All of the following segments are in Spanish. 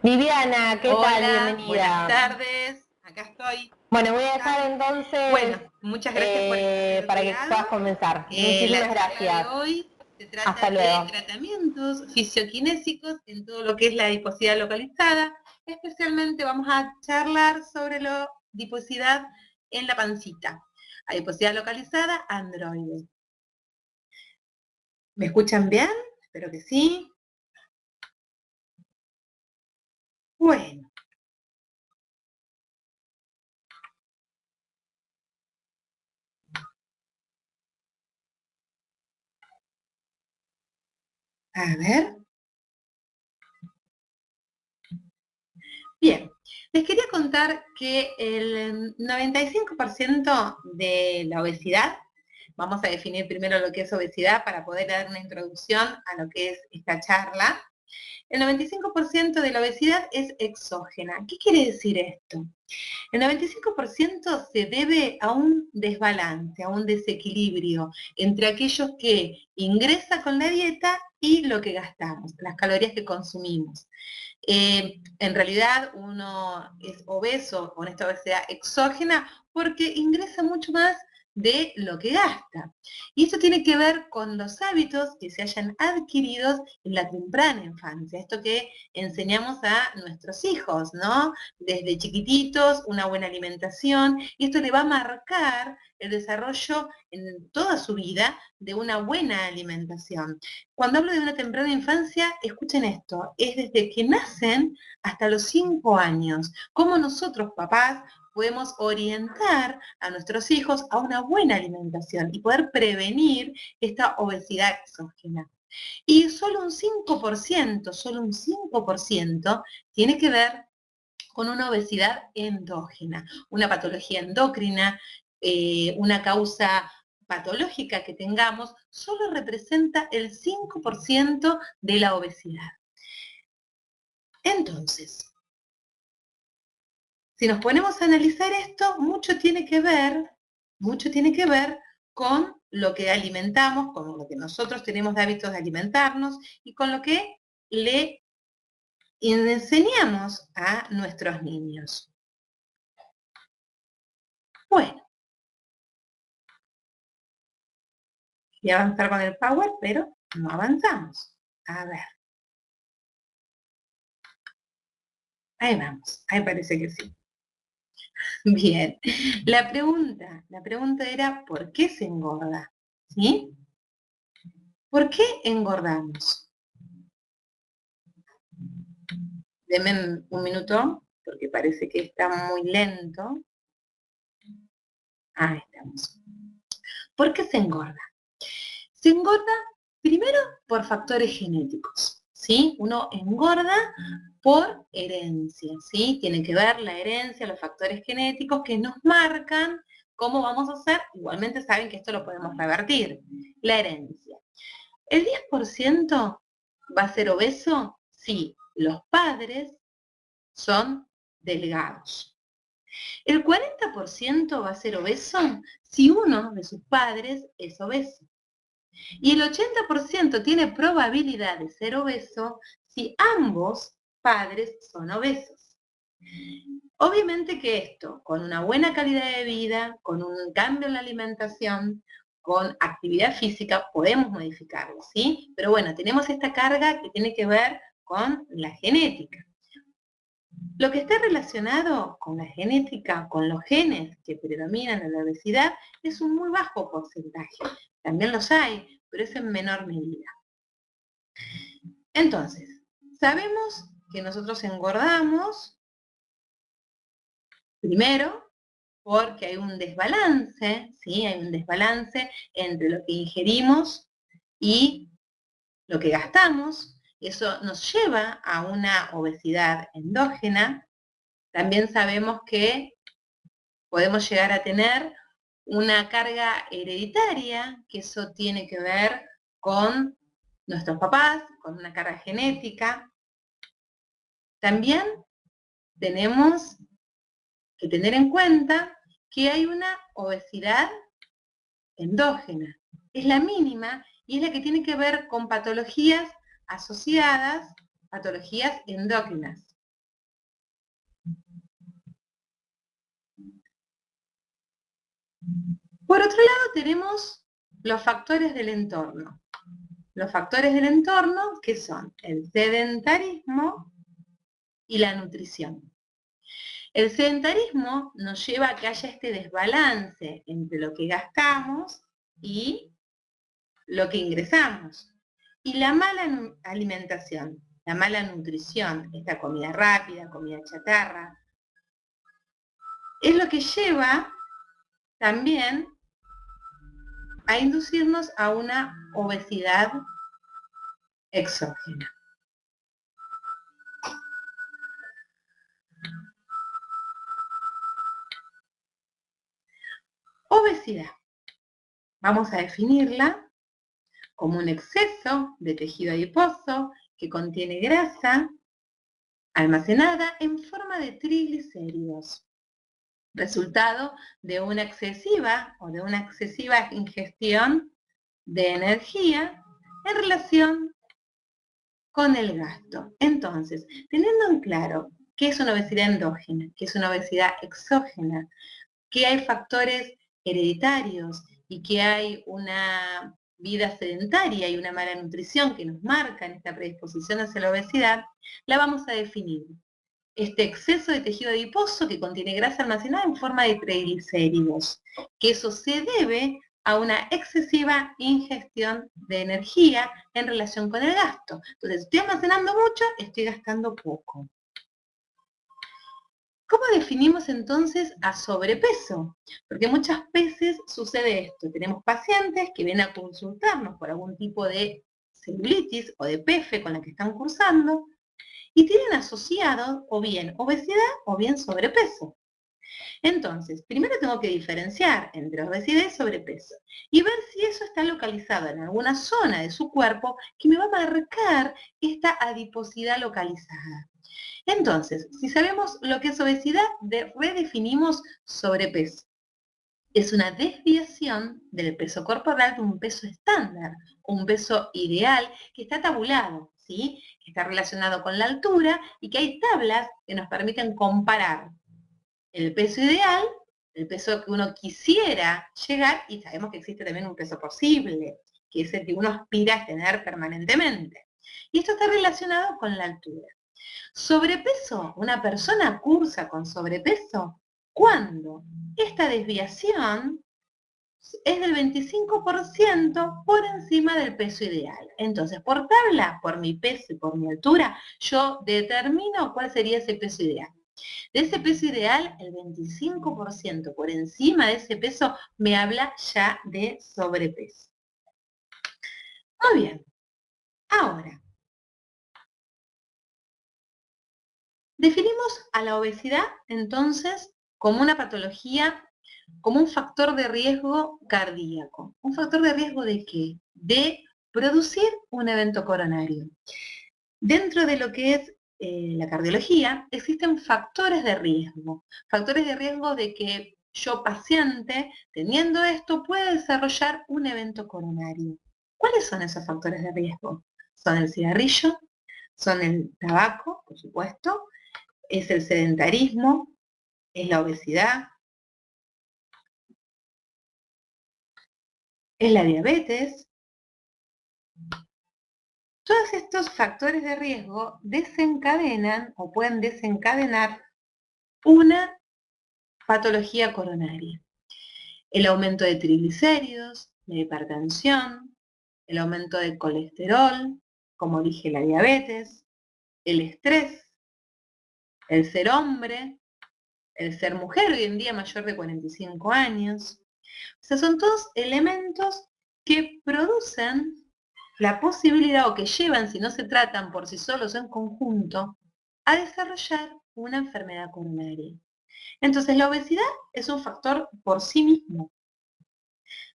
Viviana, ¿qué tal? Hola, buenas Bienvenida. tardes. Acá estoy. Bueno, voy a dejar Tal. entonces Bueno, muchas gracias por estar del para otro que puedas lado. comenzar. La Muchísimas charla de gracias. hoy se Hasta trata de luego. tratamientos fisioquinésicos en todo lo que es la adiposidad localizada. Especialmente vamos a charlar sobre la adiposidad en la pancita. Adiposidad localizada, androide. ¿Me escuchan bien? Espero que sí. Bueno. A ver. Bien, les quería contar que el 95% de la obesidad, vamos a definir primero lo que es obesidad para poder dar una introducción a lo que es esta charla. El 95% de la obesidad es exógena. ¿Qué quiere decir esto? El 95% se debe a un desbalance, a un desequilibrio entre aquellos que ingresa con la dieta y lo que gastamos, las calorías que consumimos. En realidad uno es obeso con esta obesidad exógena porque ingresa mucho más de lo que gasta. Y esto tiene que ver con los hábitos que se hayan adquirido en la temprana infancia, esto que enseñamos a nuestros hijos, ¿no? Desde chiquititos, una buena alimentación, y esto le va a marcar el desarrollo en toda su vida de una buena alimentación. Cuando hablo de una temprana infancia, escuchen esto, es desde que nacen hasta los 5 años. Cómo nosotros, papás, podemos orientar a nuestros hijos a una buena alimentación y poder prevenir esta obesidad exógena. Y solo un 5% tiene que ver con una obesidad endógena, una patología endocrina, una causa patológica que tengamos, solo representa el 5% de la obesidad. Entonces, si nos ponemos a analizar esto, mucho tiene que ver con lo que alimentamos, con lo que nosotros tenemos de hábitos de alimentarnos y con lo que le enseñamos a nuestros niños. Bueno, voy a avanzar con el Power, pero no avanzamos. A ver. Ahí vamos, ahí parece que sí. Bien, la pregunta era, ¿por qué se engorda? ¿Sí? ¿Por qué engordamos? Denme un minuto, porque parece que está muy lento. Ahí estamos. ¿Por qué se engorda? Se engorda primero por factores genéticos, ¿sí? Uno engorda por herencia, ¿sí? Tiene que ver la herencia, los factores genéticos que nos marcan cómo vamos a hacer. Igualmente saben que esto lo podemos revertir, la herencia. ¿El 10% va a ser obeso? Sí, los padres son delgados. ¿El 40% va a ser obeso? Si uno de sus padres es obeso. Y el 80% tiene probabilidad de ser obeso si ambos padres son obesos. Obviamente que esto, con una buena calidad de vida, con un cambio en la alimentación, con actividad física, podemos modificarlo, ¿sí? Pero bueno, tenemos esta carga que tiene que ver con la genética. Lo que está relacionado con la genética, con los genes que predominan en la obesidad, es un muy bajo porcentaje. También los hay, pero es en menor medida. Entonces, sabemos que nosotros engordamos, primero, porque hay un desbalance, ¿sí? Hay un desbalance entre lo que ingerimos y lo que gastamos. Eso nos lleva a una obesidad endógena. También sabemos que podemos llegar a tener una carga hereditaria, que eso tiene que ver con nuestros papás, con una carga genética. También tenemos que tener en cuenta que hay una obesidad endógena. Es la mínima y es la que tiene que ver con patologías asociadas, patologías endócrinas. Por otro lado tenemos los factores del entorno. Los factores del entorno que son el sedentarismo y la nutrición. El sedentarismo nos lleva a que haya este desbalance entre lo que gastamos y lo que ingresamos. Y la mala alimentación, la mala nutrición, esta comida rápida, comida chatarra, es lo que lleva también a inducirnos a una obesidad exógena. Obesidad. Vamos a definirla como un exceso de tejido adiposo que contiene grasa almacenada en forma de triglicéridos, resultado de una excesiva ingestión de energía en relación con el gasto. Entonces, teniendo en claro qué es una obesidad endógena, qué es una obesidad exógena, que hay factores hereditarios y que hay una vida sedentaria y una mala nutrición que nos marcan esta predisposición hacia la obesidad, la vamos a definir. Este exceso de tejido adiposo que contiene grasa almacenada en forma de triglicéridos, que eso se debe a una excesiva ingestión de energía en relación con el gasto. Entonces, estoy almacenando mucho, estoy gastando poco. ¿Cómo definimos entonces a sobrepeso? Porque muchas veces sucede esto. Tenemos pacientes que vienen a consultarnos por algún tipo de celulitis o de PF con la que están cursando y tienen asociado o bien obesidad o bien sobrepeso. Entonces, primero tengo que diferenciar entre obesidad y sobrepeso y ver si eso está localizado en alguna zona de su cuerpo que me va a marcar esta adiposidad localizada. Entonces, si sabemos lo que es obesidad, redefinimos sobrepeso. Es una desviación del peso corporal de un peso estándar, un peso ideal que está tabulado, ¿sí? Que está relacionado con la altura y que hay tablas que nos permiten comparar el peso ideal, el peso que uno quisiera llegar, y sabemos que existe también un peso posible, que es el que uno aspira a tener permanentemente. Y esto está relacionado con la altura. Sobrepeso, una persona cursa con sobrepeso cuando esta desviación es del 25% por encima del peso ideal. Entonces, por tabla, por mi peso y por mi altura, yo determino cuál sería ese peso ideal. De ese peso ideal, el 25% por encima de ese peso me habla ya de sobrepeso. Muy bien. Ahora, definimos a la obesidad, entonces, como una patología, como un factor de riesgo cardíaco. ¿Un factor de riesgo de qué? De producir un evento coronario. Dentro de lo que es la cardiología, existen factores de riesgo. Factores de riesgo de que yo, paciente, teniendo esto, pueda desarrollar un evento coronario. ¿Cuáles son esos factores de riesgo? Son el cigarrillo, son el tabaco, por supuesto, es el sedentarismo, es la obesidad, es la diabetes. Todos estos factores de riesgo desencadenan o pueden desencadenar una patología coronaria. El aumento de triglicéridos, la hipertensión, el aumento del colesterol, como dije, la diabetes, el estrés, el ser hombre, el ser mujer hoy en día mayor de 45 años. O sea, son todos elementos que producen la posibilidad o que llevan, si no se tratan por sí solos o en conjunto, a desarrollar una enfermedad coronaria. Entonces, la obesidad es un factor por sí mismo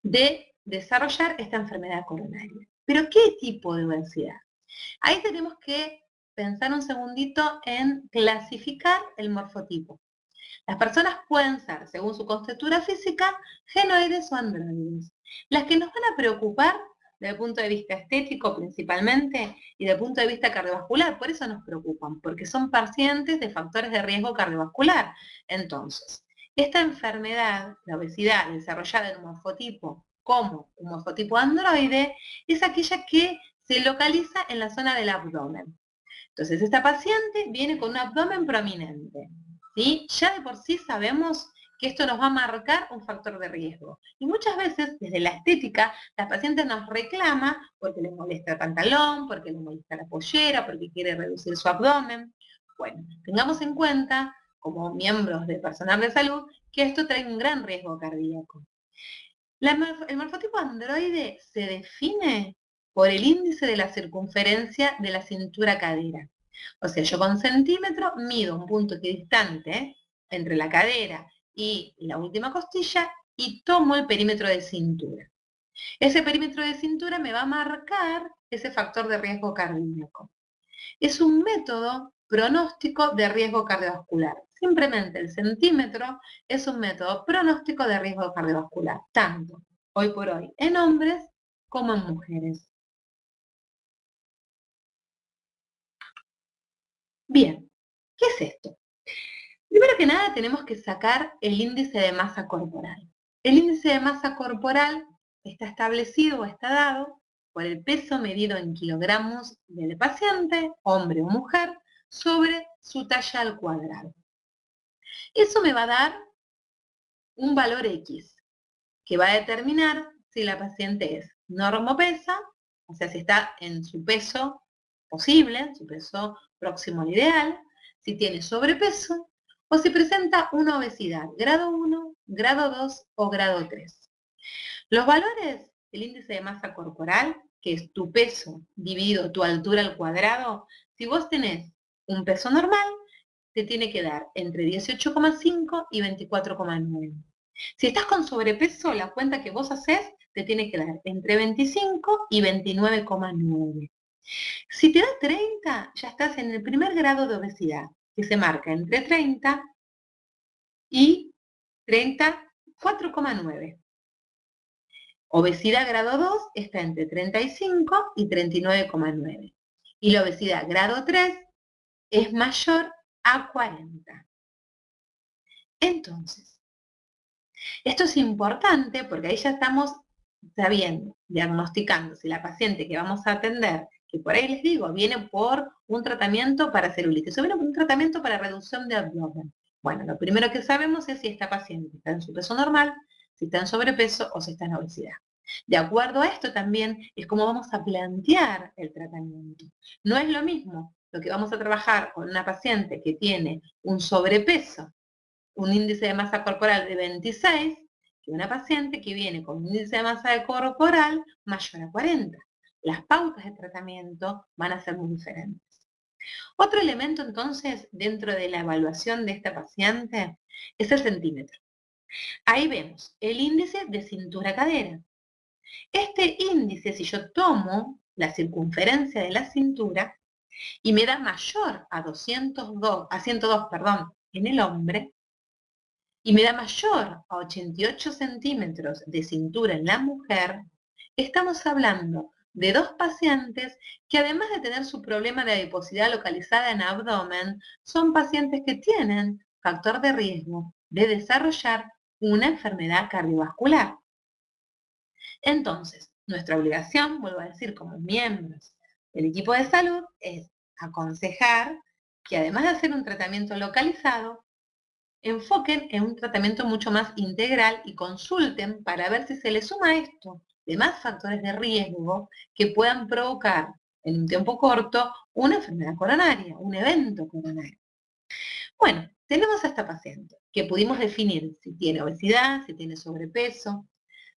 de desarrollar esta enfermedad coronaria. ¿Pero qué tipo de obesidad? Ahí tenemos que pensar un segundito en clasificar el morfotipo. Las personas pueden ser, según su contextura física, genoides o androides. Las que nos van a preocupar desde el punto de vista estético principalmente y desde el punto de vista cardiovascular. Por eso nos preocupan, porque son pacientes de factores de riesgo cardiovascular. Entonces, esta enfermedad, la obesidad desarrollada en un morfotipo como un morfotipo androide, es aquella que se localiza en la zona del abdomen. Entonces, esta paciente viene con un abdomen prominente, ¿sí? Ya de por sí sabemos que esto nos va a marcar un factor de riesgo. Y muchas veces, desde la estética, la paciente nos reclama porque le molesta el pantalón, porque le molesta la pollera, porque quiere reducir su abdomen. Bueno, tengamos en cuenta, como miembros del personal de salud, que esto trae un gran riesgo cardíaco. El morfotipo androide se define por el índice de la circunferencia de la cintura-cadera. O sea, yo con centímetro mido un punto equidistante entre la cadera y la última costilla y tomo el perímetro de cintura. Ese perímetro de cintura me va a marcar ese factor de riesgo cardíaco. Es un método pronóstico de riesgo cardiovascular. Simplemente el centímetro es un método pronóstico de riesgo cardiovascular, tanto hoy por hoy en hombres como en mujeres. Bien, ¿qué es esto? Primero que nada tenemos que sacar el índice de masa corporal. El índice de masa corporal está establecido o está dado por el peso medido en kilogramos del paciente, hombre o mujer, sobre su talla al cuadrado. Eso me va a dar un valor X, que va a determinar si la paciente es normopesa, o sea, si está en su peso posible, en su peso próximo al ideal, si tiene sobrepeso, o si presenta una obesidad, grado 1, grado 2 o grado 3. Los valores del índice de masa corporal, que es tu peso dividido tu altura al cuadrado, si vos tenés un peso normal, te tiene que dar entre 18,5 y 24,9. Si estás con sobrepeso, la cuenta que vos haces te tiene que dar entre 25 y 29,9. Si te da 30, ya estás en el primer grado de obesidad, que se marca entre 30 y 34,9. Obesidad grado 2 está entre 35 y 39,9. Y la obesidad grado 3 es mayor a 40. Entonces, esto es importante porque ahí ya estamos sabiendo, diagnosticando si la paciente que vamos a atender, que por ahí les digo, viene por un tratamiento para celulitis, o viene por un tratamiento para reducción de abdomen. Bueno, lo primero que sabemos es si esta paciente está en su peso normal, si está en sobrepeso o si está en obesidad. De acuerdo a esto también es como vamos a plantear el tratamiento. No es lo mismo lo que vamos a trabajar con una paciente que tiene un sobrepeso, un índice de masa corporal de 26, que una paciente que viene con un índice de masa corporal mayor a 40. Las pautas de tratamiento van a ser muy diferentes. Otro elemento entonces dentro de la evaluación de esta paciente es el centímetro. Ahí vemos el índice de cintura-cadera. Este índice, si yo tomo la circunferencia de la cintura y me da mayor a 102, en el hombre, y me da mayor a 88 centímetros de cintura en la mujer, estamos hablando de dos pacientes que además de tener su problema de adiposidad localizada en abdomen, son pacientes que tienen factor de riesgo de desarrollar una enfermedad cardiovascular. Entonces, nuestra obligación, vuelvo a decir, como miembros del equipo de salud, es aconsejar que además de hacer un tratamiento localizado, enfoquen en un tratamiento mucho más integral y consulten para ver si se le suma a esto demás factores de riesgo que puedan provocar en un tiempo corto una enfermedad coronaria, un evento coronario. Bueno, tenemos a esta paciente que pudimos definir si tiene obesidad, si tiene sobrepeso,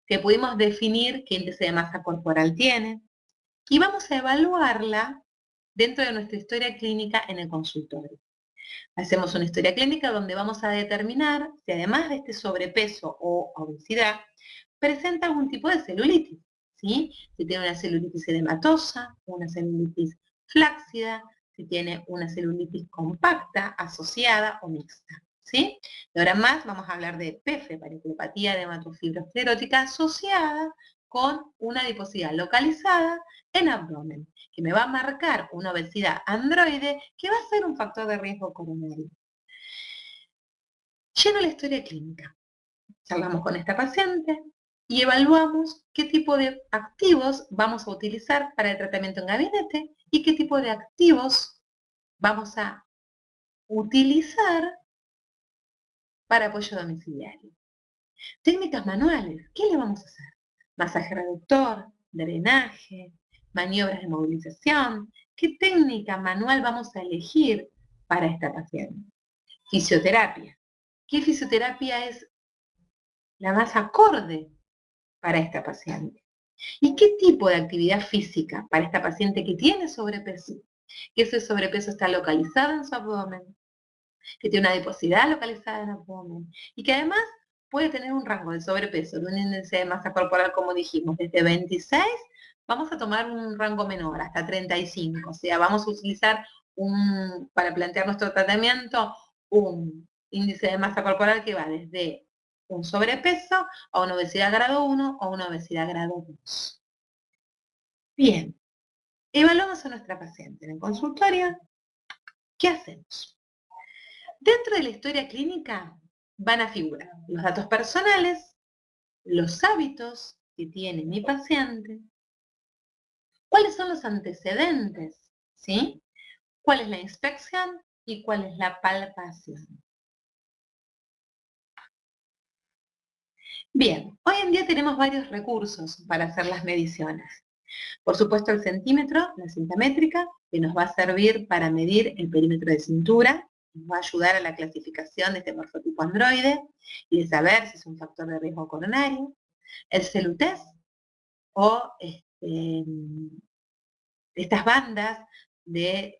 que pudimos definir qué índice de masa corporal tiene, y vamos a evaluarla dentro de nuestra historia clínica en el consultorio. Hacemos una historia clínica donde vamos a determinar si además de este sobrepeso o obesidad, presenta algún tipo de celulitis, ¿sí? Si tiene una celulitis edematosa, una celulitis flácida, si tiene una celulitis compacta, asociada o mixta, ¿sí? Y ahora más vamos a hablar de PF, periculopatía dermatofibroesclerótica asociada con una adiposidad localizada en abdomen, que me va a marcar una obesidad androide que va a ser un factor de riesgo coronario. Lleno la historia clínica. Charlamos con esta paciente y evaluamos qué tipo de activos vamos a utilizar para el tratamiento en gabinete y qué tipo de activos vamos a utilizar para apoyo domiciliario. Técnicas manuales, ¿qué le vamos a hacer? Masaje reductor, drenaje, maniobras de movilización. ¿Qué técnica manual vamos a elegir para esta paciente? Fisioterapia. ¿Qué fisioterapia es la más acorde para esta paciente? ¿Y qué tipo de actividad física para esta paciente que tiene sobrepeso? Que ese sobrepeso está localizado en su abdomen, que tiene una adiposidad localizada en el abdomen y que además puede tener un rango de sobrepeso, de un índice de masa corporal, como dijimos, desde 26, vamos a tomar un rango menor, hasta 35, o sea, vamos a utilizar para plantear nuestro tratamiento, un índice de masa corporal que va desde un sobrepeso a una obesidad grado 1 o una obesidad grado 2. Bien, evaluamos a nuestra paciente en el consultorio. ¿Qué hacemos? Dentro de la historia clínica van a figurar los datos personales, los hábitos que tiene mi paciente, cuáles son los antecedentes, ¿sí? ¿Cuál es la inspección y cuál es la palpación? Bien, hoy en día tenemos varios recursos para hacer las mediciones. Por supuesto el centímetro, la cinta métrica, que nos va a servir para medir el perímetro de cintura, nos va a ayudar a la clasificación de este morfotipo androide y de saber si es un factor de riesgo coronario. El Celutest o estas bandas de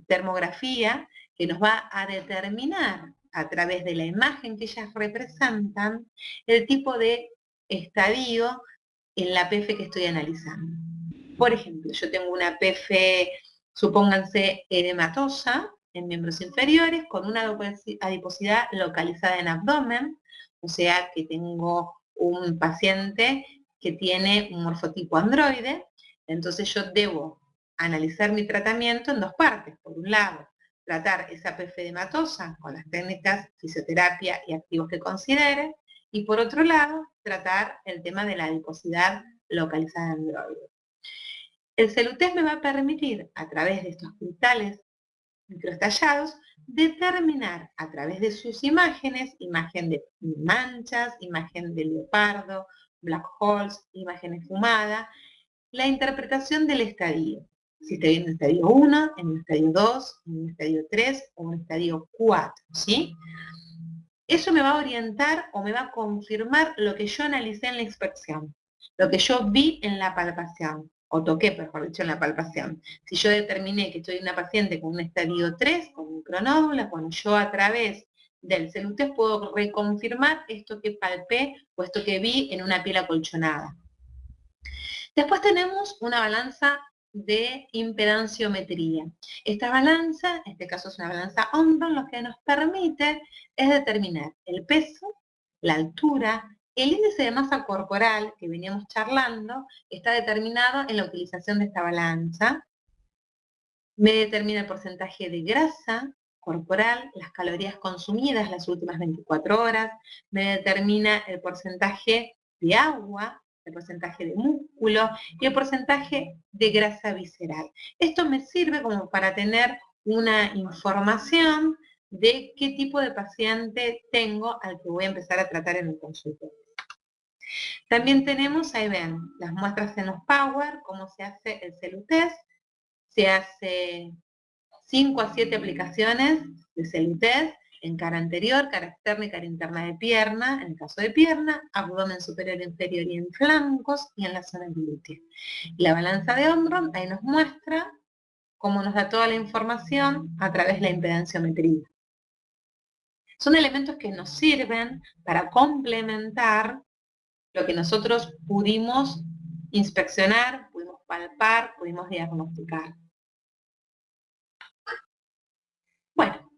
termografía que nos va a determinar a través de la imagen que ellas representan el tipo de estadio en la PF que estoy analizando. Por ejemplo, yo tengo una PF, supónganse, edematosa en miembros inferiores con una adiposidad localizada en abdomen, o sea que tengo un paciente que tiene un morfotipo androide, entonces yo debo analizar mi tratamiento en dos partes. Por un lado, tratar esa PF edematosa con las técnicas fisioterapia y activos que considere, y por otro lado, tratar el tema de la adiposidad localizada en androide. El Celutest me va a permitir, a través de estos cristales microestallados, determinar a través de sus imágenes, imagen de manchas, imagen de leopardo, black holes, imagen esfumada, la interpretación del estadio. Si estoy en un estadio 1, en un estadio 2, en un estadio 3 o en un estadio 4, ¿sí? Eso me va a orientar o me va a confirmar lo que yo analicé en la inspección, lo que yo vi en la palpación, o toqué, mejor dicho, en la palpación. Si yo determiné que estoy una paciente con un estadio 3, con micronódulas, bueno, yo a través del Celutest puedo reconfirmar esto que palpé o esto que vi en una piel acolchonada. Después tenemos una balanza de impedanciometría. Esta balanza, en este caso es una balanza Omron, lo que nos permite es determinar el peso, la altura, el índice de masa corporal que veníamos charlando, está determinado en la utilización de esta balanza. Me determina el porcentaje de grasa corporal, las calorías consumidas las últimas 24 horas, me determina el porcentaje de agua, el porcentaje de músculo y el porcentaje de grasa visceral. Esto me sirve como para tener una información de qué tipo de paciente tengo al que voy a empezar a tratar en el consultorio. También tenemos, ahí ven, las muestras en los Power, cómo se hace el Celutest. Se hace 5 a 7 aplicaciones de Celutest en cara anterior, cara externa y cara interna de pierna, en el caso de pierna, abdomen superior e inferior y en flancos y en la zona glútea. La balanza de Omron ahí nos muestra cómo nos da toda la información a través de la impedanciometría. Son elementos que nos sirven para complementar lo que nosotros pudimos inspeccionar, pudimos palpar, pudimos diagnosticar. Bueno,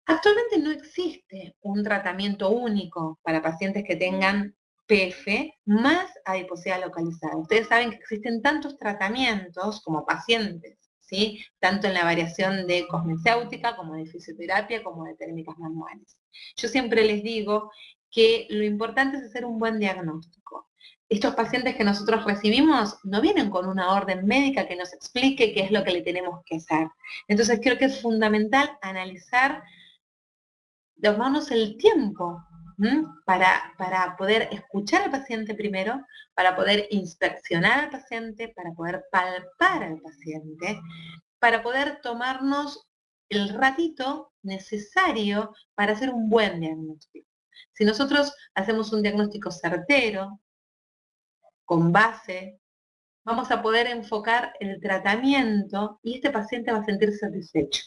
actualmente no existe un tratamiento único para pacientes que tengan PF más adiposidad localizada. Ustedes saben que existen tantos tratamientos como pacientes, ¿sí? Tanto en la variación de cosmecéutica, como de fisioterapia, como de técnicas manuales. Yo siempre les digo que lo importante es hacer un buen diagnóstico. Estos pacientes que nosotros recibimos no vienen con una orden médica que nos explique qué es lo que le tenemos que hacer. Entonces creo que es fundamental analizar, tomarnos el tiempo para poder escuchar al paciente primero, para poder inspeccionar al paciente, para poder palpar al paciente, para poder tomarnos el ratito necesario para hacer un buen diagnóstico. Si nosotros hacemos un diagnóstico certero, con base, vamos a poder enfocar el tratamiento y este paciente va a sentirse satisfecho.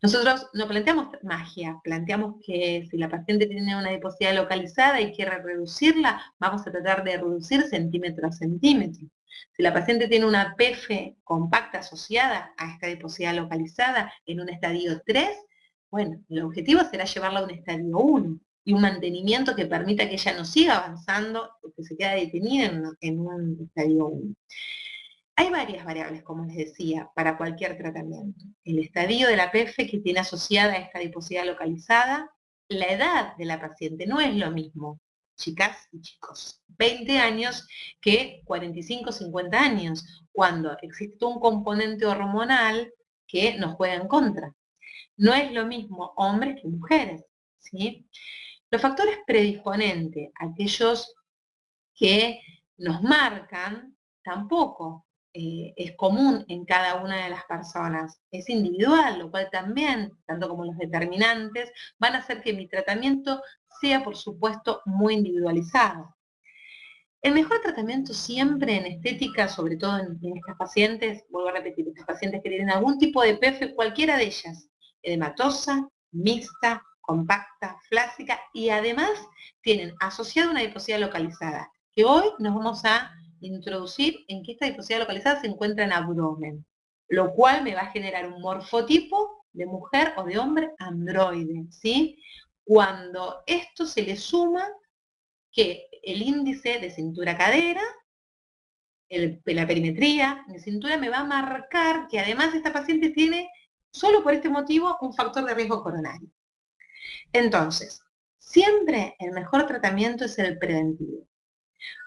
Nosotros no planteamos magia, planteamos que si la paciente tiene una adiposidad localizada y quiere reducirla, vamos a tratar de reducir centímetro a centímetro. Si la paciente tiene una PF compacta asociada a esta adiposidad localizada en un estadio 3, bueno, el objetivo será llevarla a un estadio 1 y un mantenimiento que permita que ella no siga avanzando o que se quede detenida en un estadio 1. Hay varias variables, como les decía, para cualquier tratamiento. El estadio de la PF que tiene asociada a esta adiposidad localizada, la edad de la paciente no es lo mismo, chicas y chicos, 20 años que 45, 50 años, cuando existe un componente hormonal que nos juega en contra. No es lo mismo hombres que mujeres, ¿sí? Los factores predisponentes, aquellos que nos marcan, tampoco es común en cada una de las personas. Es individual, lo cual también, tanto como los determinantes, van a hacer que mi tratamiento sea, por supuesto, muy individualizado. El mejor tratamiento siempre en estética, sobre todo en estas pacientes, vuelvo a repetir, estas pacientes que tienen algún tipo de PF, cualquiera de ellas, edematosa, mixta, compacta, flácica, y además tienen asociada una adiposidad localizada, que hoy nos vamos a introducir en que esta adiposidad localizada se encuentra en abdomen, lo cual me va a generar un morfotipo de mujer o de hombre androide, ¿sí? Cuando esto se le suma que el índice de cintura-cadera, la perimetría de cintura me va a marcar que además esta paciente tiene, solo por este motivo, un factor de riesgo coronario. Entonces, siempre el mejor tratamiento es el preventivo.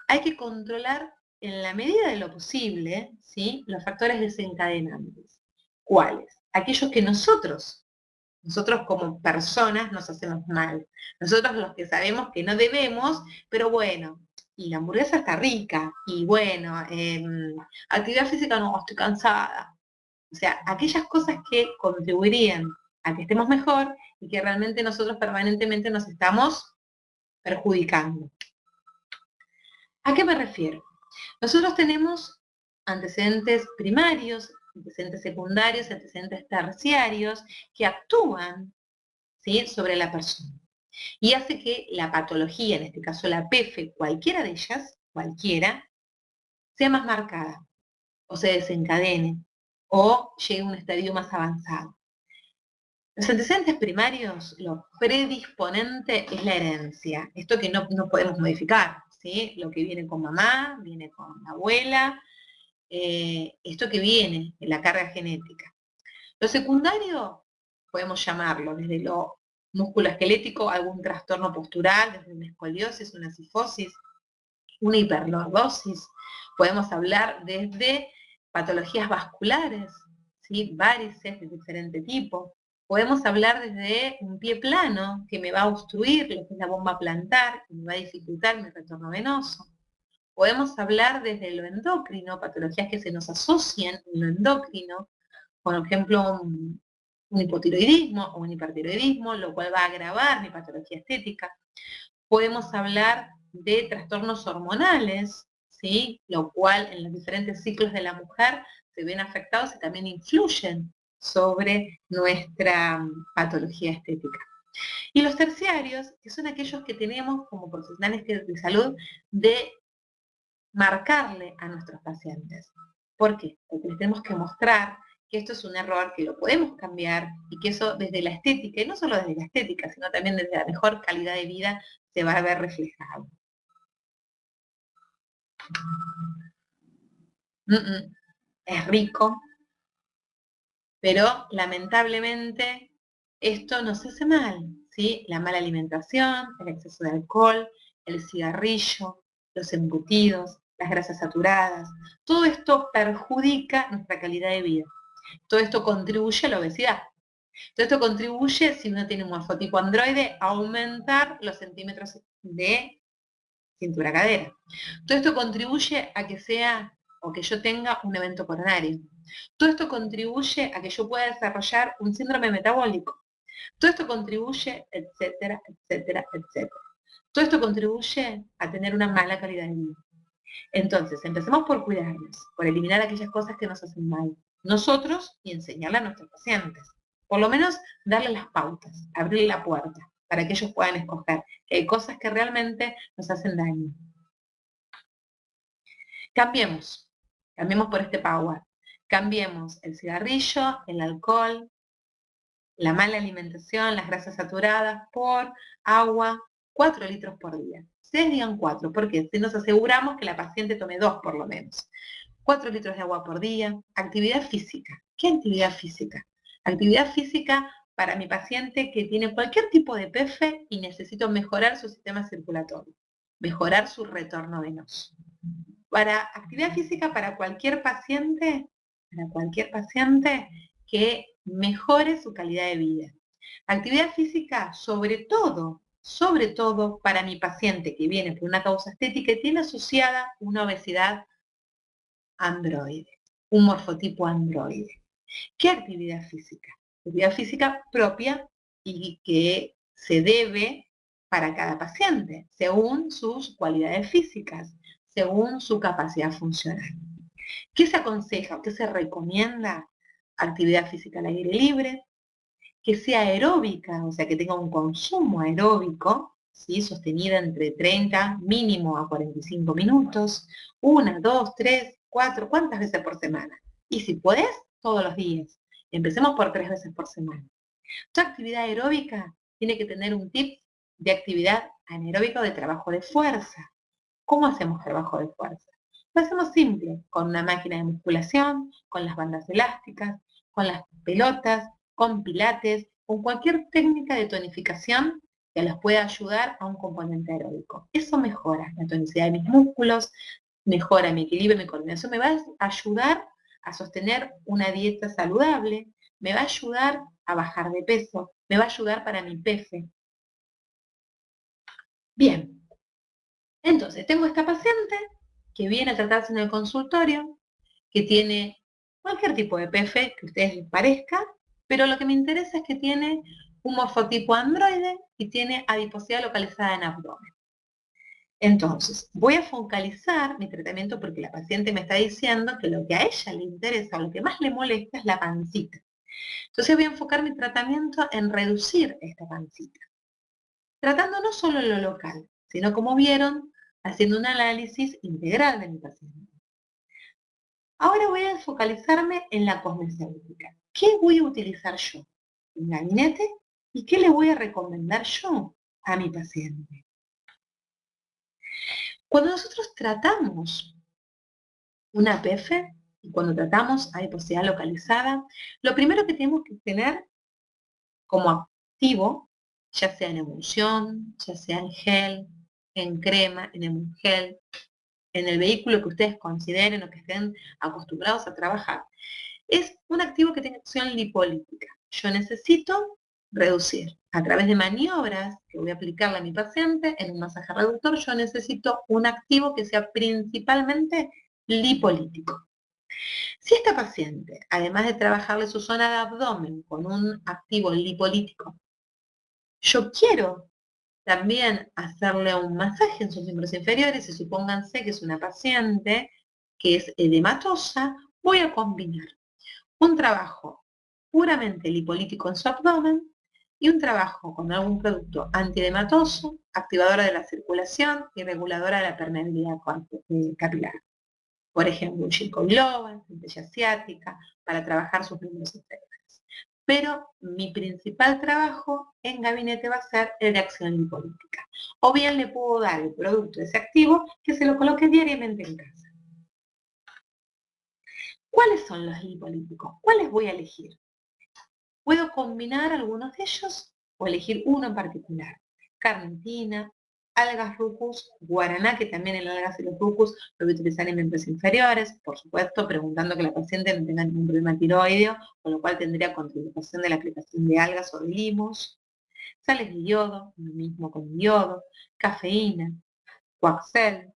Hay que controlar en la medida de lo posible, ¿sí?, los factores desencadenantes. ¿Cuáles? Aquellos que nosotros como personas nos hacemos mal. Nosotros los que sabemos que no debemos, pero bueno, y la hamburguesa está rica, y bueno, actividad física no, estoy cansada. O sea, aquellas cosas que contribuirían a que estemos mejor y que realmente nosotros permanentemente nos estamos perjudicando. ¿A qué me refiero? Nosotros tenemos antecedentes primarios, antecedentes secundarios, antecedentes terciarios, que actúan, ¿sí?, sobre la persona. Y hace que la patología, en este caso la PF, cualquiera de ellas, cualquiera, sea más marcada, o se desencadene, o llegue a un estadio más avanzado. Los antecedentes primarios, lo predisponente es la herencia, esto que no podemos modificar, ¿sí? Lo que viene con mamá, viene con la abuela, esto que viene en la carga genética. Lo secundario, podemos llamarlo desde lo musculoesquelético, algún trastorno postural, desde una escoliosis, una cifosis, una hiperlordosis. Podemos hablar desde patologías vasculares, ¿sí?, varices de diferente tipo. Podemos hablar desde un pie plano que me va a obstruir lo que es la bomba plantar, que me va a dificultar mi retorno venoso. Podemos hablar desde lo endocrino, patologías que se nos asocian en lo endocrino, por ejemplo, un hipotiroidismo o un hipertiroidismo, lo cual va a agravar mi patología estética. Podemos hablar de trastornos hormonales, ¿sí?, lo cual en los diferentes ciclos de la mujer se ven afectados y también influyen sobre nuestra patología estética. Y los terciarios, que son aquellos que tenemos como profesionales de salud de marcarle a nuestros pacientes. ¿Por qué? Porque les tenemos que mostrar que esto es un error, que lo podemos cambiar y que eso desde la estética, y no solo desde la estética, sino también desde la mejor calidad de vida, se va a ver reflejado. Es rico, pero lamentablemente esto nos hace mal, ¿sí? La mala alimentación, el exceso de alcohol, el cigarrillo, los embutidos, las grasas saturadas, todo esto perjudica nuestra calidad de vida. Todo esto contribuye a la obesidad. Todo esto contribuye, si uno tiene un morfotipo androide, a aumentar los centímetros de cintura-cadera. Todo esto contribuye a que sea o que yo tenga un evento coronario. Todo esto contribuye a que yo pueda desarrollar un síndrome metabólico. Todo esto contribuye, etcétera, etcétera, etcétera. Todo esto contribuye a tener una mala calidad de vida. Entonces, empecemos por cuidarnos, por eliminar aquellas cosas que nos hacen mal, nosotros, y enseñarle a nuestros pacientes. Por lo menos darle las pautas, abrirle la puerta, para que ellos puedan escoger que hay cosas que realmente nos hacen daño. Cambiemos por este power. Cambiemos el cigarrillo, el alcohol, la mala alimentación, las grasas saturadas por agua, 4 litros por día. Ustedes digan 4, porque si nos aseguramos que la paciente tome 2 por lo menos. 4 litros de agua por día. Actividad física. ¿Qué actividad física? Actividad física para mi paciente que tiene cualquier tipo de PF y necesito mejorar su sistema circulatorio, mejorar su retorno venoso. Para actividad física para cualquier paciente que mejore su calidad de vida. Actividad física sobre todo para mi paciente que viene por una causa estética y tiene asociada una obesidad androide, un morfotipo androide. ¿Qué actividad física? Actividad física propia y que se debe para cada paciente, según sus cualidades físicas, según su capacidad funcional. ¿Qué se aconseja o qué se recomienda? Actividad física al aire libre, que sea aeróbica, o sea, que tenga un consumo aeróbico, ¿sí? Sostenida entre 30 mínimo a 45 minutos, 1, 2, 3, 4, ¿cuántas veces por semana? Y si podés, todos los días. Empecemos por 3 veces por semana. Tu actividad aeróbica tiene que tener un tip de actividad anaeróbica o de trabajo de fuerza. ¿Cómo hacemos trabajo de fuerza? Lo hacemos simple, con una máquina de musculación, con las bandas elásticas, con las pelotas, con pilates, con cualquier técnica de tonificación que les pueda ayudar a un componente aeróbico. Eso mejora la tonicidad de mis músculos, mejora mi equilibrio, mi coordinación, me va a ayudar a sostener una dieta saludable, me va a ayudar a bajar de peso, me va a ayudar para mi PF. Bien, entonces tengo esta paciente que viene a tratarse en el consultorio, que tiene cualquier tipo de PF que a ustedes les parezca, pero lo que me interesa es que tiene un morfotipo androide y tiene adiposidad localizada en abdomen. Entonces, voy a focalizar mi tratamiento porque la paciente me está diciendo que lo que a ella le interesa o lo que más le molesta es la pancita. Entonces voy a enfocar mi tratamiento en reducir esta pancita, tratando no solo lo local, sino como vieron, haciendo un análisis integral de mi paciente. Ahora voy a focalizarme en la cosmecéutica. ¿Qué voy a utilizar yo en gabinete y qué le voy a recomendar yo a mi paciente? Cuando nosotros tratamos una PF y cuando tratamos adiposidad localizada, lo primero que tenemos que tener como activo, ya sea en emulsión, ya sea en gel, en crema, en emulgel, en el vehículo que ustedes consideren o que estén acostumbrados a trabajar, es un activo que tenga acción lipolítica. Yo necesito reducir a través de maniobras que voy a aplicarle a mi paciente en un masaje reductor, yo necesito un activo que sea principalmente lipolítico. Si esta paciente, además de trabajarle su zona de abdomen con un activo lipolítico, yo quiero también hacerle un masaje en sus miembros inferiores, y supónganse que es una paciente que es edematosa, voy a combinar un trabajo puramente lipolítico en su abdomen y un trabajo con algún producto antiedematoso, activadora de la circulación y reguladora de la permeabilidad capilar. Por ejemplo, un ginkgo biloba, centella asiática, para trabajar sus miembros inferiores. pero mi principal trabajo en gabinete va a ser el de acción lipolítica. O bien le puedo dar el producto de ese activo que se lo coloque diariamente en casa. ¿Cuáles son los lipolíticos? ¿Cuáles voy a elegir? Puedo combinar algunos de ellos o elegir uno en particular. Carnitina, algas rufus, guaraná, que también el algas y los rufus lo voy a utilizar en membros inferiores, por supuesto, preguntando que la paciente no tenga ningún problema tiroideo, con lo cual tendría contraindicación de la aplicación de algas o de limos. Sales de yodo, lo mismo con yodo, cafeína, coaxel.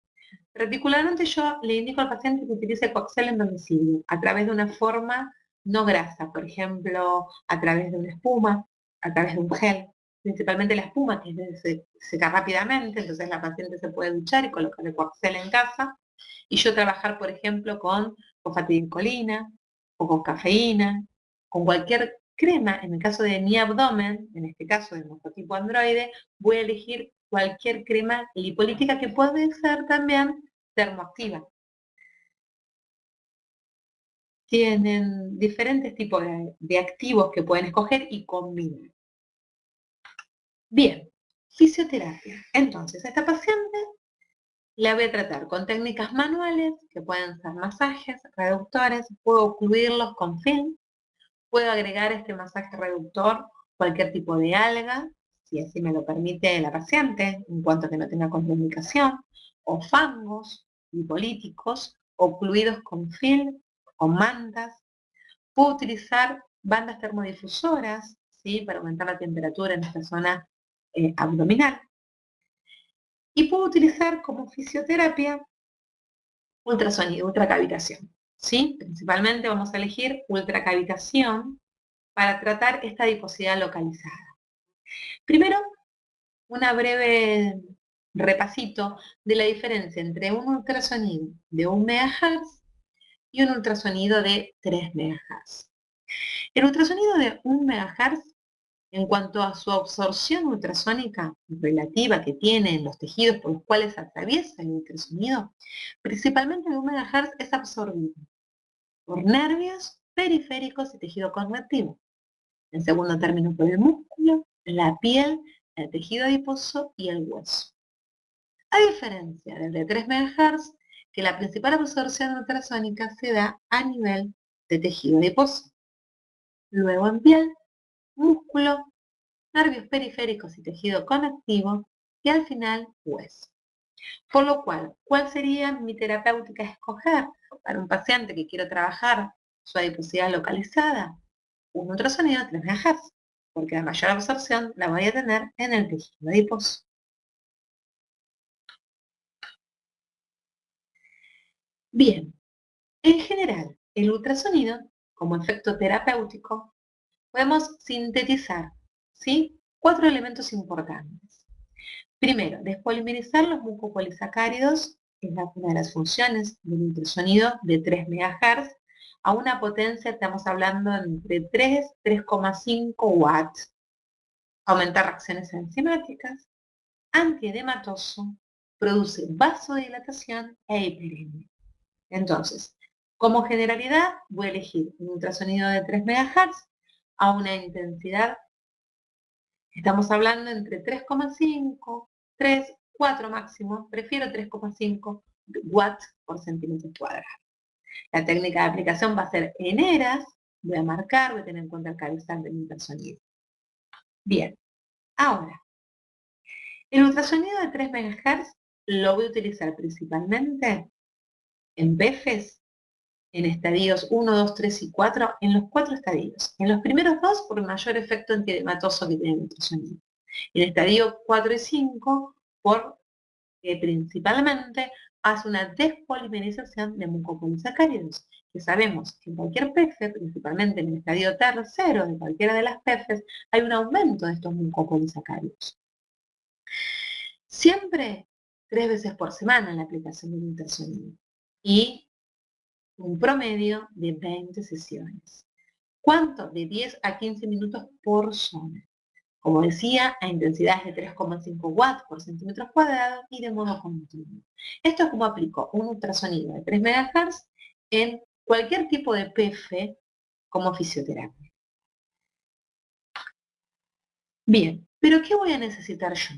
Particularmente yo le indico al paciente que utilice coaxel en domicilio, a través de una forma no grasa, por ejemplo, a través de una espuma, a través de un gel. Principalmente la espuma, que se seca rápidamente, entonces la paciente se puede duchar y colocar el coaxel en casa. Y yo trabajar, por ejemplo, con fosfatidilcolina o con cafeína, con cualquier crema. En el caso de mi abdomen, en este caso de morfotipo androide, voy a elegir cualquier crema lipolítica que puede ser también termoactiva. Tienen diferentes tipos de activos que pueden escoger y combinar. Bien, fisioterapia. Entonces, a esta paciente la voy a tratar con técnicas manuales, que pueden ser masajes, reductores, puedo ocluirlos con film, puedo agregar este masaje reductor cualquier tipo de alga, si así me lo permite la paciente, en cuanto que no tenga contraindicación, o fangos lipolíticos, ocluidos con film, con mantas. Puedo utilizar bandas termodifusoras, ¿sí?, para aumentar la temperatura en esta zona abdominal. Y puedo utilizar como fisioterapia ultrasonido, ultracavitación, ¿sí? Principalmente vamos a elegir ultracavitación para tratar esta adiposidad localizada. Primero, una breve repasito de la diferencia entre un ultrasonido de 1 MHz y un ultrasonido de 3 MHz. El ultrasonido de 1 MHz, en cuanto a su absorción ultrasónica relativa que tiene en los tejidos por los cuales atraviesa el ultrasonido, principalmente de 1 MHz es absorbido por nervios periféricos y tejido conectivo. En segundo término, por el músculo, la piel, el tejido adiposo y el hueso. A diferencia del de 3 MHz, que la principal absorción ultrasónica se da a nivel de tejido adiposo. Luego en piel, músculo, nervios periféricos y tejido conectivo, y al final hueso. Por lo cual, ¿cuál sería mi terapéutica a escoger para un paciente que quiero trabajar su adiposidad localizada? Un ultrasonido de 3 MHz, porque la mayor absorción la voy a tener en el tejido adiposo. Bien, en general, el ultrasonido, como efecto terapéutico, podemos sintetizar, ¿sí?, 4 elementos importantes. Primero, despolimerizar los mucopolisacáridos, que es una de las funciones del ultrasonido de 3 MHz, a una potencia, estamos hablando entre 3 y 3,5 watts. Aumentar reacciones enzimáticas, antiedematoso, produce vasodilatación e hiperemia. Entonces, como generalidad, voy a elegir un ultrasonido de 3 MHz a una intensidad, estamos hablando entre 3,5, 3, 4 máximo, prefiero 3,5 watts por centímetro cuadrado. La técnica de aplicación va a ser en eras, voy a marcar, voy a tener en cuenta el cabezal del ultrasonido. Bien, ahora, el ultrasonido de 3 MHz lo voy a utilizar principalmente en PEFES, en estadios 1, 2, 3 y 4, en los 4 estadios. En los primeros 2, por el mayor efecto antiedematoso que tiene el ultrasonido. En el estadio 4 y 5, porque principalmente hace una despolimerización de mucopolisacáridos, que sabemos que en cualquier PEFE, principalmente en el estadio tercero de cualquiera de las PEFES, hay un aumento de estos mucopolisacáridos. Siempre 3 veces por semana en la aplicación del ultrasonido y un promedio de 20 sesiones. ¿Cuánto? De 10 a 15 minutos por zona. Como decía, a intensidades de 3,5 watts por centímetros cuadrados y de modo continuo. Esto es como aplico un ultrasonido de 3 MHz en cualquier tipo de PF como fisioterapia. Bien, pero ¿qué voy a necesitar yo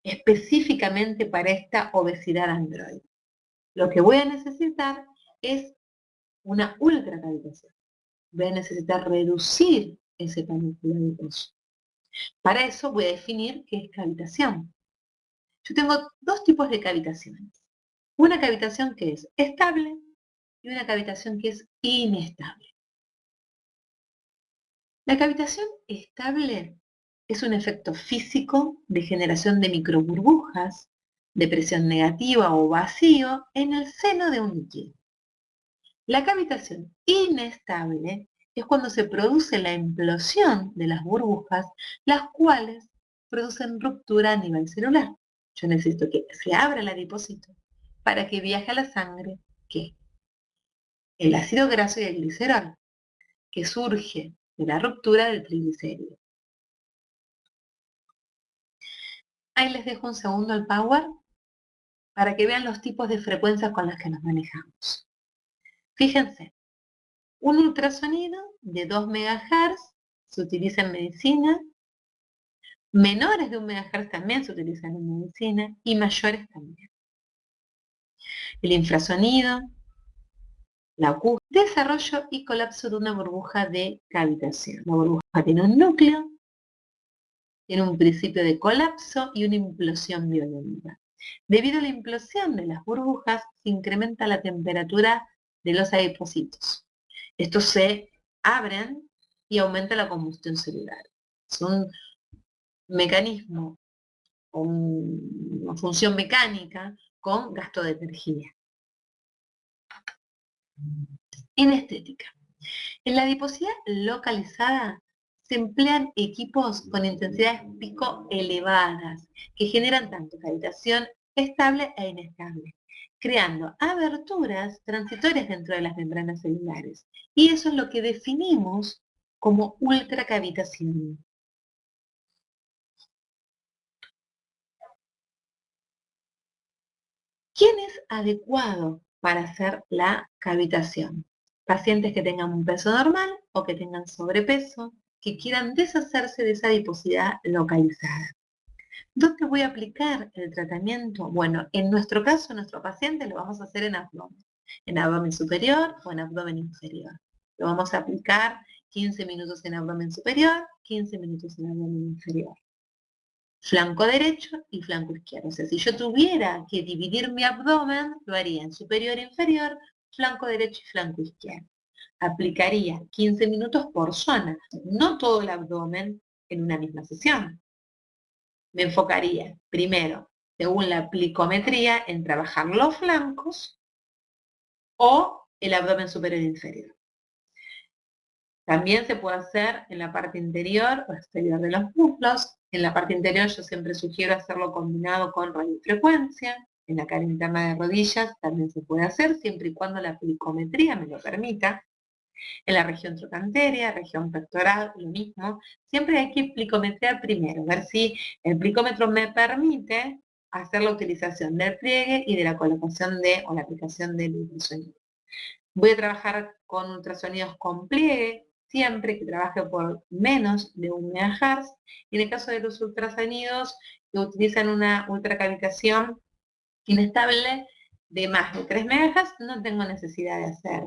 específicamente para esta obesidad androide? Lo que voy a necesitar es una ultracavitación. Voy a necesitar reducir ese panúnculo adiposo. Para eso voy a definir qué es cavitación. Yo tengo dos tipos de cavitaciones. Una cavitación que es estable y una cavitación que es inestable. La cavitación estable es un efecto físico de generación de microburbujas de presión negativa o vacío en el seno de un líquido. La cavitación inestable es cuando se produce la implosión de las burbujas, las cuales producen ruptura a nivel celular. Yo necesito que se abra el adipocito para que viaje a la sangre ¿qué? El ácido graso y el glicerol, que surge de la ruptura del triglicérido. Ahí les dejo un segundo el power para que vean los tipos de frecuencias con las que nos manejamos. Fíjense, un ultrasonido de 2 MHz se utiliza en medicina, menores de 1 MHz también se utilizan en medicina y mayores también. El infrasonido, la acústica, desarrollo y colapso de una burbuja de cavitación. La burbuja tiene un núcleo, tiene un principio de colapso y una implosión biológica. Debido a la implosión de las burbujas, se incrementa la temperatura de los adipocitos. Estos se abren y aumenta la combustión celular. Es un mecanismo, una función mecánica con gasto de energía. En estética. En la adiposidad localizada se emplean equipos con intensidades pico elevadas que generan tanto cavitación estable e inestable, creando aberturas transitorias dentro de las membranas celulares. Y eso es lo que definimos como ultracavitación. ¿Quién es adecuado para hacer la cavitación? Pacientes que tengan un peso normal o que tengan sobrepeso, que quieran deshacerse de esa adiposidad localizada. ¿Dónde voy a aplicar el tratamiento? Bueno, en nuestro caso, nuestro paciente lo vamos a hacer en abdomen superior o en abdomen inferior. Lo vamos a aplicar 15 minutos en abdomen superior, 15 minutos en abdomen inferior. Flanco derecho y flanco izquierdo. O sea, si yo tuviera que dividir mi abdomen, lo haría en superior e inferior, flanco derecho y flanco izquierdo. Aplicaría 15 minutos por zona, no todo el abdomen en una misma sesión. Me enfocaría primero, según la plicometría, en trabajar los flancos o el abdomen superior e inferior. También se puede hacer en la parte interior o exterior de los muslos. En la parte interior yo siempre sugiero hacerlo combinado con radiofrecuencia. En la cara interna de rodillas también se puede hacer, siempre y cuando la plicometría me lo permita. En la región trocanteria, región pectoral, lo mismo. Siempre hay que plicometrear primero, ver si el plicómetro me permite hacer la utilización del pliegue y de la colocación o la aplicación del ultrasonido. Voy a trabajar con ultrasonidos con pliegue, siempre que trabaje por menos de 1 MHz. Y en el caso de los ultrasonidos que utilizan una ultracavitación inestable de más de 3 MHz, no tengo necesidad de hacer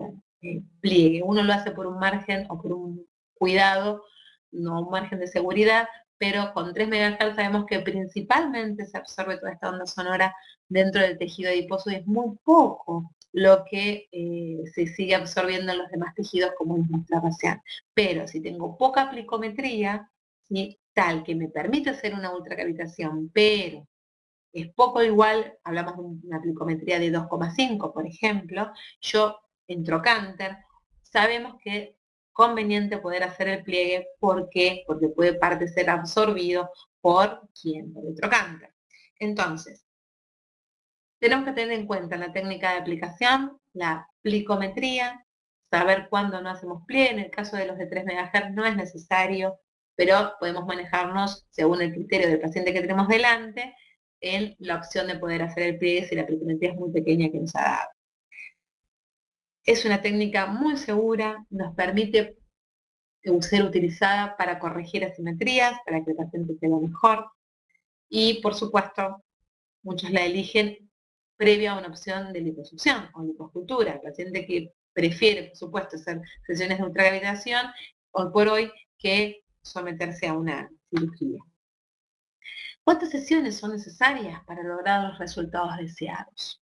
pliegue. Uno lo hace por un margen o por un cuidado, no un margen de seguridad, pero con 3 MHz sabemos que principalmente se absorbe toda esta onda sonora dentro del tejido adiposo y es muy poco lo que se sigue absorbiendo en los demás tejidos como es nuestra facial. Pero si tengo poca plicometría, ¿sí?, tal que me permite hacer una ultracavitación, pero es poco igual, hablamos de una plicometría de 2,5, por ejemplo, yo en trocánter, sabemos que es conveniente poder hacer el pliegue. ¿Por qué? Porque puede parte ser absorbido por quien, por el trocánter. Entonces, tenemos que tener en cuenta la técnica de aplicación, la plicometría, saber cuándo no hacemos pliegue. En el caso de los de 3 MHz no es necesario, pero podemos manejarnos según el criterio del paciente que tenemos delante en la opción de poder hacer el pliegue si la plicometría es muy pequeña que nos ha dado. Es una técnica muy segura, nos permite ser utilizada para corregir asimetrías, para que el paciente se vea mejor. Y, por supuesto, muchos la eligen previa a una opción de liposucción o liposcultura. El paciente que prefiere, por supuesto, hacer sesiones de ultracavitación, hoy por hoy, que someterse a una cirugía. ¿Cuántas sesiones son necesarias para lograr los resultados deseados?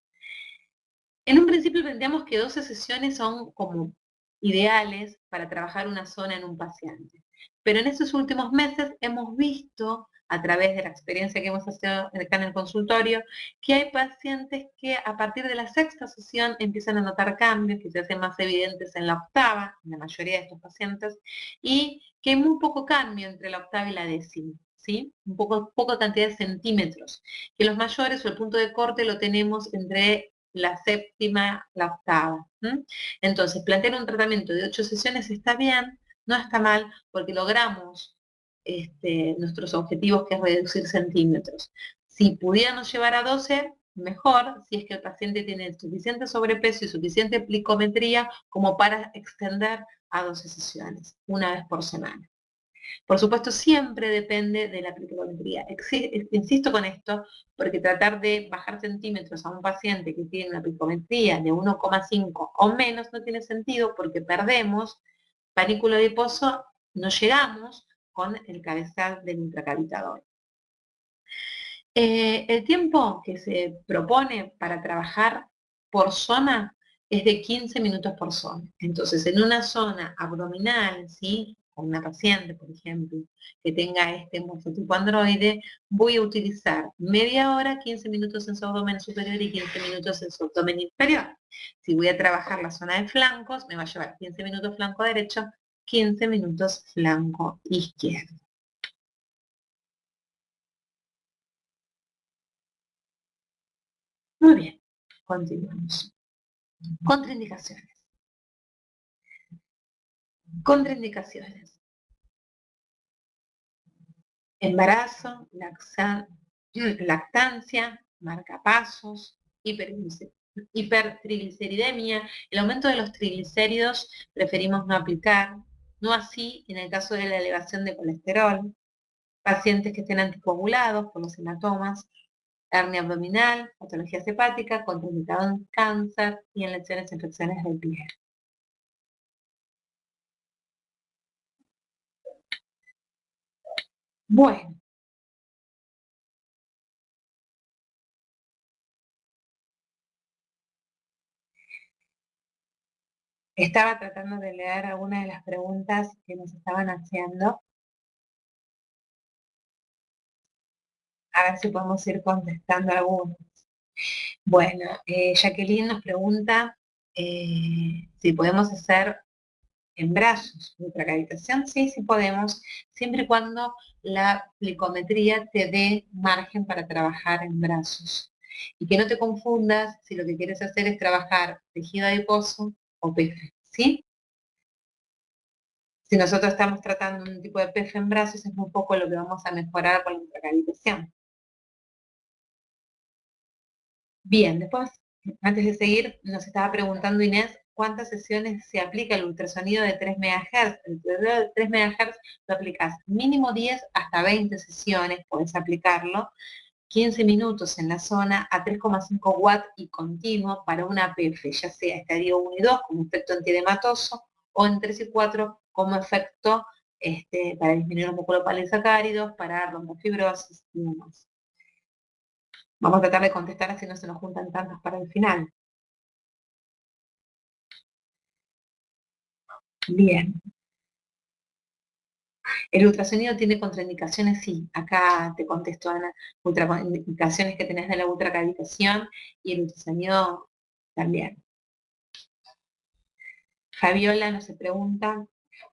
En un principio planteamos que 12 sesiones son como ideales para trabajar una zona en un paciente. Pero en estos últimos meses hemos visto, a través de la experiencia que hemos hecho acá en el consultorio, que hay pacientes que a partir de la sexta sesión empiezan a notar cambios que se hacen más evidentes en la octava, en la mayoría de estos pacientes, y que hay muy poco cambio entre la octava y la décima, ¿sí? Poca cantidad de centímetros, que los mayores o el punto de corte lo tenemos entre la séptima, la octava. Entonces, plantear un tratamiento de 8 sesiones está bien, no está mal, porque logramos nuestros objetivos, que es reducir centímetros. Si pudiéramos llevar a 12, mejor, si es que el paciente tiene suficiente sobrepeso y suficiente plicometría como para extender a 12 sesiones, una vez por semana. Por supuesto, siempre depende de la plicometría. Insisto con esto, porque tratar de bajar centímetros a un paciente que tiene una plicometría de 1,5 o menos no tiene sentido, porque perdemos panículo adiposo, no llegamos con el cabezal del intracavitador. El tiempo que se propone para trabajar por zona es de 15 minutos por zona. Entonces, en una zona abdominal, ¿sí?, con una paciente, por ejemplo, que tenga este morfotipo androide, voy a utilizar media hora, 15 minutos en su abdomen superior y 15 minutos en su abdomen inferior. Si voy a trabajar la zona de flancos, me va a llevar 15 minutos flanco derecho, 15 minutos flanco izquierdo. Muy bien, continuamos. Contraindicaciones. Contraindicaciones. Embarazo, lactancia, marcapasos, hipertrigliceridemia. El aumento de los triglicéridos preferimos no aplicar, no así en el caso de la elevación de colesterol, pacientes que estén anticoagulados por los hematomas, hernia abdominal, patologías hepáticas, contraindicado en cáncer y en lesiones e infecciones de piel. Bueno. Estaba tratando de leer algunas de las preguntas que nos estaban haciendo. A ver si podemos ir contestando algunas. Bueno, Jacqueline nos pregunta si podemos hacer en brazos ultracavitación. Sí, sí podemos, siempre y cuando la plicometría te dé margen para trabajar en brazos. Y que no te confundas si lo que quieres hacer es trabajar tejido adiposo o PF, ¿sí? Si nosotros estamos tratando un tipo de PF en brazos, es muy poco lo que vamos a mejorar con la ultracavitación. Bien, después, antes de seguir, nos estaba preguntando Inés, ¿cuántas sesiones se aplica el ultrasonido de 3 MHz? El ultrasonido de 3 MHz lo aplicas mínimo 10 hasta 20 sesiones, puedes aplicarlo, 15 minutos en la zona a 3,5 watts y continuo para una PF, ya sea estadio 1 y 2 como efecto antiedematoso o en 3 y 4 como efecto para disminuir un poco los polisacáridos, para rompofibrosis y demás. Vamos a tratar de contestar así no se nos juntan tantas para el final. Bien. ¿El ultrasonido tiene contraindicaciones? Sí, acá te contesto, Ana. Contraindicaciones que tenés de la ultracavitación y el ultrasonido también. Fabiola nos pregunta,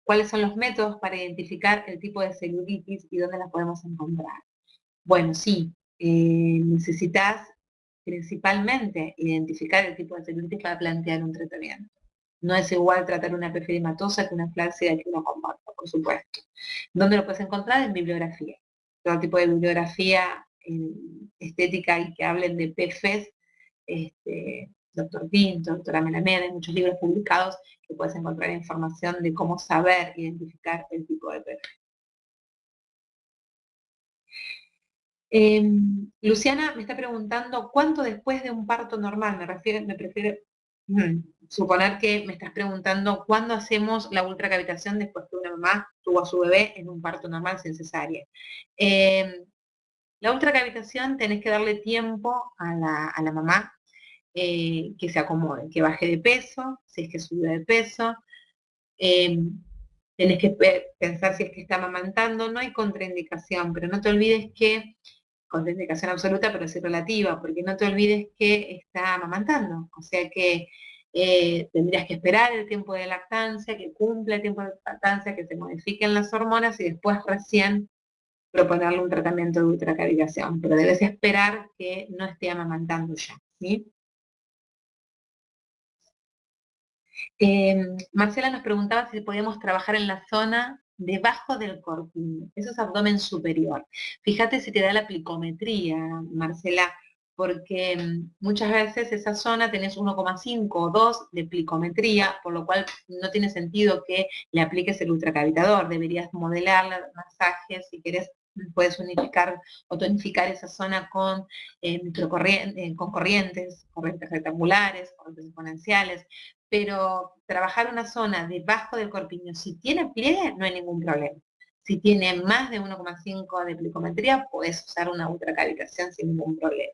¿cuáles son los métodos para identificar el tipo de celulitis y dónde la podemos encontrar? Bueno, sí, necesitas principalmente identificar el tipo de celulitis para plantear un tratamiento. No es igual tratar una perfidematosa que una flácida que una compacta, por supuesto. ¿Dónde lo puedes encontrar? En bibliografía. Todo tipo de bibliografía estética y que hablen de PFs, doctor Pinto, doctora Melamed, hay muchos libros publicados que puedes encontrar información de cómo saber identificar el tipo de bebé. Luciana me está preguntando cuánto después de un parto normal, me prefiero suponer que me estás preguntando cuándo hacemos la ultracavitación después que una mamá tuvo a su bebé en un parto normal sin cesárea. La ultracavitación tenés que darle tiempo a la mamá que se acomode, que baje de peso, si es que subió de peso. Tenés que pensar si es que está amamantando, no hay contraindicación, pero no te olvides que, contraindicación absoluta, pero sí relativa, porque no te olvides que está amamantando, o sea que tendrías que esperar el tiempo de lactancia, que cumpla el tiempo de lactancia, que se modifiquen las hormonas y después recién proponerle un tratamiento de ultracavitación, pero debes esperar que no esté amamantando ya, ¿sí? Marcela nos preguntaba si podíamos trabajar en la zona debajo del corpiño, eso es abdomen superior. Fíjate si te da la plicometría, Marcela, porque muchas veces esa zona tenés 1,5 o 2 de plicometría, por lo cual no tiene sentido que le apliques el ultracavitador, deberías modelar el masaje, si querés puedes unificar o tonificar esa zona con con corrientes rectangulares, corrientes exponenciales, pero trabajar una zona debajo del corpiño, si tiene pliegue, no hay ningún problema. Si tiene más de 1,5 de plicometría, puedes usar una ultracavitación sin ningún problema.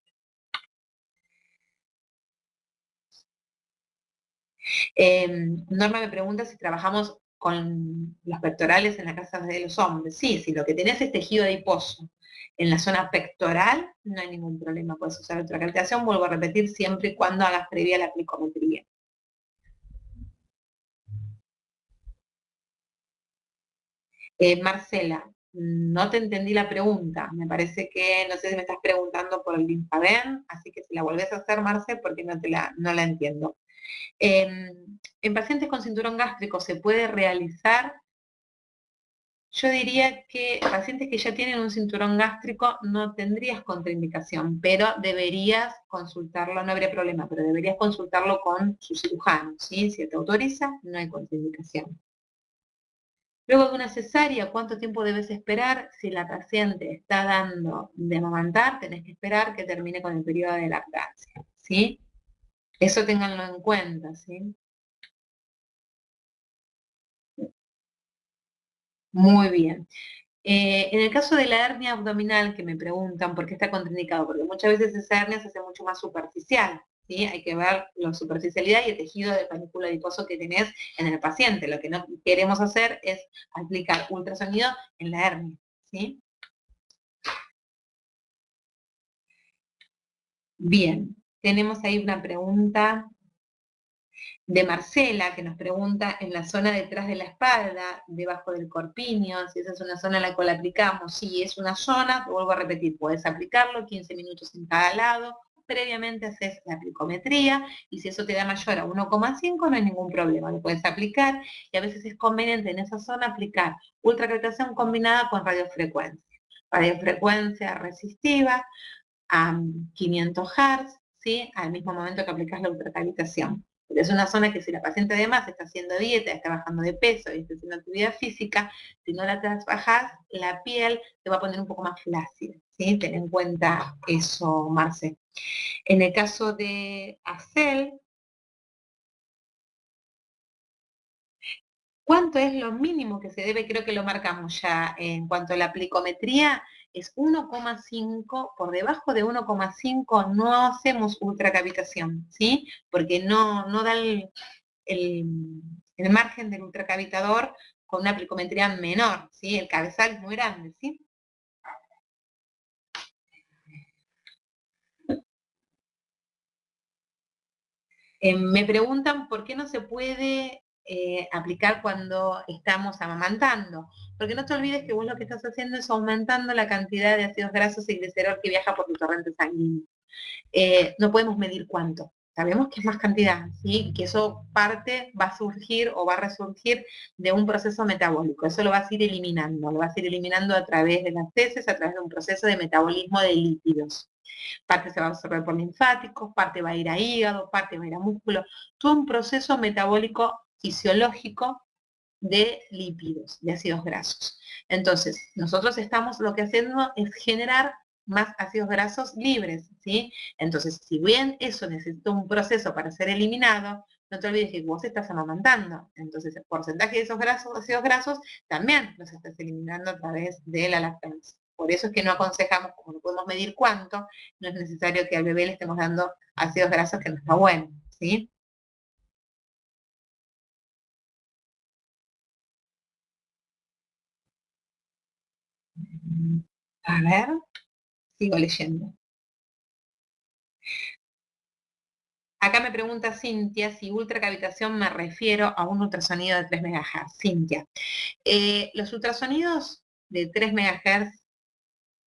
Norma me pregunta si trabajamos con los pectorales en la casa de los hombres. Sí, si lo que tenés es tejido adiposo en la zona pectoral, no hay ningún problema, puedes usar ultracavitación, vuelvo a repetir, siempre y cuando hagas previa la plicometría. Marcela, no te entendí la pregunta. Me parece que, no sé si me estás preguntando por el linfadén, así que si la volvés a hacer, Marce, porque no la entiendo. En pacientes con cinturón gástrico se puede realizar, yo diría que pacientes que ya tienen un cinturón gástrico no tendrías contraindicación, pero deberías consultarlo, no habría problema, pero deberías consultarlo con su cirujano, ¿sí? Si te autoriza, no hay contraindicación. Luego de una cesárea, ¿cuánto tiempo debes esperar? Si la paciente está dando de amamantar, tenés que esperar que termine con el periodo de lactancia, ¿sí? Eso ténganlo en cuenta, ¿sí? Muy bien. En el caso de la hernia abdominal, que me preguntan por qué está contraindicado, porque muchas veces esa hernia se hace mucho más superficial, ¿sí? Hay que ver la superficialidad y el tejido de panículo adiposo que tenés en el paciente. Lo que no queremos hacer es aplicar ultrasonido en la hernia, ¿sí? Bien, tenemos ahí una pregunta de Marcela, que nos pregunta en la zona detrás de la espalda, debajo del corpiño, si esa es una zona en la cual aplicamos. Sí, es una zona, te vuelvo a repetir, puedes aplicarlo 15 minutos en cada lado, previamente haces la plicometría, y si eso te da mayor a 1,5 no hay ningún problema, lo puedes aplicar, y a veces es conveniente en esa zona aplicar ultracavitación combinada con radiofrecuencia. Radiofrecuencia resistiva a 500 Hz, ¿sí? Al mismo momento que aplicas la ultracavitación. Es una zona que si la paciente además está haciendo dieta, está bajando de peso y está haciendo actividad física, si no la trabajas, la piel te va a poner un poco más flácida, ¿sí? Ten en cuenta eso, Marce. En el caso de ACEL, ¿cuánto es lo mínimo que se debe? Creo que lo marcamos ya en cuanto a la plicometría, es 1,5, por debajo de 1,5 no hacemos ultracavitación, ¿sí? Porque no da el margen del ultracavitador con una plicometría menor, ¿sí? El cabezal es muy grande, ¿sí? Me preguntan por qué no se puede aplicar cuando estamos amamantando. Porque no te olvides que vos lo que estás haciendo es aumentando la cantidad de ácidos grasos y glicerol que viaja por tu torrente sanguíneo. No podemos medir cuánto. Sabemos que es más cantidad, ¿sí? Y que eso parte va a surgir o va a resurgir de un proceso metabólico. Eso lo vas a ir eliminando, lo vas a ir eliminando a través de las heces, a través de un proceso de metabolismo de lípidos, Parte se va a absorber por linfáticos, parte va a ir a hígado, parte va a ir a músculo, todo un proceso metabólico fisiológico de lípidos, de ácidos grasos. Entonces, nosotros estamos lo que haciendo es generar más ácidos grasos libres, ¿sí? Entonces, si bien eso necesita un proceso para ser eliminado, no te olvides que vos estás amamantando. Entonces, el porcentaje de esos ácidos grasos también los estás eliminando a través de la lactancia. Por eso es que no aconsejamos, como no podemos medir cuánto, no es necesario que al bebé le estemos dando ácidos grasos que no está bueno, ¿sí? A ver, sigo leyendo. Acá me pregunta Cintia si ultracavitación me refiero a un ultrasonido de 3 MHz. Cintia, los ultrasonidos de 3 MHz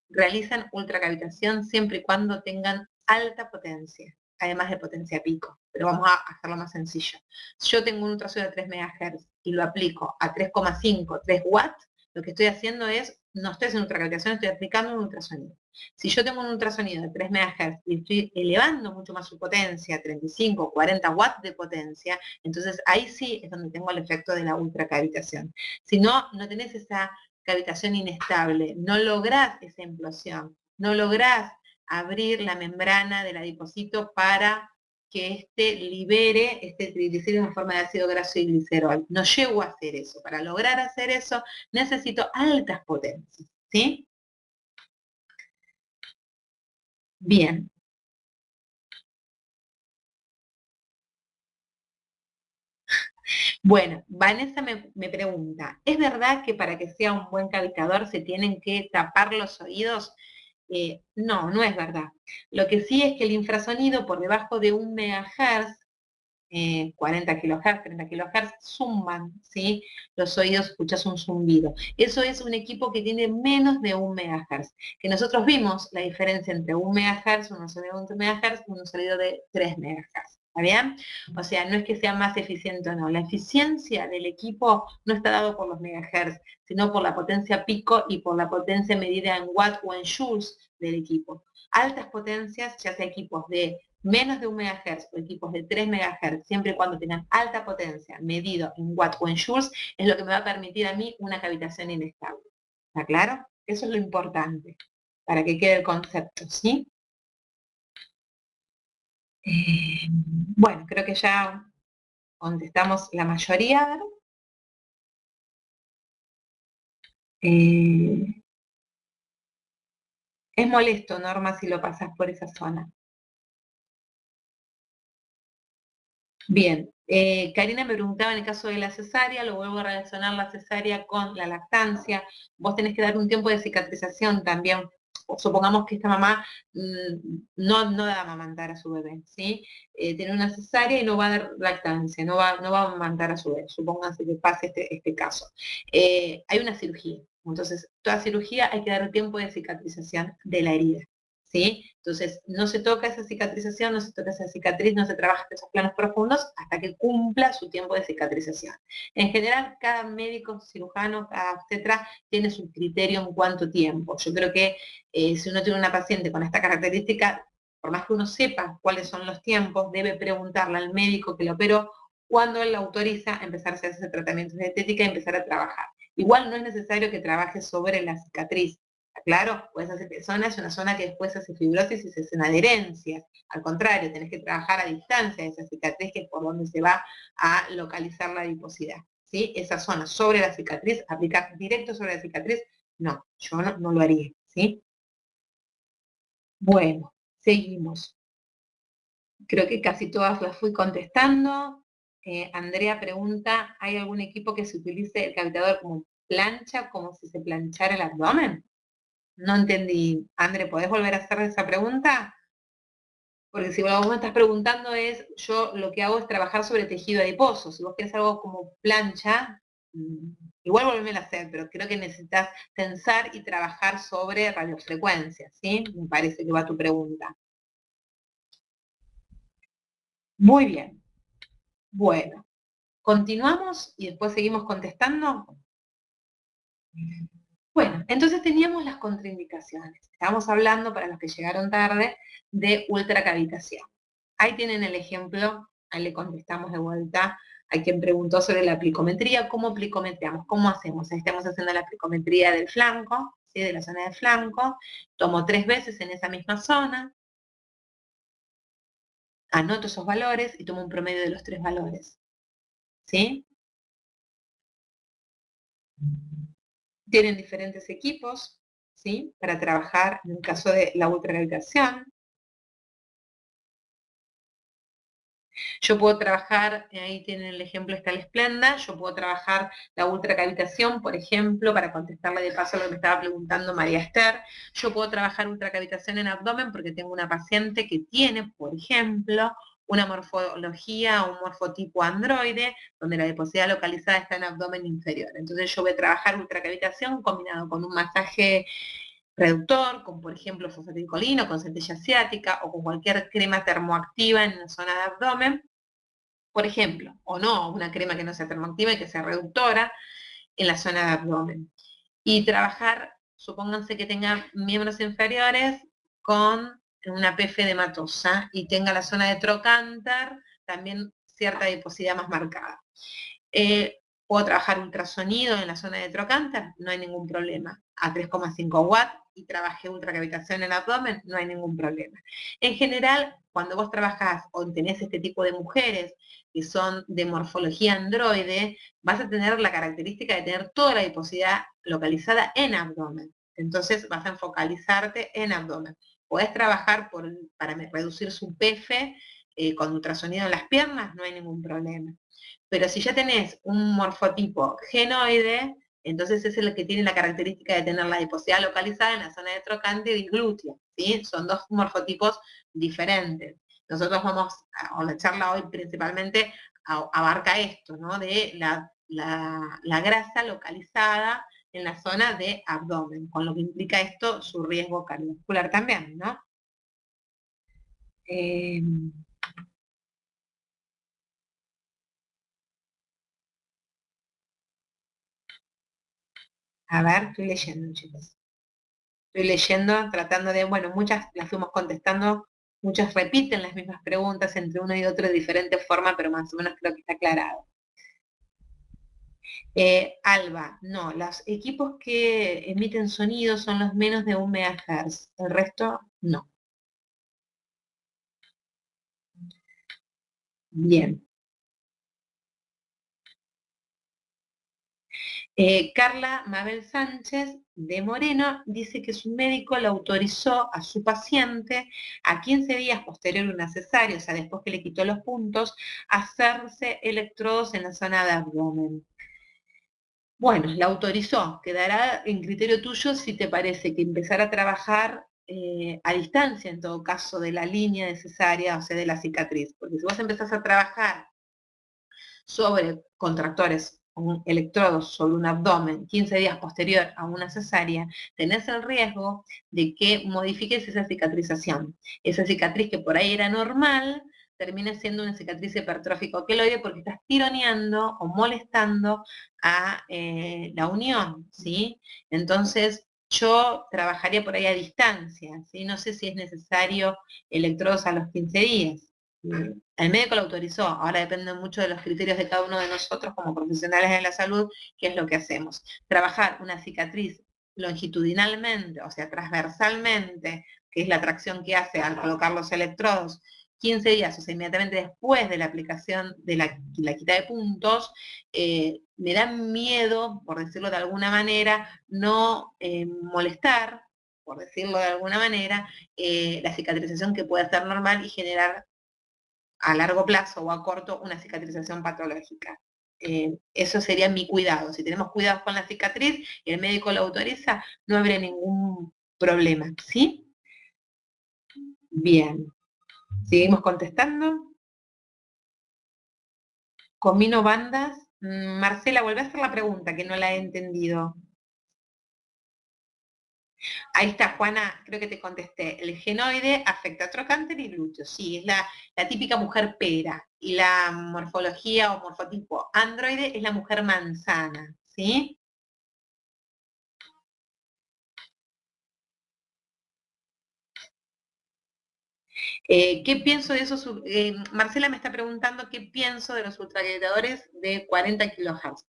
realizan ultracavitación siempre y cuando tengan alta potencia, además de potencia pico. Pero vamos a hacerlo más sencillo. Si yo tengo un ultrasonido de 3 MHz y lo aplico a 3,5, 3 watts, lo que estoy haciendo es, no estoy haciendo ultracavitación, estoy aplicando un ultrasonido. Si yo tengo un ultrasonido de 3 MHz y estoy elevando mucho más su potencia, 35, 40 watts de potencia, entonces ahí sí es donde tengo el efecto de la ultracavitación. Si no, no tenés esa cavitación inestable, no lográs esa implosión, no lográs abrir la membrana del adipocito para que éste libere este triglicéridos en forma de ácido graso y glicerol. No llego a hacer eso. Para lograr hacer eso necesito altas potencias, ¿sí? Bien. Bueno, Vanessa me pregunta, ¿es verdad que para que sea un buen cavitador se tienen que tapar los oídos? No, no es verdad. Lo que sí es que el infrasonido por debajo de 1 MHz, 40 kHz, 30 kHz, zumban, ¿sí? Los oídos escuchas un zumbido. Eso es un equipo que tiene menos de 1 MHz. Que nosotros vimos la diferencia entre 1 MHz, un sonido de 1 MHz, y un sonido de 3 MHz. ¿Está bien? O sea, no es que sea más eficiente o no. La eficiencia del equipo no está dado por los megahertz, sino por la potencia pico y por la potencia medida en watt o en joules del equipo. Altas potencias, ya sea equipos de menos de 1 MHz o equipos de 3 MHz, siempre y cuando tengan alta potencia medido en watt o en joules, es lo que me va a permitir a mí una cavitación inestable. ¿Está claro? Eso es lo importante, para que quede el concepto, ¿sí? Bueno, creo que ya contestamos la mayoría. Es molesto, Norma, si lo pasas por esa zona. Bien, Karina me preguntaba en el caso de la cesárea, lo vuelvo a relacionar la cesárea con la lactancia. Vos tenés que dar un tiempo de cicatrización también. Supongamos que esta mamá no va a amamantar a su bebé, ¿sí? Tiene una cesárea y no va a dar lactancia, no va a amamantar a su bebé, supónganse que pase este caso. Hay una cirugía, entonces toda cirugía hay que dar tiempo de cicatrización de la herida. ¿Sí? Entonces, no se toca esa cicatrización, no se toca esa cicatriz, no se trabaja esos planos profundos hasta que cumpla su tiempo de cicatrización. En general, cada médico cirujano, cada obstetra, tiene su criterio en cuánto tiempo. Yo creo que si uno tiene una paciente con esta característica, por más que uno sepa cuáles son los tiempos, debe preguntarle al médico que lo operó cuándo él autoriza empezar a hacer ese tratamiento de estética y empezar a trabajar. Igual no es necesario que trabaje sobre la cicatriz. Claro, pues esa zona es una zona que después hace fibrosis y se hacen adherencias. Al contrario, tenés que trabajar a distancia de esa cicatriz, que es por donde se va a localizar la adiposidad. ¿Sí? Esa zona sobre la cicatriz, aplicar directo sobre la cicatriz, no, yo no lo haría. ¿Sí? Bueno, seguimos. Creo que casi todas las fui contestando. Andrea pregunta, ¿hay algún equipo que se utilice el cavitador como plancha, como si se planchara el abdomen? No entendí. André, ¿podés volver a hacer esa pregunta? Porque si vos me estás preguntando es, yo lo que hago es trabajar sobre tejido adiposo. Si vos querés algo como plancha, igual volveme a hacer, pero creo que necesitas tensar y trabajar sobre radiofrecuencias, ¿sí? Me parece que va tu pregunta. Muy bien. Bueno, continuamos y después seguimos contestando. Bueno, entonces teníamos las contraindicaciones. Estábamos hablando, para los que llegaron tarde, de ultracavitación. Ahí tienen el ejemplo, ahí le contestamos de vuelta a quien preguntó sobre la plicometría, cómo plicometriamos, cómo hacemos. Ahí estamos haciendo la plicometría del flanco, ¿sí? De la zona de flanco, tomo 3 veces en esa misma zona, anoto esos valores y tomo un promedio de los 3 valores, ¿sí? Tienen diferentes equipos, ¿sí? Para trabajar en el caso de la ultracavitación. Yo puedo trabajar, ahí tienen el ejemplo, está el Splenda, yo puedo trabajar la ultracavitación, por ejemplo, para contestarle de paso lo que me estaba preguntando María Esther. Yo puedo trabajar ultracavitación en abdomen porque tengo una paciente que tiene, por ejemplo, una morfología o un morfotipo androide, donde la adiposidad localizada está en abdomen inferior. Entonces yo voy a trabajar ultracavitación combinado con un masaje reductor, con por ejemplo fosfatidilcolino, con centella asiática o con cualquier crema termoactiva en la zona de abdomen, por ejemplo, o no, una crema que no sea termoactiva y que sea reductora en la zona de abdomen. Y trabajar, supónganse que tenga miembros inferiores con una PF de matosa y tenga la zona de trocánter también cierta adiposidad más marcada. Puedo trabajar ultrasonido en la zona de trocánter, no hay ningún problema. A 3,5 watts y trabajé ultracavitación en el abdomen, no hay ningún problema. En general, cuando vos trabajás o tenés este tipo de mujeres que son de morfología androide, vas a tener la característica de tener toda la adiposidad localizada en abdomen. Entonces vas a focalizarte en abdomen. Podés trabajar para reducir su PF con ultrasonido en las piernas, no hay ningún problema. Pero si ya tenés un morfotipo genoide, entonces es el que tiene la característica de tener la adiposidad localizada en la zona de trocánter y glúteo, ¿sí? Son dos morfotipos diferentes. Nosotros o la charla hoy principalmente abarca esto, ¿no? De la grasa localizada en la zona de abdomen, con lo que implica esto su riesgo cardiovascular también, ¿no? Eh, a ver, estoy leyendo, chicos. Estoy leyendo, tratando de, bueno, muchas las fuimos contestando, muchas repiten las mismas preguntas entre uno y otro de diferente forma, pero más o menos creo que está aclarado. Alba, no, los equipos que emiten sonido son los menos de 1 MHz, el resto no. Bien. Carla Mabel Sánchez de Moreno dice que su médico le autorizó a su paciente a 15 días posterior a una cesárea, o sea, después que le quitó los puntos, hacerse electrodos en la zona de abdomen. Bueno, la autorizó, quedará en criterio tuyo si te parece que empezar a trabajar a distancia, en todo caso, de la línea de cesárea, o sea, de la cicatriz. Porque si vos empezás a trabajar sobre contractores con electrodos sobre un abdomen 15 días posterior a una cesárea, tenés el riesgo de que modifiques esa cicatrización. Esa cicatriz que por ahí era normal, termina siendo una cicatriz hipertrófica queloide porque estás tironeando o molestando a la unión, ¿sí? Entonces, yo trabajaría por ahí a distancia, ¿sí? No sé si es necesario electrodos a los 15 días. El médico lo autorizó, ahora depende mucho de los criterios de cada uno de nosotros como profesionales de la salud, qué es lo que hacemos. Trabajar una cicatriz longitudinalmente, o sea, transversalmente, que es la tracción que hace al colocar los electrodos, 15 días, o sea, inmediatamente después de la aplicación de la quita de puntos, me da miedo, por decirlo de alguna manera, no molestar, por decirlo de alguna manera, la cicatrización que puede ser normal y generar a largo plazo o a corto una cicatrización patológica. Eso sería mi cuidado. Si tenemos cuidados con la cicatriz y el médico lo autoriza, no habría ningún problema, ¿sí? Bien. Seguimos contestando. Comino bandas. Marcela, volvé a hacer la pregunta, que no la he entendido. Ahí está, Juana, creo que te contesté. El genoide afecta a trocánter y glúteo. Sí, es la típica mujer pera. Y la morfología o morfotipo androide es la mujer manzana, ¿sí? ¿Qué pienso de esos? Marcela me está preguntando qué pienso de los ultracalentadores de 40 kHz.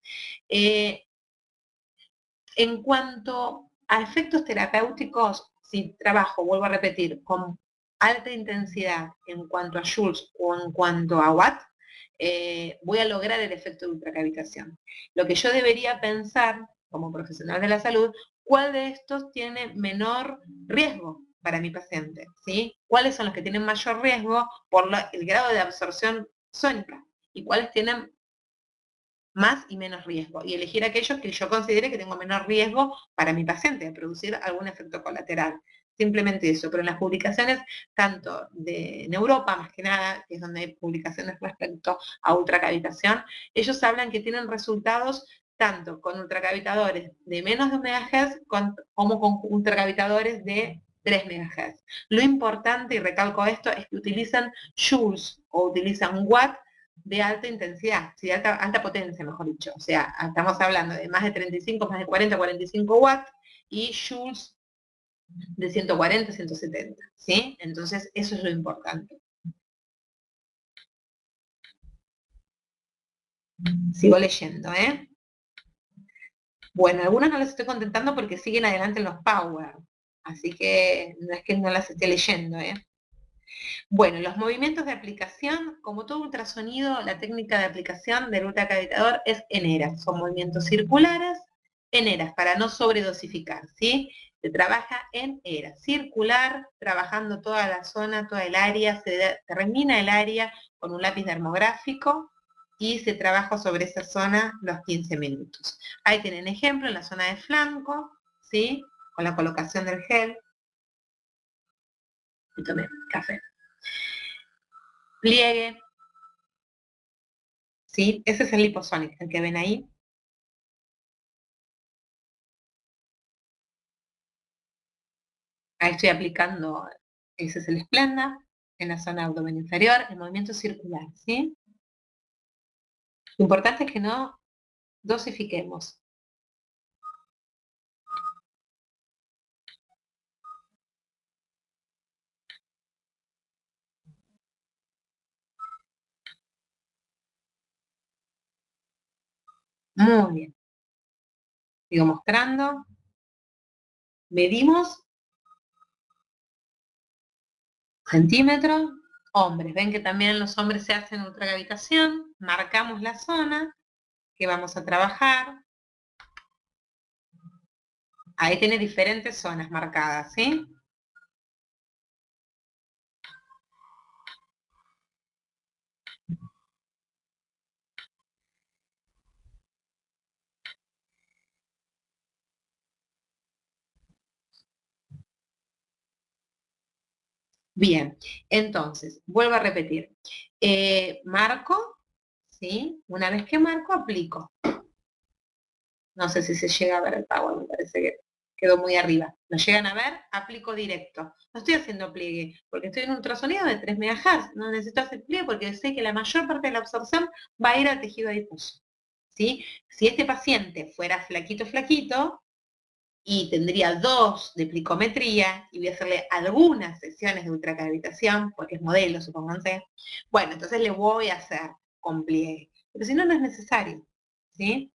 En cuanto a efectos terapéuticos, si trabajo, vuelvo a repetir, con alta intensidad en cuanto a joules o en cuanto a watt, voy a lograr el efecto de ultracavitación. Lo que yo debería pensar, como profesional de la salud, ¿cuál de estos tiene menor riesgo para mi paciente? ¿Sí? ¿Cuáles son los que tienen mayor riesgo por el grado de absorción sónica? ¿Y cuáles tienen más y menos riesgo? Y elegir aquellos que yo considere que tengo menor riesgo para mi paciente de producir algún efecto colateral. Simplemente eso, pero en las publicaciones, tanto en Europa, más que nada, que es donde hay publicaciones respecto a ultracavitación, ellos hablan que tienen resultados tanto con ultracavitadores de menos de 1 MHz como con ultracavitadores de 3 MHz. Lo importante, y recalco esto, es que utilizan joules o utilizan watt de alta intensidad, sí, de alta potencia, mejor dicho. O sea, estamos hablando de más de 35, más de 40, 45 watts y joules de 140, 170, ¿sí? Entonces, eso es lo importante. Sigo leyendo, ¿eh? Bueno, algunas no las estoy contentando porque siguen adelante en los power, así que no es que no las esté leyendo, ¿eh? Bueno, los movimientos de aplicación, como todo ultrasonido, la técnica de aplicación del ultracavitador es en eras, son movimientos circulares en eras, para no sobredosificar, ¿sí? Se trabaja en eras, circular, trabajando toda la zona, toda el área, se termina el área con un lápiz dermográfico y se trabaja sobre esa zona los 15 minutos. Ahí tienen ejemplo en la zona de flanco, ¿sí? Con la colocación del gel. Y tomé café. Pliegue, ¿sí? Ese es el liposonic, el que ven ahí. Ahí estoy aplicando, ese es el Splenda, en la zona abdomen inferior, el movimiento circular, ¿sí? Lo importante es que no dosifiquemos. Muy bien. Sigo mostrando. Medimos centímetros. Hombres, ven que también los hombres se hacen ultracavitación. Marcamos la zona que vamos a trabajar. Ahí tiene diferentes zonas marcadas, ¿sí? Bien, entonces, vuelvo a repetir. Marco, ¿sí? Una vez que marco, aplico. No sé si se llega a ver el power, me parece que quedó muy arriba. ¿Lo llegan a ver? Aplico directo. No estoy haciendo pliegue, porque estoy en un ultrasonido de 3 MHz. No necesito hacer pliegue porque sé que la mayor parte de la absorción va a ir al tejido adiposo. ¿Sí? Si este paciente fuera flaquito, flaquito, y tendría 2 de plicometría, y voy a hacerle algunas sesiones de ultracavitación, porque es modelo, supónganse, bueno, entonces le voy a hacer con pliegue. Pero si no, no es necesario. ¿Sí?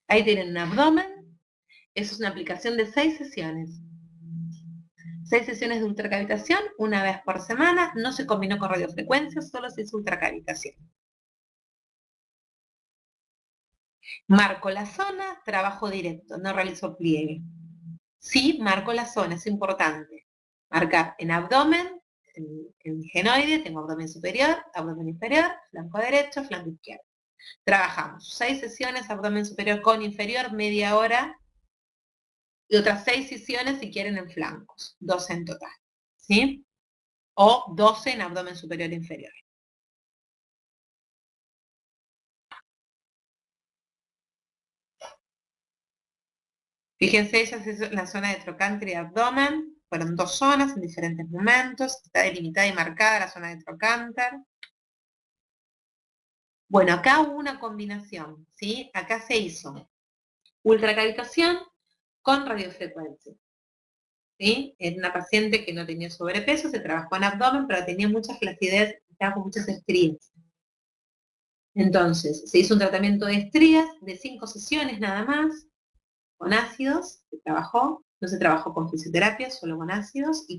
Ahí tienen un abdomen. Eso es una aplicación de 6 sesiones. 6 sesiones de ultracavitación, una vez por semana. No se combinó con radiofrecuencia, solo se hizo ultracavitación. Marco la zona, trabajo directo, no realizo pliegue. Sí, marco la zona, es importante. Marcar en abdomen, en genoide, tengo abdomen superior, abdomen inferior, flanco derecho, flanco izquierdo. Trabajamos 6 sesiones, abdomen superior con inferior, media hora, y otras 6 sesiones si quieren en flancos, 12 en total, ¿sí? O 12 en abdomen superior e inferior. Fíjense, esa es la zona de trocánter y abdomen, fueron 2 zonas en diferentes momentos, está delimitada y marcada la zona de trocánter. Bueno, acá hubo una combinación, ¿sí? Acá se hizo ultracavitación con radiofrecuencia. ¿Sí? Era una paciente que no tenía sobrepeso, se trabajó en abdomen, pero tenía mucha flacidez, estaba con muchas estrías. Entonces, se hizo un tratamiento de estrías de 5 sesiones nada más, con ácidos, se trabajó, no se trabajó con fisioterapia, solo con ácidos, se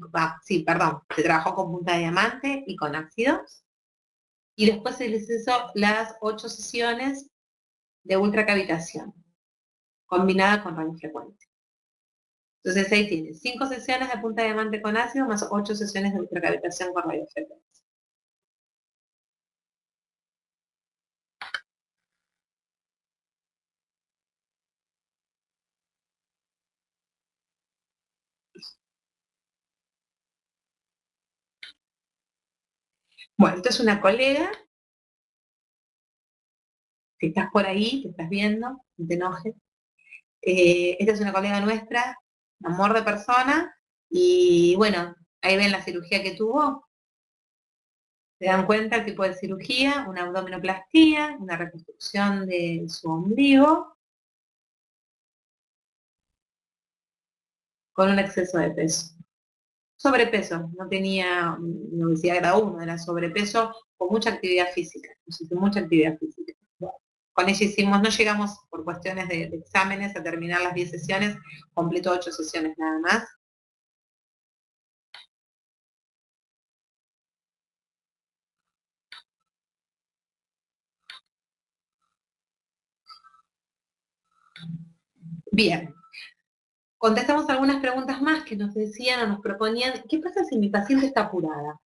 trabajó con punta de diamante y con ácidos, y después se les hizo las 8 sesiones de ultracavitación, combinada con radiofrecuencia. Entonces ahí tienes 5 sesiones de punta de diamante con ácido más 8 sesiones de ultracavitación con radiofrecuencia. Bueno, esta es una colega, si estás por ahí, te estás viendo, no te enojes. Esta es una colega nuestra, amor de persona, y bueno, ahí ven la cirugía que tuvo. Se dan cuenta el tipo de cirugía, una abdominoplastía, una reconstrucción de su ombligo, con un exceso de peso. Sobrepeso, no tenía obesidad grado 1, era sobrepeso con mucha actividad física, mucha actividad física. Bueno, con ella hicimos, no llegamos por cuestiones de exámenes a terminar las 10 sesiones, completó 8 sesiones nada más. Bien, contestamos algunas preguntas más que nos decían o nos proponían. ¿Qué pasa si mi paciente está apurada?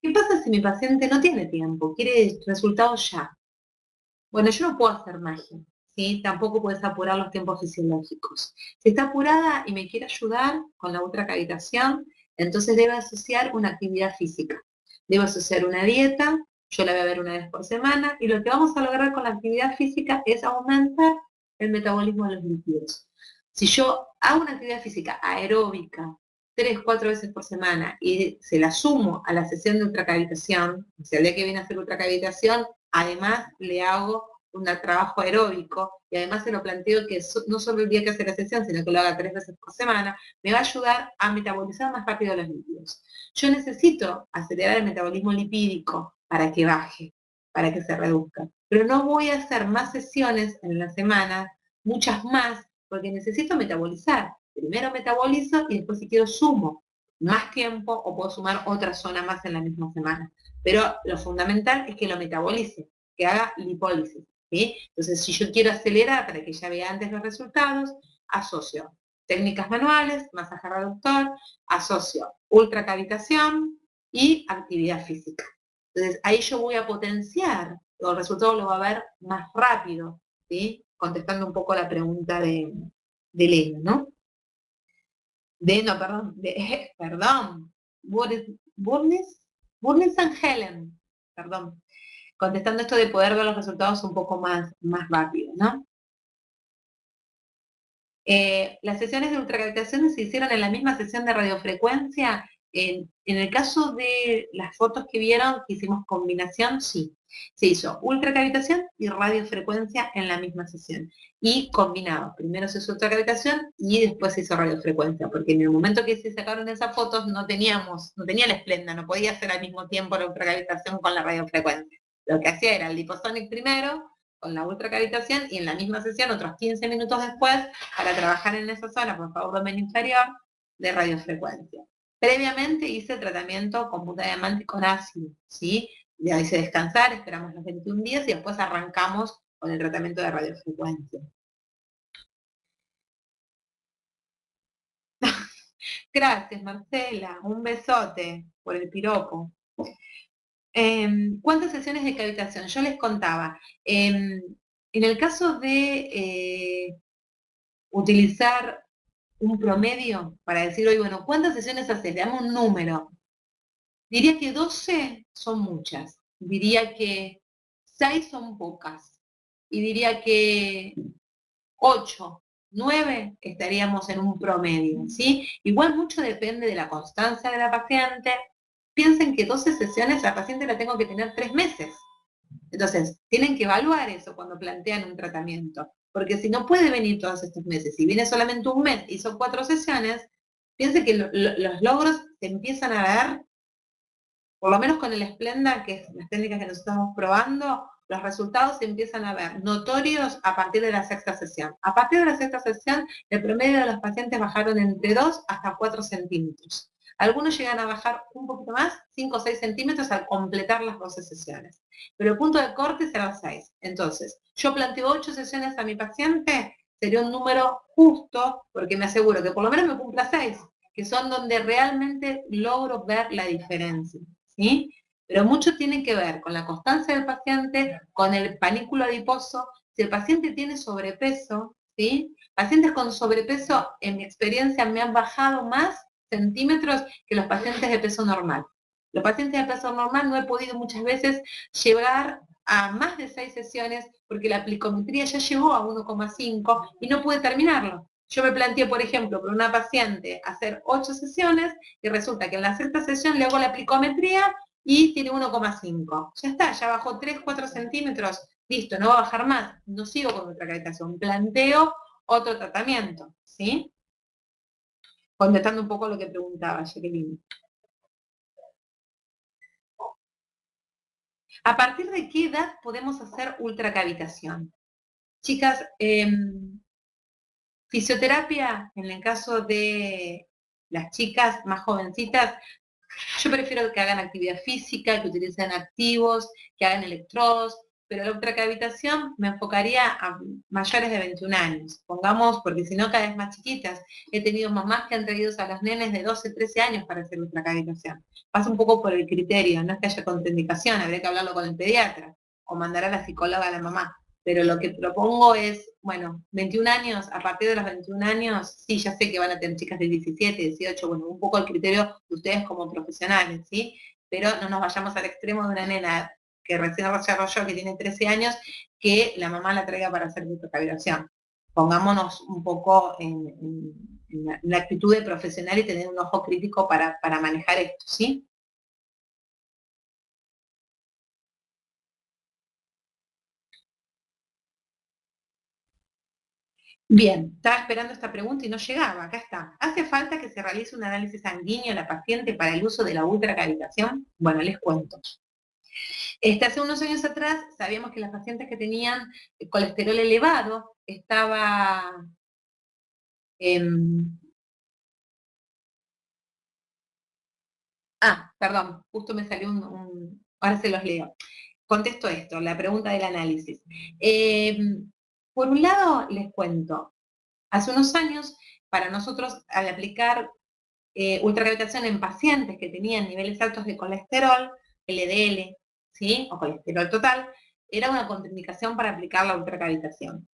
¿Qué pasa si mi paciente no tiene tiempo, quiere resultados ya? Bueno, yo no puedo hacer magia, ¿sí? Tampoco puedes apurar los tiempos fisiológicos. Si está apurada y me quiere ayudar con la ultracavitación, entonces debe asociar una actividad física. Debe asociar una dieta, yo la voy a ver una vez por semana, y lo que vamos a lograr con la actividad física es aumentar el metabolismo de los lípidos. Si yo hago una actividad física aeróbica 3, 4 veces por semana y se la sumo a la sesión de ultracavitación, o sea, el día que viene a hacer ultracavitación, además le hago un trabajo aeróbico y además se lo planteo que no solo el día que hace la sesión, sino que lo haga 3 veces por semana, me va a ayudar a metabolizar más rápido los lípidos. Yo necesito acelerar el metabolismo lipídico para que baje, para que se reduzca. Pero no voy a hacer más sesiones en la semana, muchas más, porque necesito metabolizar. Primero metabolizo y después si quiero sumo más tiempo o puedo sumar otra zona más en la misma semana. Pero lo fundamental es que lo metabolice, que haga lipólisis. ¿Sí? Entonces, si yo quiero acelerar para que ya vea antes los resultados, asocio técnicas manuales, masaje reductor, asocio ultracavitación y actividad física. Entonces, ahí yo voy a potenciar, el resultado lo va a ver más rápido, ¿sí? Contestando un poco la pregunta de Elena, ¿no? Perdón, Burnes and Helen, perdón, contestando esto de poder ver los resultados un poco más rápido, ¿no? Las sesiones de ultracavitación se hicieron en la misma sesión de radiofrecuencia. En el caso de las fotos que vieron, que hicimos combinación, sí. Se hizo ultracavitación y radiofrecuencia en la misma sesión. Y combinado. Primero se hizo ultracavitación y después se hizo radiofrecuencia. Porque en el momento que se sacaron esas fotos no tenía la esplenda, no podía hacer al mismo tiempo la ultracavitación con la radiofrecuencia. Lo que hacía era el liposonic primero, con la ultracavitación, y en la misma sesión, otros 15 minutos después, para trabajar en esa zona, por favor, abdomen inferior, de radiofrecuencia. Previamente hice tratamiento con punta de diamante con ácido, ¿sí? Le hice descansar, esperamos los 21 días y después arrancamos con el tratamiento de radiofrecuencia. Gracias, Marcela. Un besote por el piropo. ¿Cuántas sesiones de cavitación? Yo les contaba. En el caso de utilizar un promedio para decir hoy, bueno, ¿cuántas sesiones haces? Le damos un número. Diría que 12 son muchas. Diría que 6 son pocas. Y diría que 8, 9 estaríamos en un promedio, ¿sí? Igual mucho depende de la constancia de la paciente. Piensen que 12 sesiones la paciente la tengo que tener 3 meses. Entonces, tienen que evaluar eso cuando plantean un tratamiento. porque si no puede venir todos estos meses, si viene solamente un mes y son 4 sesiones, piense que los logros se empiezan a ver, por lo menos con el Splenda, que es las técnicas que nos estamos probando, los resultados se empiezan a ver notorios a partir de la sexta sesión. A partir de la sexta sesión, el promedio de los pacientes bajaron entre 2 hasta 4 centímetros. Algunos llegan a bajar un poquito más, 5 o 6 centímetros al completar las 12 sesiones. Pero el punto de corte será 6. Entonces, yo planteo 8 sesiones a mi paciente, sería un número justo, porque me aseguro que por lo menos me cumpla 6, que son donde realmente logro ver la diferencia, ¿sí? Pero mucho tiene que ver con la constancia del paciente, con el panículo adiposo. Si el paciente tiene sobrepeso, ¿sí? Pacientes con sobrepeso, en mi experiencia, me han bajado más centímetros que los pacientes de peso normal. Los pacientes de peso normal no he podido muchas veces llegar a más de 6 sesiones porque la plicometría ya llegó a 1,5 y no pude terminarlo. Yo me planteé, por ejemplo, por una paciente hacer 8 sesiones y resulta que en la sexta sesión le hago la plicometría y tiene 1,5. Ya está, ya bajó 3, 4 centímetros, listo, no va a bajar más, no sigo con otra cavitación, planteo otro tratamiento, ¿sí? Contestando un poco lo que preguntaba Jacqueline. ¿A partir de qué edad podemos hacer ultracavitación? Chicas, fisioterapia, en el caso de las chicas más jovencitas, yo prefiero que hagan actividad física, que utilicen activos, que hagan electrodos, pero la ultracavitación me enfocaría a mayores de 21 años, pongamos, porque si no cada vez más chiquitas. He tenido mamás que han traído a los nenes de 12, 13 años para hacer ultracavitación. Pasa un poco por el criterio, no es que haya contraindicación, habría que hablarlo con el pediatra o mandar a la psicóloga a la mamá. Pero lo que propongo es, bueno, 21 años, a partir de los 21 años, sí, ya sé que van a tener chicas de 17, 18, bueno, un poco el criterio de ustedes como profesionales, ¿sí? Pero no nos vayamos al extremo de una nena que recién desarrolló, que tiene 13 años, que la mamá la traiga para hacer ultracavitación. Pongámonos un poco en la actitud de profesional y tener un ojo crítico para manejar esto, ¿sí? Bien, estaba esperando esta pregunta y no llegaba, acá está. ¿Hace falta que se realice un análisis sanguíneo a la paciente para el uso de la ultracavitación? Bueno, les cuento. Hace unos años atrás sabíamos que las pacientes que tenían colesterol elevado estaba perdón, justo me salió ahora se los leo. Contesto esto, la pregunta del análisis. Por un lado, les cuento, hace unos años, para nosotros, al aplicar ultracavitación en pacientes que tenían niveles altos de colesterol, LDL, ¿sí? O colesterol total, era una contraindicación para aplicar la ultracavitación.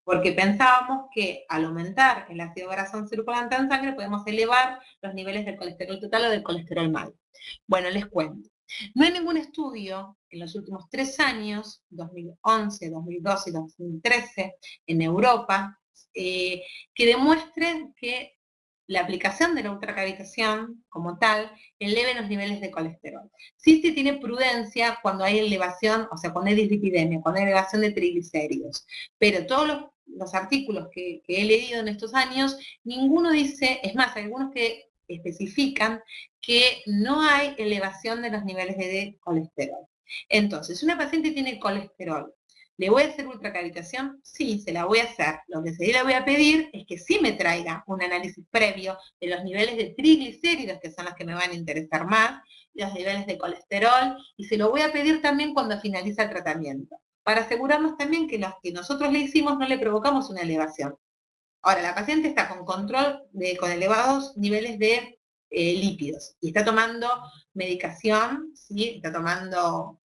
Porque pensábamos que al aumentar el ácido graso circulante en sangre podemos elevar los niveles del colesterol total o del colesterol mal. Bueno, les cuento. No hay ningún estudio en los últimos 3 años, 2011, 2012 y 2013, en Europa, que demuestren que la aplicación de la ultracavitación como tal eleve los niveles de colesterol. Sí se tiene prudencia cuando hay elevación, o sea, cuando hay dislipidemia, cuando hay elevación de triglicéridos, pero todos los artículos que he leído en estos años, ninguno dice, es más, hay algunos que especifican que no hay elevación de los niveles de colesterol. Entonces, si una paciente tiene colesterol, ¿le voy a hacer ultracavitación? Sí, se la voy a hacer. Lo que sí le voy a pedir es que sí me traiga un análisis previo de los niveles de triglicéridos, que son los que me van a interesar más, los niveles de colesterol, y se lo voy a pedir también cuando finaliza el tratamiento, para asegurarnos también que los que nosotros le hicimos no le provocamos una elevación. Ahora, la paciente está con control, con elevados niveles de lípidos, y está tomando medicación, ¿sí? Está tomando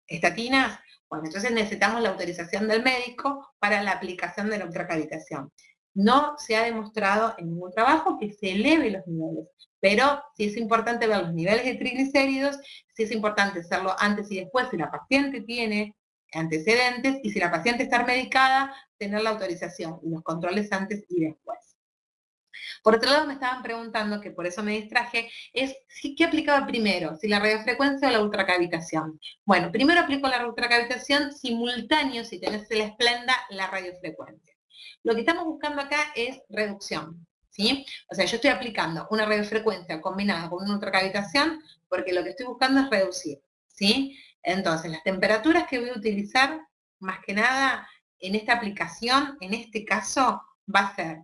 estatinas. Bueno, entonces necesitamos la autorización del médico para la aplicación de la ultracavitación. No se ha demostrado en ningún trabajo que se eleve los niveles, pero sí es importante ver los niveles de triglicéridos, sí es importante hacerlo antes y después si la paciente tiene antecedentes y si la paciente está medicada, tener la autorización y los controles antes y después. Por otro lado, me estaban preguntando, que por eso me distraje, es ¿qué aplicaba primero? ¿Si la radiofrecuencia o la ultracavitación? Bueno, primero aplico la ultracavitación, simultáneo, si tenés el Esplenda, la radiofrecuencia. Lo que estamos buscando acá es reducción, ¿sí? O sea, yo estoy aplicando una radiofrecuencia combinada con una ultracavitación porque lo que estoy buscando es reducir, ¿sí? Entonces, las temperaturas que voy a utilizar, más que nada, en esta aplicación, en este caso, va a ser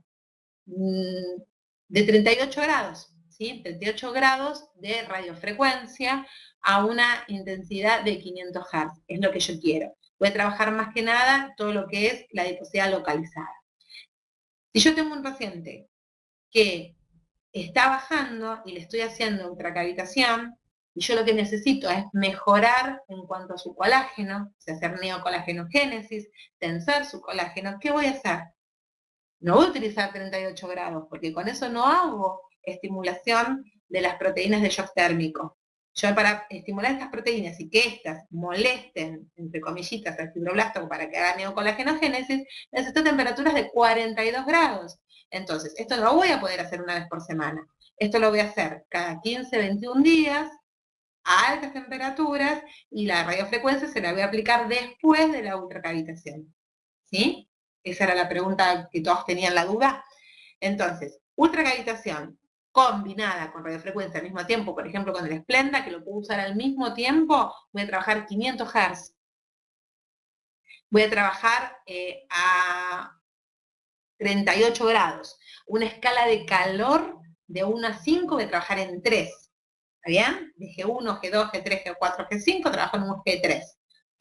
de 38 grados, ¿sí? 38 grados de radiofrecuencia a una intensidad de 500 Hz, es lo que yo quiero. Voy a trabajar más que nada todo lo que es la adiposidad localizada. Si yo tengo un paciente que está bajando y le estoy haciendo ultracavitación, y yo lo que necesito es mejorar en cuanto a su colágeno, o sea, hacer neocolágenogénesis, tensar su colágeno, ¿qué voy a hacer? No voy a utilizar 38 grados, porque con eso no hago estimulación de las proteínas de shock térmico. Yo para estimular estas proteínas y que éstas molesten, entre comillitas, al fibroblasto para que haga neocolágenogénesis, necesito temperaturas de 42 grados. Entonces, esto no lo voy a poder hacer una vez por semana. Esto lo voy a hacer cada 15, 21 días, a altas temperaturas, y la radiofrecuencia se la voy a aplicar después de la ultracavitación. ¿Sí? Esa era la pregunta que todos tenían la duda. Entonces, ultracavitación combinada con radiofrecuencia al mismo tiempo, por ejemplo con el Splenda, que lo puedo usar al mismo tiempo, voy a trabajar 500 Hz. Voy a trabajar a 38 grados. Una escala de calor de 1 a 5 voy a trabajar en 3. ¿Está bien? De G1, G2, G3, G4, G5, trabajo en un G3.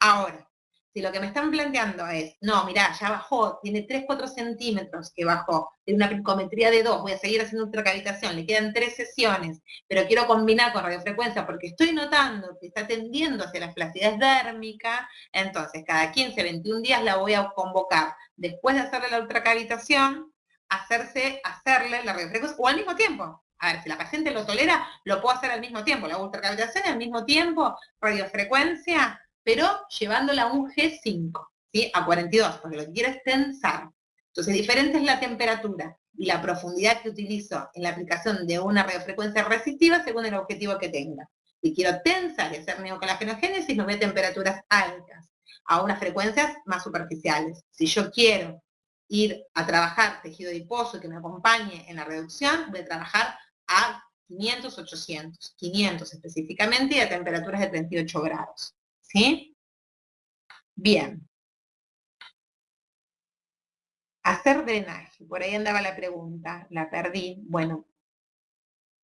Ahora, si lo que me están planteando es, no, mirá, ya bajó, tiene 3, 4 centímetros que bajó, tiene una picometría de 2, voy a seguir haciendo ultracavitación, le quedan 3 sesiones, pero quiero combinar con radiofrecuencia porque estoy notando que está tendiendo hacia la flacidez dérmica, entonces cada 15, 21 días la voy a convocar, después de hacerle la ultracavitación, hacerle la radiofrecuencia, o al mismo tiempo. A ver, si la paciente lo tolera, lo puedo hacer al mismo tiempo, la ultracavitación y al mismo tiempo radiofrecuencia, pero llevándola a un G5, ¿sí? A 42, porque lo que quiero es tensar. Entonces, diferente es la temperatura y la profundidad que utilizo en la aplicación de una radiofrecuencia resistiva según el objetivo que tenga. Si quiero tensar y hacer neocolágenogénesis, me voy a temperaturas altas, a unas frecuencias más superficiales. Si yo quiero ir a trabajar tejido adiposo y que me acompañe en la reducción, voy a trabajar a 500, 800, 500 específicamente, y a temperaturas de 38 grados. ¿Sí? Bien. Hacer drenaje. Por ahí andaba la pregunta. La perdí. Bueno,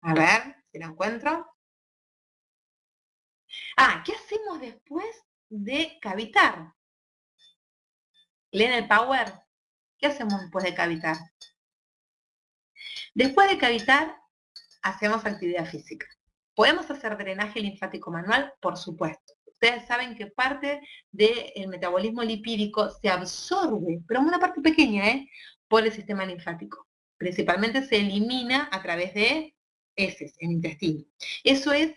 a ver si la encuentro. ¿Qué hacemos después de cavitar? ¿Leen el Power? ¿Qué hacemos después de cavitar? Después de cavitar, hacemos actividad física. ¿Podemos hacer drenaje linfático manual? Por supuesto. Ustedes saben que parte del metabolismo lipídico se absorbe, pero una parte pequeña, por el sistema linfático. Principalmente se elimina a través de heces en intestino. Eso es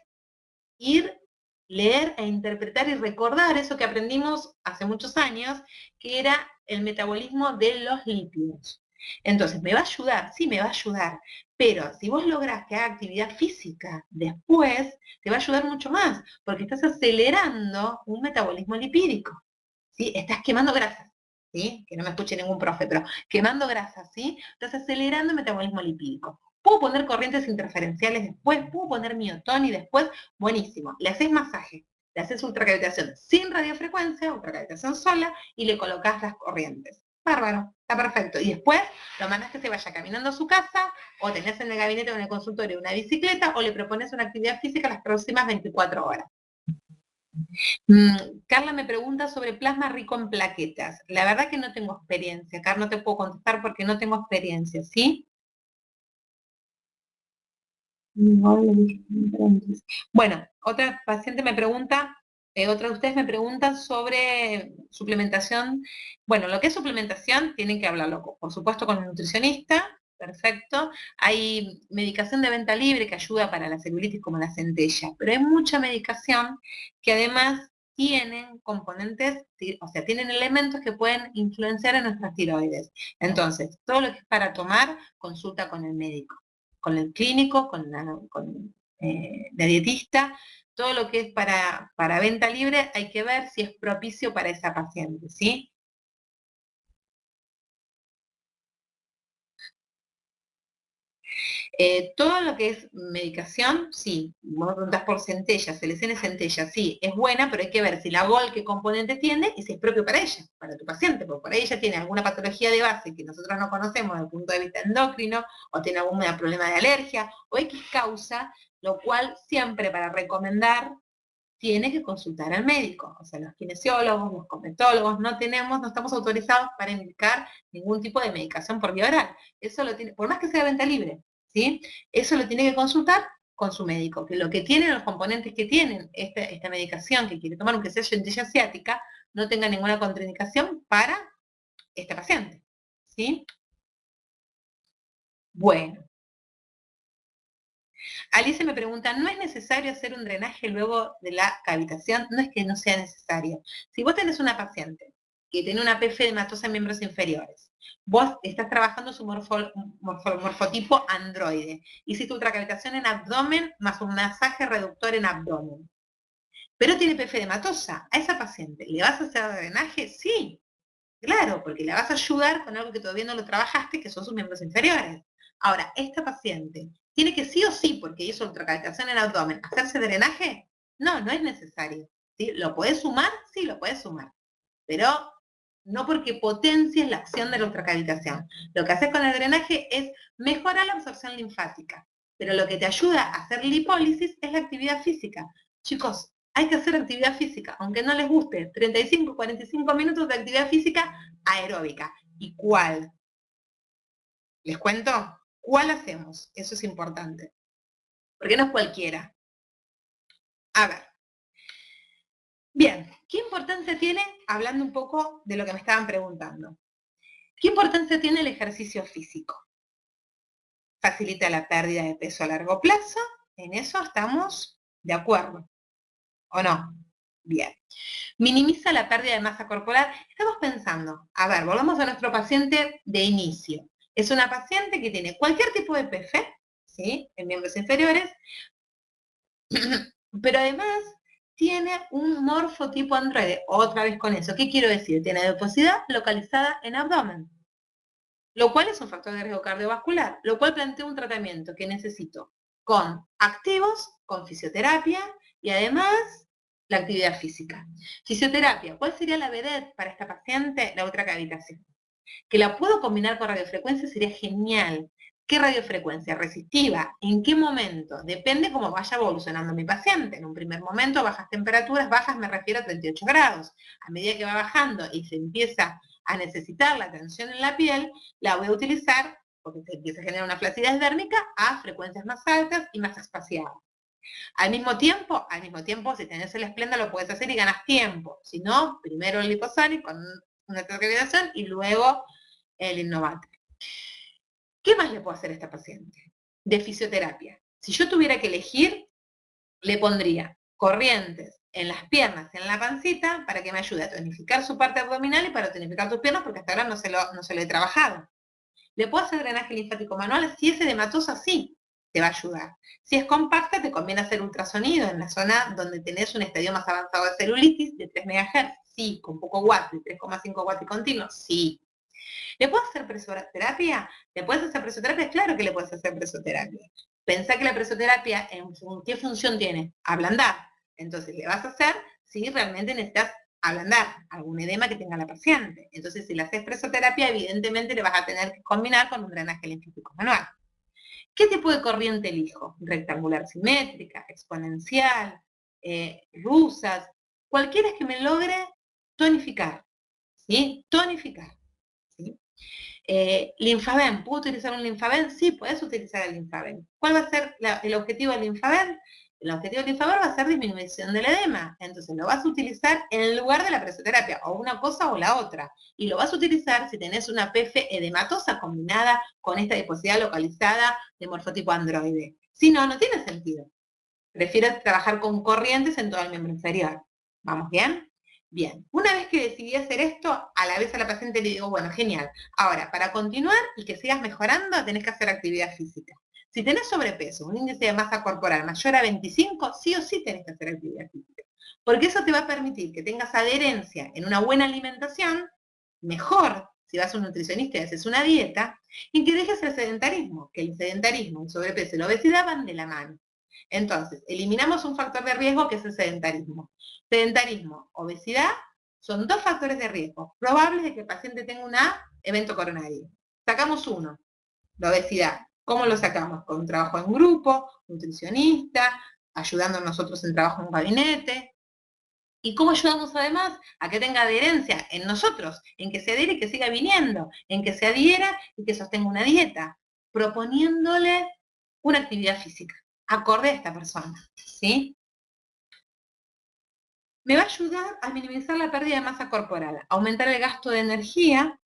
ir, leer e interpretar y recordar eso que aprendimos hace muchos años, que era el metabolismo de los lípidos. Entonces, ¿me va a ayudar? Sí, me va a ayudar. Pero si vos lográs que haga actividad física después, te va a ayudar mucho más, porque estás acelerando un metabolismo lipídico. ¿Sí? Estás quemando grasas. ¿Sí? Que no me escuche ningún profe, pero quemando grasas, ¿sí? Estás acelerando el metabolismo lipídico. Puedo poner corrientes interferenciales después, puedo poner miotoni después, buenísimo. Le haces masaje, le haces ultracavitación sin radiofrecuencia, ultracavitación sola, y le colocas las corrientes. Bárbaro, está perfecto. Y después lo mandas que se vaya caminando a su casa, o tenés en el gabinete o en el consultorio una bicicleta, o le propones una actividad física las próximas 24 horas. Carla me pregunta sobre plasma rico en plaquetas. La verdad que no tengo experiencia, Carla, no te puedo contestar porque no tengo experiencia, ¿sí? Bueno, otra paciente me pregunta, otra de ustedes me preguntan sobre suplementación. Bueno, lo que es suplementación tienen que hablarlo, por supuesto, con un nutricionista, perfecto. Hay medicación de venta libre que ayuda para la celulitis como la centella, pero hay mucha medicación que además tienen componentes, o sea, tienen elementos que pueden influenciar en nuestras tiroides. Entonces, todo lo que es para tomar, consulta con el médico, con el clínico, con la dietista. Todo lo que es para venta libre hay que ver si es propicio para esa paciente, ¿sí? Todo lo que es medicación, sí, vos me preguntás por centella, seleccione centella, sí, es buena, pero hay que ver si la GOL qué componente tiene y si es propio para ella, para tu paciente, porque por ahí ella tiene alguna patología de base que nosotros no conocemos desde el punto de vista endocrino, o tiene algún problema de alergia, o X causa, lo cual siempre para recomendar tiene que consultar al médico. O sea, los kinesiólogos, los cosmetólogos, no estamos autorizados para indicar ningún tipo de medicación por vía oral. Eso lo tiene, por más que sea de venta libre, ¿sí? Eso lo tiene que consultar con su médico, que lo que tienen, los componentes que tienen esta medicación que quiere tomar, aunque sea centella asiática, no tenga ninguna contraindicación para esta paciente, ¿sí? Bueno, Alice me pregunta, ¿no es necesario hacer un drenaje luego de la cavitación? No es que no sea necesario. Si vos tenés una paciente que tiene una PF edematosa en miembros inferiores, vos estás trabajando su morfotipo androide, hiciste ultracavitación en abdomen más un masaje reductor en abdomen, pero tiene PF edematosa, a esa paciente, ¿le vas a hacer drenaje? Sí, claro, porque le vas a ayudar con algo que todavía no lo trabajaste, que son sus miembros inferiores. Ahora, esta paciente tiene que sí o sí, porque hizo ultracavitación en el abdomen, hacerse drenaje. No, no es necesario. ¿Sí? ¿Lo puedes sumar? Sí, lo puedes sumar. Pero no porque potencies la acción de la ultracavitación. Lo que haces con el drenaje es mejorar la absorción linfática. Pero lo que te ayuda a hacer lipólisis es la actividad física. Chicos, hay que hacer actividad física, aunque no les guste, 35, 45 minutos de actividad física aeróbica. ¿Y cuál? ¿Les cuento? ¿Cuál hacemos? Eso es importante. Porque no es cualquiera. A ver. Bien, ¿qué importancia tiene, hablando un poco de lo que me estaban preguntando, qué importancia tiene el ejercicio físico? Facilita la pérdida de peso a largo plazo, en eso estamos de acuerdo, ¿o no? Bien. Minimiza la pérdida de masa corporal. Estamos pensando, a ver, volvamos a nuestro paciente de inicio. Es una paciente que tiene cualquier tipo de PF, ¿sí? En miembros inferiores, pero además tiene un morfotipo androide. Otra vez con eso. ¿Qué quiero decir? Tiene adiposidad localizada en abdomen, lo cual es un factor de riesgo cardiovascular, lo cual plantea un tratamiento que necesito con activos, con fisioterapia y además la actividad física. Fisioterapia, ¿cuál sería la vedette para esta paciente? La ultracavitación. Que la puedo combinar con radiofrecuencia sería genial. ¿Qué radiofrecuencia? Resistiva. ¿En qué momento? Depende cómo vaya evolucionando mi paciente. En un primer momento, bajas temperaturas, bajas me refiero a 38 grados. A medida que va bajando y se empieza a necesitar la tensión en la piel, la voy a utilizar, porque se empieza a generar una flacidez dérmica, a frecuencias más altas y más espaciadas. Al mismo tiempo, si tenés el esplenda lo puedes hacer y ganas tiempo. Si no, primero el liposonic con una tercarización y luego el Innovate. ¿Qué más le puedo hacer a esta paciente? De fisioterapia. Si yo tuviera que elegir, le pondría corrientes en las piernas, en la pancita, para que me ayude a tonificar su parte abdominal y para tonificar tus piernas, porque hasta ahora no se lo he trabajado. ¿Le puedo hacer drenaje linfático manual? Si es edematosa, sí, te va a ayudar. Si es compacta, te conviene hacer ultrasonido en la zona donde tenés un estadio más avanzado de celulitis, de 3 MHz, sí, con poco watt, de 3,5 watts y continuo, sí. ¿Le puedo hacer presoterapia? ¿Le puedes hacer presoterapia? Claro que le puedes hacer presoterapia. Pensá que la presoterapia, ¿qué función tiene? Ablandar. Entonces, le vas a hacer si realmente necesitas ablandar algún edema que tenga la paciente. Entonces, si le haces presoterapia, evidentemente le vas a tener que combinar con un drenaje linfático manual. ¿Qué tipo de corriente elijo? Rectangular simétrica, exponencial, rusas, cualquiera que me logre tonificar, ¿sí? Tonificar, ¿sí? Linfaven, ¿puedo utilizar un Linfaven? Sí, puedes utilizar el Linfaven. ¿Cuál va a ser el objetivo del Linfaven? El objetivo del Linfaven va a ser disminución del edema. Entonces lo vas a utilizar en lugar de la presoterapia, o una cosa o la otra. Y lo vas a utilizar si tenés una PF edematosa combinada con esta adiposidad localizada de morfotipo androide. Si no, no tiene sentido. Prefiero trabajar con corrientes en todo el miembro inferior. ¿Vamos bien? Bien, una vez que decidí hacer esto, a la vez a la paciente le digo, bueno, genial. Ahora, para continuar y que sigas mejorando, tenés que hacer actividad física. Si tenés sobrepeso, un índice de masa corporal mayor a 25, sí o sí tenés que hacer actividad física. Porque eso te va a permitir que tengas adherencia en una buena alimentación, mejor si vas a un nutricionista y haces una dieta, y que dejes el sedentarismo, que el sedentarismo, el sobrepeso y la obesidad van de la mano. Entonces, eliminamos un factor de riesgo que es el sedentarismo. Sedentarismo, obesidad, son dos factores de riesgo probables de que el paciente tenga un evento coronario. Sacamos uno, la obesidad. ¿Cómo lo sacamos? Con trabajo en grupo, nutricionista, ayudando a nosotros en trabajo en gabinete. ¿Y cómo ayudamos además a que tenga adherencia en nosotros? En que se adhiere y que siga viniendo, en que se adhiera y que sostenga una dieta, proponiéndole una actividad física, acorde a esta persona, ¿sí? Me va a ayudar a minimizar la pérdida de masa corporal, aumentar el gasto de energía,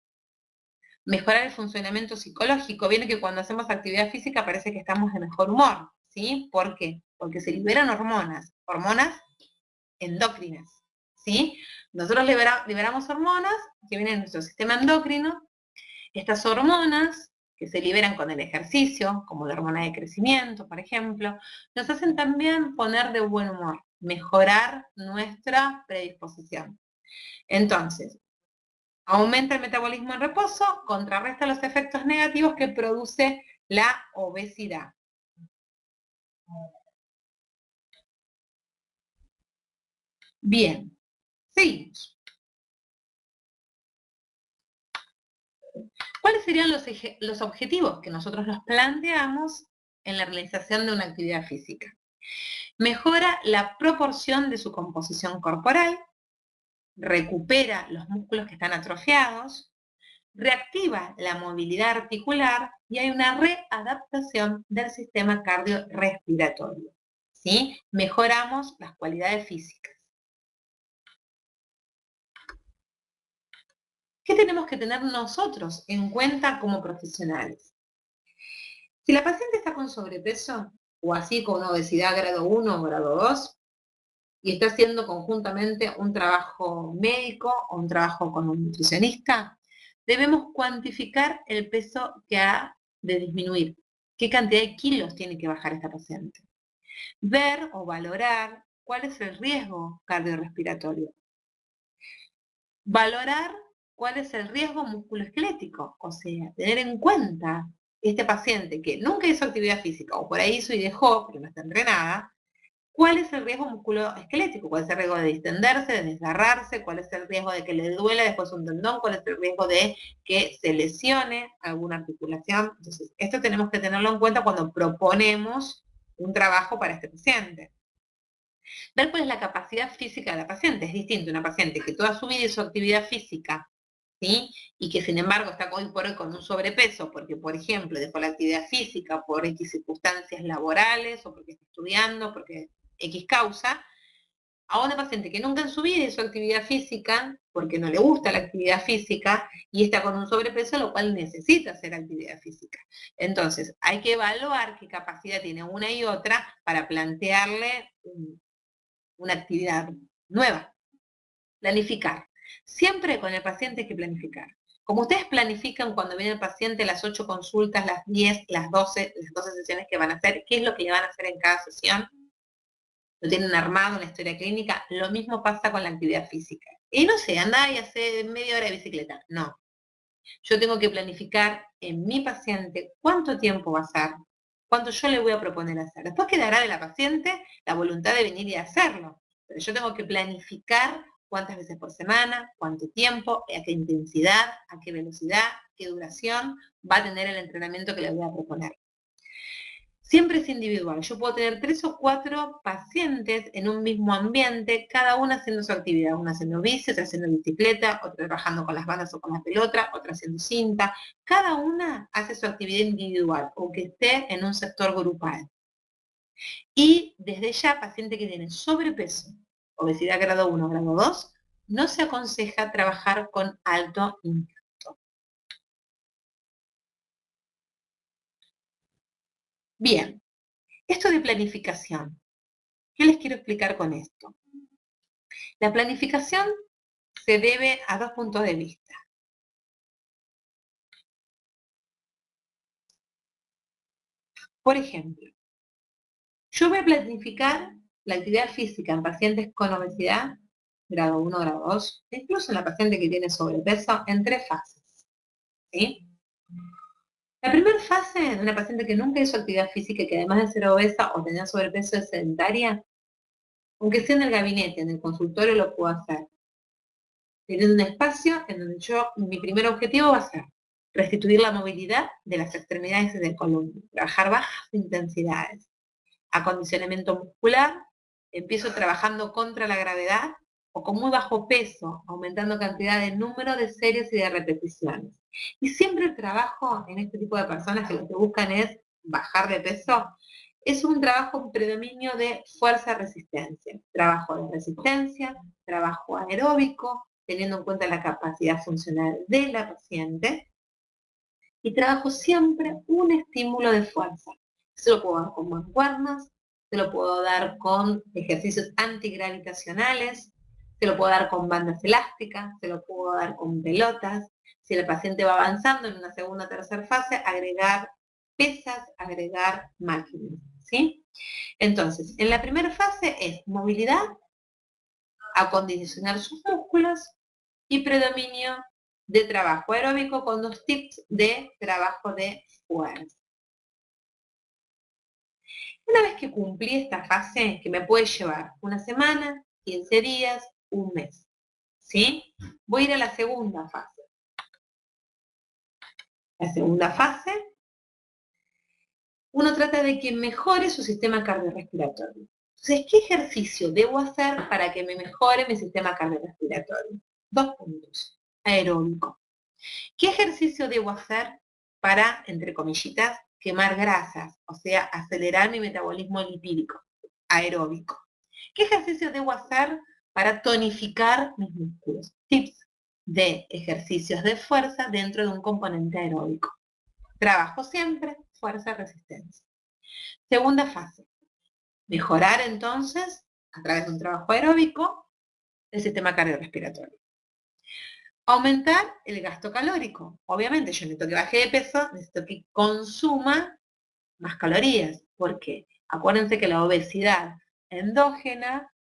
mejorar el funcionamiento psicológico. Viene que cuando hacemos actividad física parece que estamos de mejor humor, ¿sí? ¿Por qué? Porque se liberan hormonas endócrinas, ¿sí? Nosotros liberamos hormonas que vienen de nuestro sistema endocrino. Estas hormonas que se liberan con el ejercicio, como la hormona de crecimiento, por ejemplo, nos hacen también poner de buen humor, mejorar nuestra predisposición. Entonces, aumenta el metabolismo en reposo, contrarresta los efectos negativos que produce la obesidad. Bien, seguimos. ¿Cuáles serían los objetivos que nosotros nos planteamos en la realización de una actividad física? Mejora la proporción de su composición corporal, recupera los músculos que están atrofiados, reactiva la movilidad articular y hay una readaptación del sistema cardiorrespiratorio, ¿sí? Mejoramos las cualidades físicas. ¿Qué tenemos que tener nosotros en cuenta como profesionales? Si la paciente está con sobrepeso o así con obesidad grado 1 o grado 2 y está haciendo conjuntamente un trabajo médico o un trabajo con un nutricionista, debemos cuantificar el peso que ha de disminuir, qué cantidad de kilos tiene que bajar esta paciente. Ver o valorar cuál es el riesgo cardiorrespiratorio. Valorar cuál es el riesgo musculoesquelético, o sea, tener en cuenta este paciente que nunca hizo actividad física o por ahí hizo y dejó, pero no está entrenada, cuál es el riesgo musculoesquelético, cuál es el riesgo de distenderse, de desgarrarse, cuál es el riesgo de que le duela después un tendón, cuál es el riesgo de que se lesione alguna articulación. Entonces, esto tenemos que tenerlo en cuenta cuando proponemos un trabajo para este paciente. Ver cuál es la capacidad física de la paciente. Es distinto una paciente que toda su vida hizo actividad física, ¿sí? Y que sin embargo está hoy por hoy con un sobrepeso porque, por ejemplo, dejó la actividad física por X circunstancias laborales o porque está estudiando, porque X causa, a una paciente que nunca en su vida hizo actividad física porque no le gusta la actividad física y está con un sobrepeso, lo cual necesita hacer actividad física. Entonces, hay que evaluar qué capacidad tiene una y otra para plantearle una actividad nueva. Planificar. Siempre con el paciente hay que planificar. Como ustedes planifican cuando viene el paciente las 8 consultas, las 10, las 12 sesiones que van a hacer, qué es lo que le van a hacer en cada sesión, lo tienen armado en la historia clínica, lo mismo pasa con la actividad física. Y no sé, andá y hace media hora de bicicleta. No. Yo tengo que planificar en mi paciente cuánto tiempo va a ser, cuánto yo le voy a proponer hacer. Después quedará de la paciente la voluntad de venir y hacerlo. Pero yo tengo que planificar cuántas veces por semana, cuánto tiempo, a qué intensidad, a qué velocidad, qué duración va a tener el entrenamiento que le voy a proponer. Siempre es individual. Yo puedo tener 3 o 4 pacientes en un mismo ambiente, cada una haciendo su actividad, una haciendo bici, otra haciendo bicicleta, otra trabajando con las bandas o con la pelota, otra haciendo cinta. Cada una hace su actividad individual, aunque esté en un sector grupal. Y desde ya, paciente que tiene sobrepeso, obesidad grado 1, grado 2, no se aconseja trabajar con alto impacto. Bien, esto de planificación. ¿Qué les quiero explicar con esto? La planificación se debe a dos puntos de vista. Por ejemplo, yo voy a planificar la actividad física en pacientes con obesidad, grado 1, grado 2, incluso en la paciente que tiene sobrepeso, en 3 fases. ¿Sí? La primera fase de una paciente que nunca hizo actividad física y que además de ser obesa o tener sobrepeso es sedentaria, aunque sea en el gabinete, en el consultorio lo puedo hacer. Teniendo un espacio en donde mi primer objetivo va a ser restituir la movilidad de las extremidades y del columna, trabajar bajas intensidades, acondicionamiento muscular, empiezo trabajando contra la gravedad o con muy bajo peso, aumentando cantidad de número de series y de repeticiones. Y siempre el trabajo en este tipo de personas que lo que buscan es bajar de peso, es un trabajo, un predominio de fuerza-resistencia, trabajo de resistencia, trabajo aeróbico, teniendo en cuenta la capacidad funcional de la paciente, y trabajo siempre un estímulo de fuerza. Se lo puedo dar con mancuernas, se lo puedo dar con ejercicios antigravitacionales, se lo puedo dar con bandas elásticas, se lo puedo dar con pelotas. Si el paciente va avanzando en una segunda o tercera fase, agregar pesas, agregar máquinas, ¿sí? Entonces, en la primera fase es movilidad, acondicionar sus músculos y predominio de trabajo aeróbico con 2 tips de trabajo de fuerza. Una vez que cumplí esta fase, que me puede llevar una semana, 15 días, un mes, ¿sí? Voy a ir a la segunda fase. La segunda fase, uno trata de que mejore su sistema cardiorrespiratorio. Entonces, ¿qué ejercicio debo hacer para que me mejore mi sistema cardiorrespiratorio? 2 puntos. Aeróbico. ¿Qué ejercicio debo hacer para, entre comillitas, quemar grasas? O sea, acelerar mi metabolismo lipídico, aeróbico. ¿Qué ejercicio debo hacer para tonificar mis músculos? Tips de ejercicios de fuerza dentro de un componente aeróbico. Trabajo siempre fuerza-resistencia. Segunda fase. Mejorar entonces, a través de un trabajo aeróbico, el sistema cardiorrespiratorio. Aumentar el gasto calórico. Obviamente, yo necesito que baje de peso, necesito que consuma más calorías. ¿Por qué? Acuérdense que la obesidad endógena,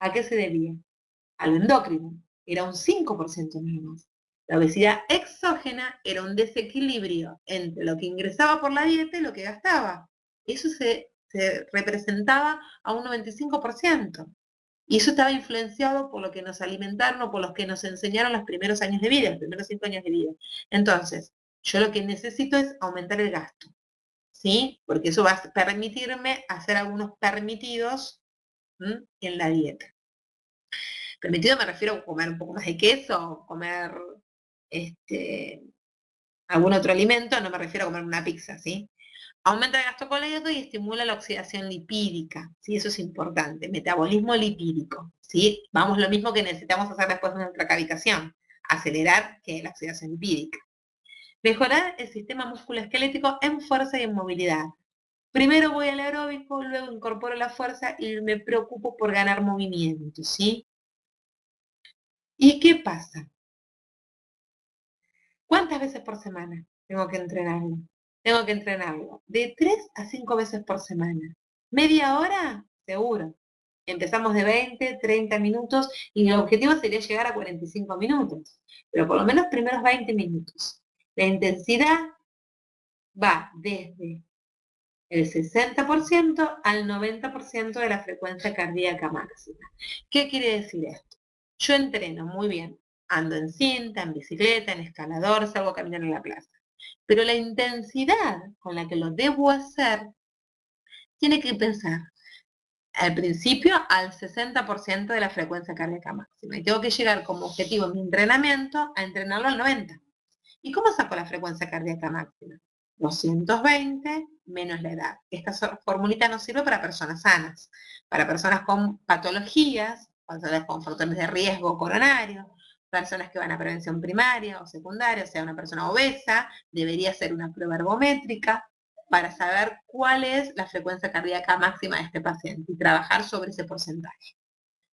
¿a qué se debía? A lo endocrino. Era un 5% menos. La obesidad exógena era un desequilibrio entre lo que ingresaba por la dieta y lo que gastaba. Eso se representaba a un 95%. Y eso estaba influenciado por lo que nos alimentaron o por los que nos enseñaron los primeros años de vida, los primeros 5 años de vida. Entonces, yo lo que necesito es aumentar el gasto, ¿sí? Porque eso va a permitirme hacer algunos permitidos en la dieta. Permitido me refiero a comer un poco más de queso, comer algún otro alimento, no me refiero a comer una pizza, ¿sí? Aumenta el gasto calórico y estimula la oxidación lipídica, ¿sí? Eso es importante, metabolismo lipídico, ¿sí? Vamos, lo mismo que necesitamos hacer después de nuestra cavitación, acelerar la oxidación lipídica. Mejorar el sistema musculoesquelético en fuerza y en movilidad. Primero voy al aeróbico, luego incorporo la fuerza y me preocupo por ganar movimiento, ¿sí? ¿Y qué pasa? ¿Cuántas veces por semana tengo que entrenarlo? Tengo que entrenarlo de 3 a 5 veces por semana. ¿Media hora? Seguro. Empezamos de 20, 30 minutos y el objetivo sería llegar a 45 minutos. Pero por lo menos primeros 20 minutos. La intensidad va desde el 60% al 90% de la frecuencia cardíaca máxima. ¿Qué quiere decir esto? Yo entreno muy bien. Ando en cinta, en bicicleta, en escalador, salgo a caminar en la plaza. Pero la intensidad con la que lo debo hacer tiene que pensar al principio al 60% de la frecuencia cardíaca máxima. Y tengo que llegar como objetivo en mi entrenamiento a entrenarlo al 90%. ¿Y cómo saco la frecuencia cardíaca máxima? 220 menos la edad. Esta formulita nos sirve para personas sanas, para personas con patologías, personas con factores de riesgo coronario, personas que van a prevención primaria o secundaria, o sea, una persona obesa, debería hacer una prueba ergométrica para saber cuál es la frecuencia cardíaca máxima de este paciente y trabajar sobre ese porcentaje.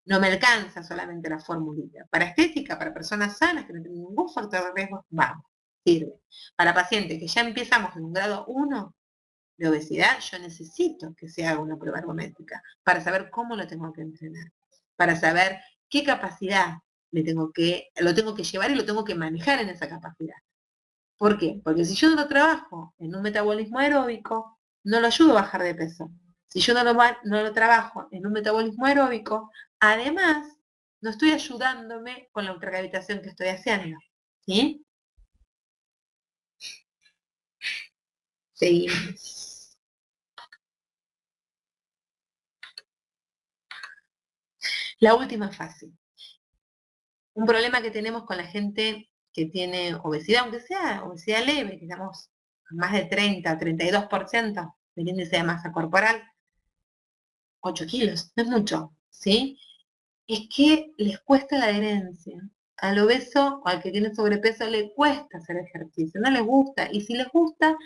No me alcanza solamente la formulita. Para estética, para personas sanas que no tienen ningún factor de riesgo, vamos, sirve. Para pacientes que ya empezamos en un grado 1 de obesidad, yo necesito que se haga una prueba ergométrica para saber cómo lo tengo que entrenar, para saber qué capacidad lo tengo que llevar y lo tengo que manejar en esa capacidad. ¿Por qué? Porque si yo no lo trabajo en un metabolismo aeróbico, no lo ayudo a bajar de peso. Si yo no lo trabajo en un metabolismo aeróbico, además, no estoy ayudándome con la ultracavitación que estoy haciendo. ¿Sí? Seguimos. La última fase. Un problema que tenemos con la gente que tiene obesidad, aunque sea obesidad leve, digamos, más de 30, 32% del índice de masa corporal, 8 kilos, no es mucho, ¿sí? Es que les cuesta la adherencia. Al obeso o al que tiene sobrepeso le cuesta hacer ejercicio, no les gusta. Y si les gusta,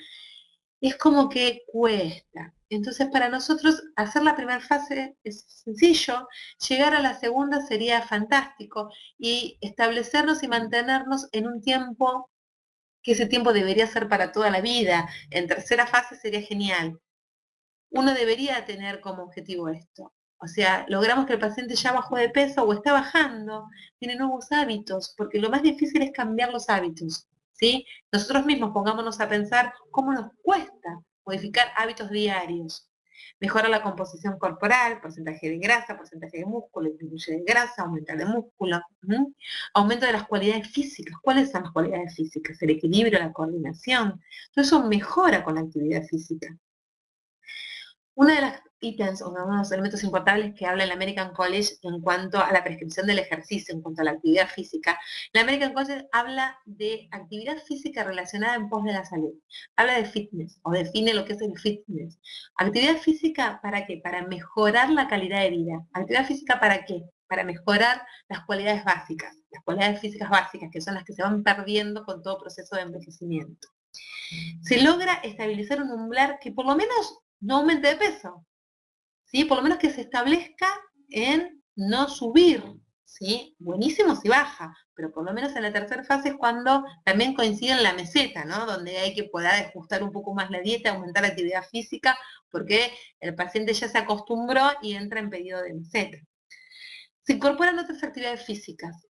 es como que cuesta. Entonces, para nosotros, hacer la primera fase es sencillo, llegar a la segunda sería fantástico y establecernos y mantenernos en un tiempo que ese tiempo debería ser para toda la vida. En tercera fase sería genial. Uno debería tener como objetivo esto. O sea, logramos que el paciente ya bajó de peso o está bajando, tiene nuevos hábitos, porque lo más difícil es cambiar los hábitos, ¿sí? Nosotros mismos pongámonos a pensar cómo nos cuesta modificar hábitos diarios. Mejora la composición corporal, porcentaje de grasa, porcentaje de músculo, disminuye de grasa, aumenta de músculo, aumento de las cualidades físicas. ¿Cuáles son las cualidades físicas? El equilibrio, la coordinación. Todo eso mejora con la actividad física. Uno de los ítems o uno de los elementos importantes que habla el American College en cuanto a la prescripción del ejercicio, en cuanto a la actividad física, el American College habla de actividad física relacionada en pos de la salud. Habla de fitness, o define lo que es el fitness. Actividad física, ¿para qué? Para mejorar la calidad de vida. ¿Actividad física para qué? Para mejorar las cualidades básicas, las cualidades físicas básicas, que son las que se van perdiendo con todo proceso de envejecimiento. Se logra estabilizar un umbral que por lo menos no aumente de peso, ¿sí? Por lo menos que se establezca en no subir, ¿sí? Buenísimo si baja, pero por lo menos en la tercera fase es cuando también coincide en la meseta, ¿no? Donde hay que poder ajustar un poco más la dieta, aumentar la actividad física, porque el paciente ya se acostumbró y entra en periodo de meseta. Se incorporan otras actividades físicas,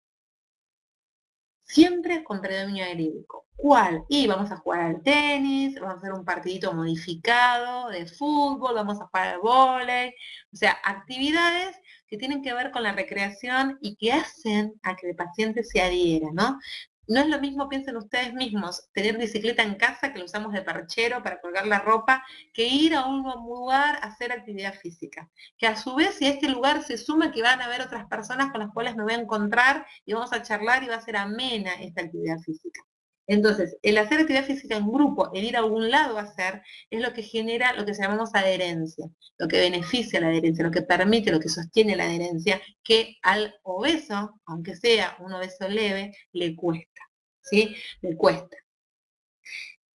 siempre con predominio aeróbico. ¿Cuál? Y vamos a jugar al tenis, vamos a hacer un partidito modificado de fútbol, vamos a jugar al vóley, o sea, actividades que tienen que ver con la recreación y que hacen a que el paciente se adhiera, ¿no? No es lo mismo, piensen ustedes mismos, tener bicicleta en casa que lo usamos de perchero para colgar la ropa, que ir a un lugar a hacer actividad física. Que a su vez, si a este lugar se suma que van a haber otras personas con las cuales me voy a encontrar y vamos a charlar y va a ser amena esta actividad física. Entonces, el hacer actividad física en grupo, el ir a algún lado a hacer, es lo que genera lo que llamamos adherencia, lo que beneficia la adherencia, lo que permite, lo que sostiene la adherencia, que al obeso, aunque sea un obeso leve, le cuesta, ¿sí? Le cuesta.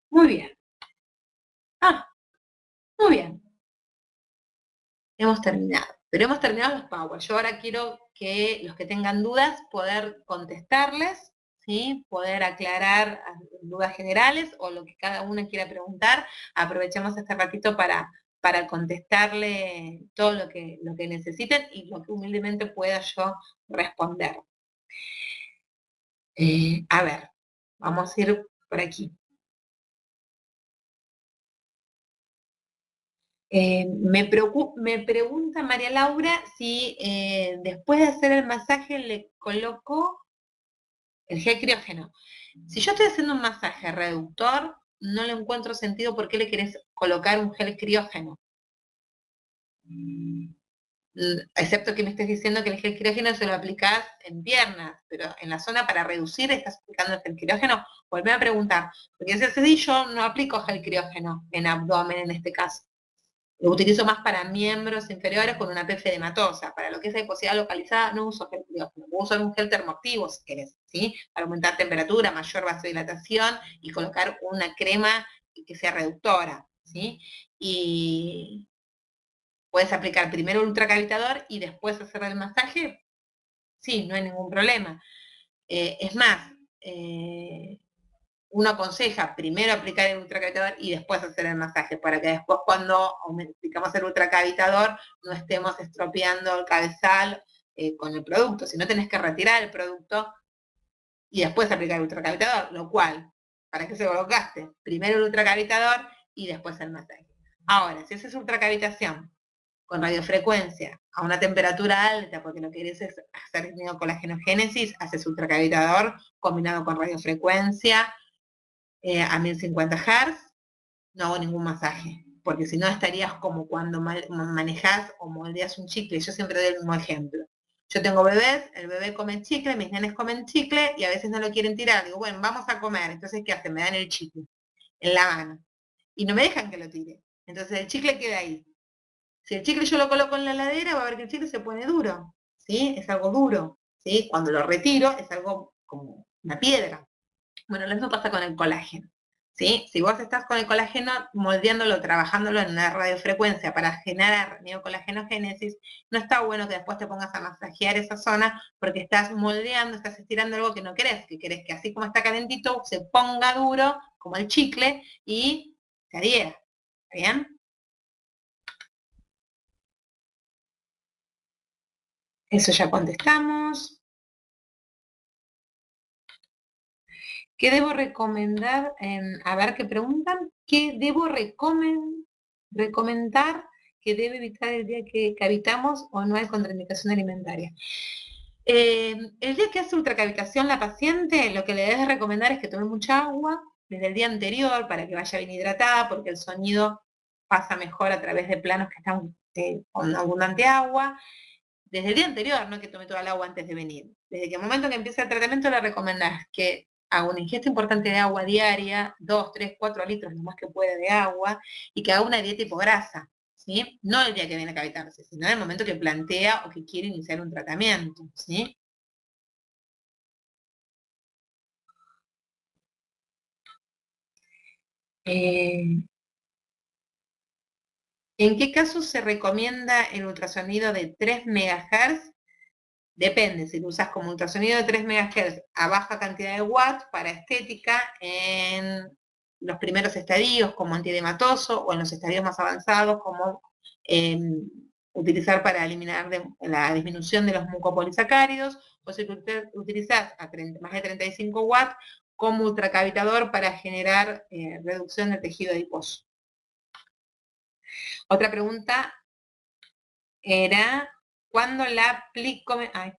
Muy bien. Ah, muy bien. Hemos terminado. Pero hemos terminado los Power. Yo ahora quiero que los que tengan dudas, poder contestarles, ¿sí? Poder aclarar dudas generales o lo que cada una quiera preguntar. Aprovechemos este ratito para contestarle todo lo que necesiten y lo que humildemente pueda yo responder. A ver, vamos a ir por aquí. Me pregunta María Laura si después de hacer el masaje le coloco el gel criógeno. Si yo estoy haciendo un masaje reductor, no le encuentro sentido por qué le querés colocar un gel criógeno. Excepto que me estés diciendo que el gel criógeno se lo aplicás en piernas, pero en la zona para reducir estás aplicando el gel criógeno. Volvé a preguntar, porque si así yo no aplico gel criógeno en abdomen en este caso. Lo utilizo más para miembros inferiores con una PF edematosa. Para lo que es adiposidad localizada no uso gel criógeno. Puedo usar un gel termoactivo si querés, ¿sí? Para aumentar temperatura, mayor vasodilatación y colocar una crema que sea reductora, ¿sí? Y ¿Puedes aplicar primero el ultracavitador y después hacer el masaje? Sí, no hay ningún problema. Es más, uno aconseja primero aplicar el ultracavitador y después hacer el masaje, para que después cuando aplicamos el ultracavitador no estemos estropeando el cabezal con el producto, si no tenés que retirar el producto y después aplicar el ultracavitador, lo cual, ¿para qué se lo gaste? Primero el ultracavitador y después el masaje. Ahora, si haces ultracavitación con radiofrecuencia a una temperatura alta, porque lo que querés es hacer neocolagénogénesis, haces ultracavitador combinado con radiofrecuencia a 1050 Hz, no hago ningún masaje, porque si no estarías como cuando manejás o moldeas un chicle. Yo siempre doy el mismo ejemplo. Yo tengo bebés, el bebé come chicle, mis nenes comen chicle y a veces no lo quieren tirar. Digo, bueno, vamos a comer. Entonces, ¿qué hacen? Me dan el chicle en la mano y no me dejan que lo tire. Entonces el chicle queda ahí. Si el chicle yo lo coloco en la heladera, va a ver que el chicle se pone duro, ¿sí? Es algo duro, ¿sí? Cuando lo retiro es algo como una piedra. Bueno, lo mismo pasa con el colágeno, ¿sí? Si vos estás con el colágeno moldeándolo, trabajándolo en una radiofrecuencia para generar neocolagénogénesis, no está bueno que después te pongas a masajear esa zona porque estás moldeando, estás estirando algo que no querés, que querés que así como está calentito se ponga duro, como el chicle, y se adhiera, ¿está bien? Eso ya contestamos. ¿Qué debo recomendar? A ver qué preguntan. ¿Qué debo recomendar que debe evitar el día que cavitamos o no hay contraindicación alimentaria? El día que hace ultracavitación la paciente, lo que le debes recomendar es que tome mucha agua desde el día anterior para que vaya bien hidratada, porque el sonido pasa mejor a través de planos que están con abundante agua. Desde el día anterior, no que tome toda el agua antes de venir. Desde que el momento que empieza el tratamiento le recomendás que haga una ingesta importante de agua diaria, 2, 3, 4 litros lo más que pueda de agua, y que haga una dieta hipograsa, ¿sí? No el día que viene a cavitarse, sino en el momento que plantea o que quiere iniciar un tratamiento, ¿sí? Eh, ¿En qué caso se recomienda el ultrasonido de 3 MHz? Depende, si lo usas como ultrasonido de 3 MHz a baja cantidad de watts para estética en los primeros estadios como antiedematoso o en los estadios más avanzados como utilizar para eliminar la disminución de los mucopolisacáridos, o si utilizás a más de 35 watts como ultracavitador para generar reducción del tejido adiposo. Otra pregunta era, ¿cuándo la plicometría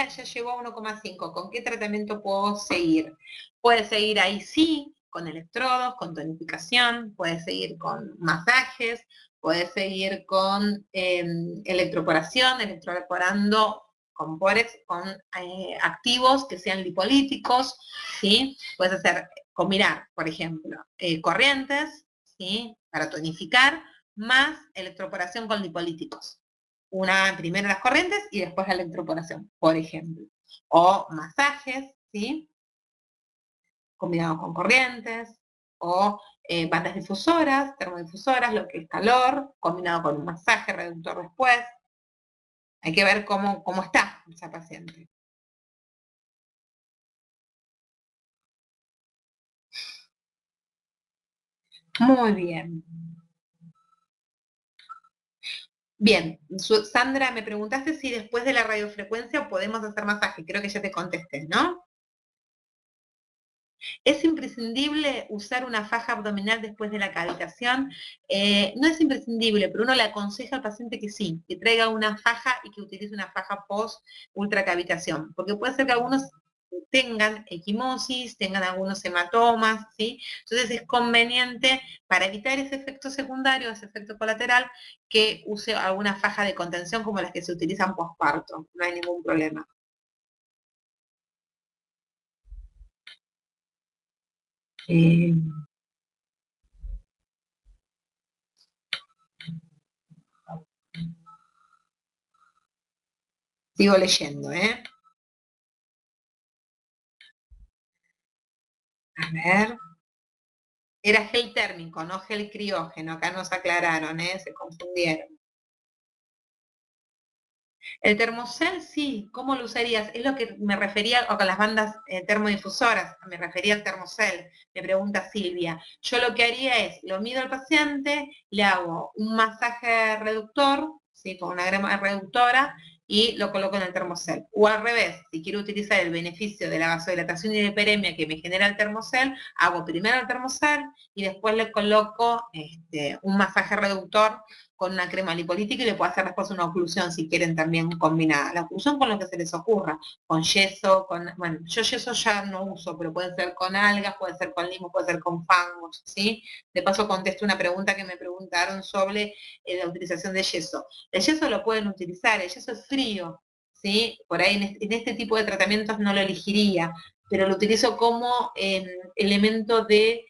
ya llegó a 1,5? ¿Con qué tratamiento puedo seguir? Puedes seguir ahí sí, con electrodos, con tonificación, puedes seguir con masajes, puedes seguir con electroporación, electroporando con Porex, con activos que sean lipolíticos, ¿sí? Puedes combinar, por ejemplo, corrientes, ¿sí? Para tonificar, más electroporación con lipolíticos. Primero las corrientes y después la electroporación, por ejemplo. O masajes, ¿sí? Combinados con corrientes, o bandas difusoras, termodifusoras, lo que es calor, combinado con un masaje reductor después. Hay que ver cómo está esa paciente. Muy bien. Bien, Sandra, me preguntaste si después de la radiofrecuencia podemos hacer masaje. Creo que ya te contesté, ¿no? ¿Es imprescindible usar una faja abdominal después de la cavitación? No es imprescindible, pero uno le aconseja al paciente que sí, que traiga una faja y que utilice una faja post ultracavitación, porque puede ser que algunos tengan equimosis, tengan algunos hematomas, ¿sí? Entonces es conveniente para evitar ese efecto secundario, ese efecto colateral, que use alguna faja de contención como las que se utilizan postparto, no hay ningún problema. Eh, Sigo leyendo, ¿eh? A ver. Era gel térmico, no gel criógeno. Acá nos aclararon, se confundieron. El termocel, sí, ¿cómo lo usarías? Es lo que me refería, o con las bandas termodifusoras, me refería al termocel, me pregunta Silvia. Yo lo que haría es, lo mido al paciente, le hago un masaje reductor, ¿sí? Con una crema reductora, y lo coloco en el termocel. O al revés, si quiero utilizar el beneficio de la vasodilatación y de hiperemia que me genera el termocel, hago primero el termocel y después le coloco un masaje reductor con una crema lipolítica y le puedo hacer después una oclusión si quieren también combinada. La oclusión con lo que se les ocurra, con yeso, bueno, yo yeso ya no uso, pero puede ser con algas, puede ser con limo, puede ser con fangos, ¿sí? De paso contesto una pregunta que me preguntaron sobre la utilización de yeso. El yeso lo pueden utilizar, el yeso es frío, ¿sí? Por ahí en este tipo de tratamientos no lo elegiría, pero lo utilizo como elemento de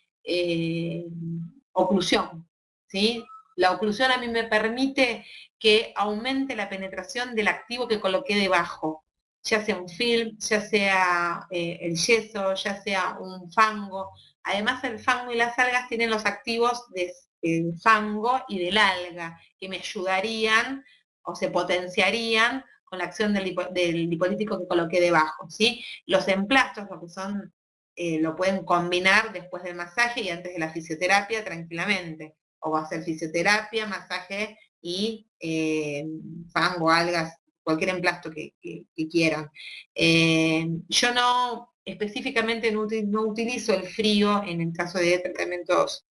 oclusión, ¿sí? La oclusión a mí me permite que aumente la penetración del activo que coloqué debajo, ya sea un film, ya sea el yeso, ya sea un fango. Además, el fango y las algas tienen los activos del fango y del alga, que me ayudarían o se potenciarían con la acción del lipolítico que coloqué debajo, ¿sí? Los emplastos, lo que son, lo pueden combinar después del masaje y antes de la fisioterapia tranquilamente, o va a hacer fisioterapia, masaje y fango, algas, cualquier emplasto que quieran. Yo no, específicamente no utilizo el frío en el caso de tratamientos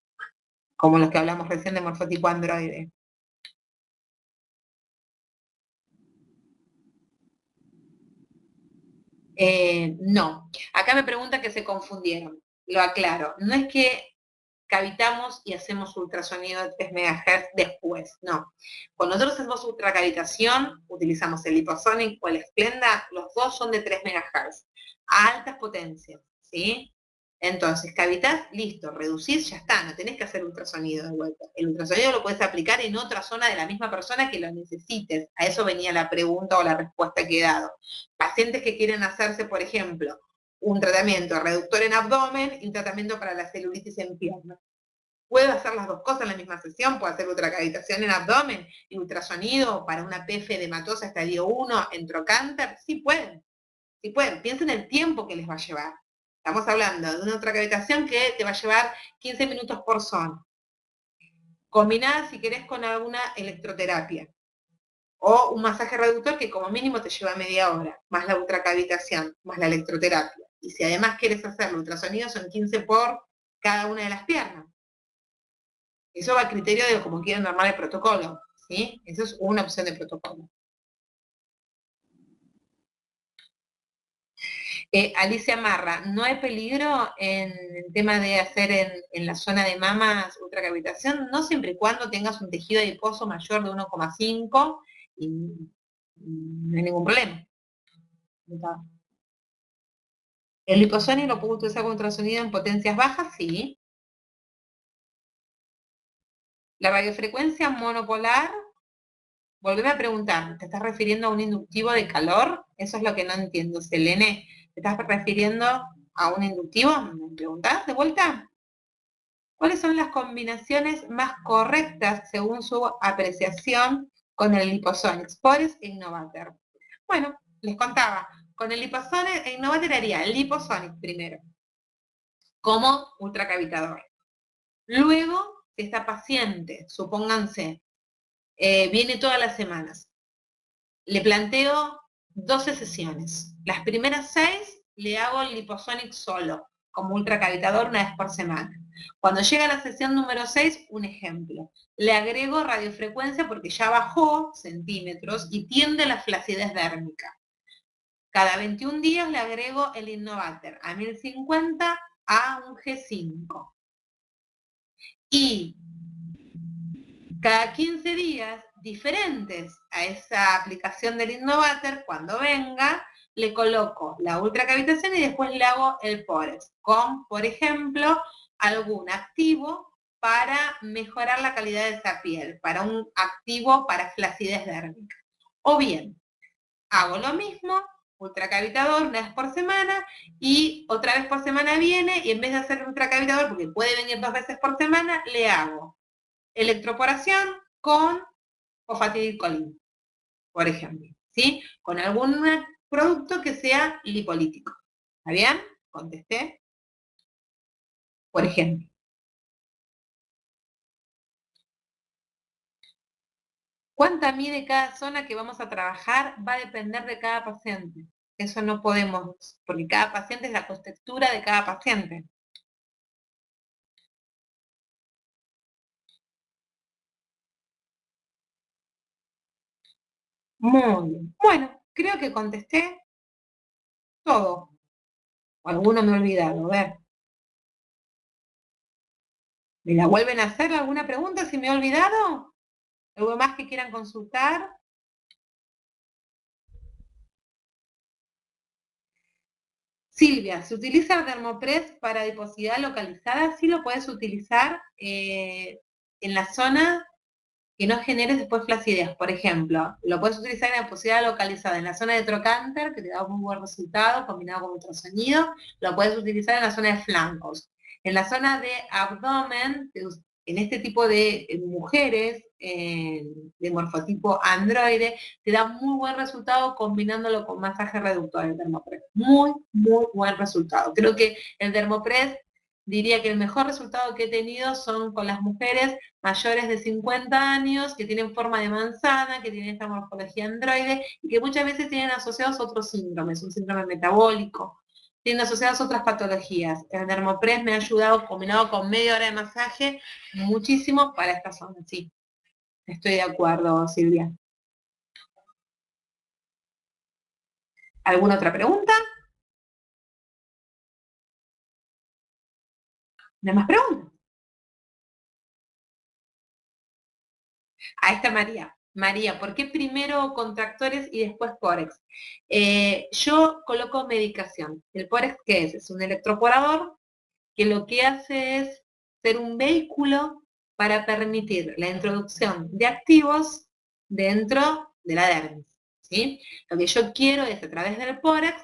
como los que hablamos recién de morfotipo androide. No, acá me pregunta que se confundieron, lo aclaro, no es que cavitamos y hacemos ultrasonido de 3 MHz después, no. Cuando nosotros hacemos ultracavitación, utilizamos el Liposonic o el Splenda, los dos son de 3 MHz, a altas potencias, ¿sí? Entonces, cavitas, listo, reducís, ya está, no tenés que hacer ultrasonido de vuelta. El ultrasonido lo puedes aplicar en otra zona de la misma persona que lo necesites. A eso venía la pregunta o la respuesta que he dado. Pacientes que quieren hacerse, por ejemplo, un tratamiento reductor en abdomen y un tratamiento para la celulitis en pierna. ¿Puedo hacer las dos cosas en la misma sesión? ¿Puedo hacer ultracavitación en abdomen y ultrasonido para una PF de hematosa estadio 1 en trocánter? Sí pueden, sí pueden. Piensen en el tiempo que les va a llevar. Estamos hablando de una ultracavitación que te va a llevar 15 minutos por zona. Combinada, si querés, con alguna electroterapia. O un masaje reductor que como mínimo te lleva media hora, más la ultracavitación, más la electroterapia. Y si además quieres hacer el ultrasonido, son 15 por cada una de las piernas. Eso va a criterio de cómo quieren armar el protocolo, ¿sí? Eso es una opción de protocolo. Alicia Marra, ¿no hay peligro en el tema de hacer en la zona de mamas ultracavitación? No siempre y cuando tengas un tejido adiposo mayor de 1,5 y no hay ningún problema. ¿El liposonic lo puedo utilizar con ultrasonido en potencias bajas? Sí. La radiofrecuencia monopolar, volveme a preguntar, ¿te estás refiriendo a un inductivo de calor? Eso es lo que no entiendo, Selene. ¿Te estás refiriendo a un inductivo? ¿Me preguntás de vuelta? ¿Cuáles son las combinaciones más correctas según su apreciación con el Liposonic, Spores e Innovator? Bueno, les contaba, con el Liposonic e Innovator haría el Liposonic primero, como ultracavitador. Luego, si esta paciente, supónganse, viene todas las semanas, le planteo 12 sesiones. Las primeras 6 le hago el Liposonic solo, como ultracavitador una vez por semana. Cuando llega la sesión número 6, un ejemplo, le agrego radiofrecuencia porque ya bajó centímetros y tiende la flacidez dérmica. Cada 21 días le agrego el Innovator a 1050 a un G5. Y cada 15 días, diferentes a esa aplicación del Innovator, cuando venga, le coloco la ultracavitación y después le hago el PORES, con, por ejemplo, algún activo para mejorar la calidad de esa piel, para un activo para flacidez dérmica. O bien, hago lo mismo, ultracavitador una vez por semana y otra vez por semana viene y en vez de hacer el ultracavitador, porque puede venir 2 veces por semana, le hago electroporación con ofatidilcolina, por ejemplo, ¿sí? Con algún producto que sea lipolítico. ¿Está bien? Contesté. Por ejemplo. ¿Cuánta mide cada zona que vamos a trabajar? Va a depender de cada paciente. Eso no podemos, porque cada paciente es la contextura de cada paciente. Muy bien. Bueno, creo que contesté todo. O alguno me he olvidado. A ver. ¿Me la vuelven a hacer alguna pregunta si me he olvidado? ¿Algo más que quieran consultar? Silvia, ¿se utiliza el Dermopress para adiposidad localizada? Sí lo puedes utilizar en la zona que no generes después flacidez. Por ejemplo, lo puedes utilizar en adiposidad localizada en la zona de trocánter, que te da un muy buen resultado combinado con ultrasonido. Lo puedes utilizar en la zona de flancos. En la zona de abdomen, en este tipo de mujeres de morfotipo androide, te da muy buen resultado combinándolo con masaje reductor del Dermopress. Muy, muy buen resultado. Creo que el Dermopress, diría que el mejor resultado que he tenido son con las mujeres mayores de 50 años, que tienen forma de manzana, que tienen esta morfología androide, y que muchas veces tienen asociados otros síndromes, un síndrome metabólico, tienen asociadas otras patologías. El Dermopress me ha ayudado, combinado con media hora de masaje, muchísimo para esta zona, sí. Estoy de acuerdo, Silvia. ¿Alguna otra pregunta? ¿No hay más preguntas? Ahí está María. María, ¿por qué primero contractores y después Porex? Yo coloco medicación. ¿El Porex qué es? Es un electroporador que lo que hace es ser un vehículo para permitir la introducción de activos dentro de la dermis. ¿Sí? Lo que yo quiero es, a través del Porex,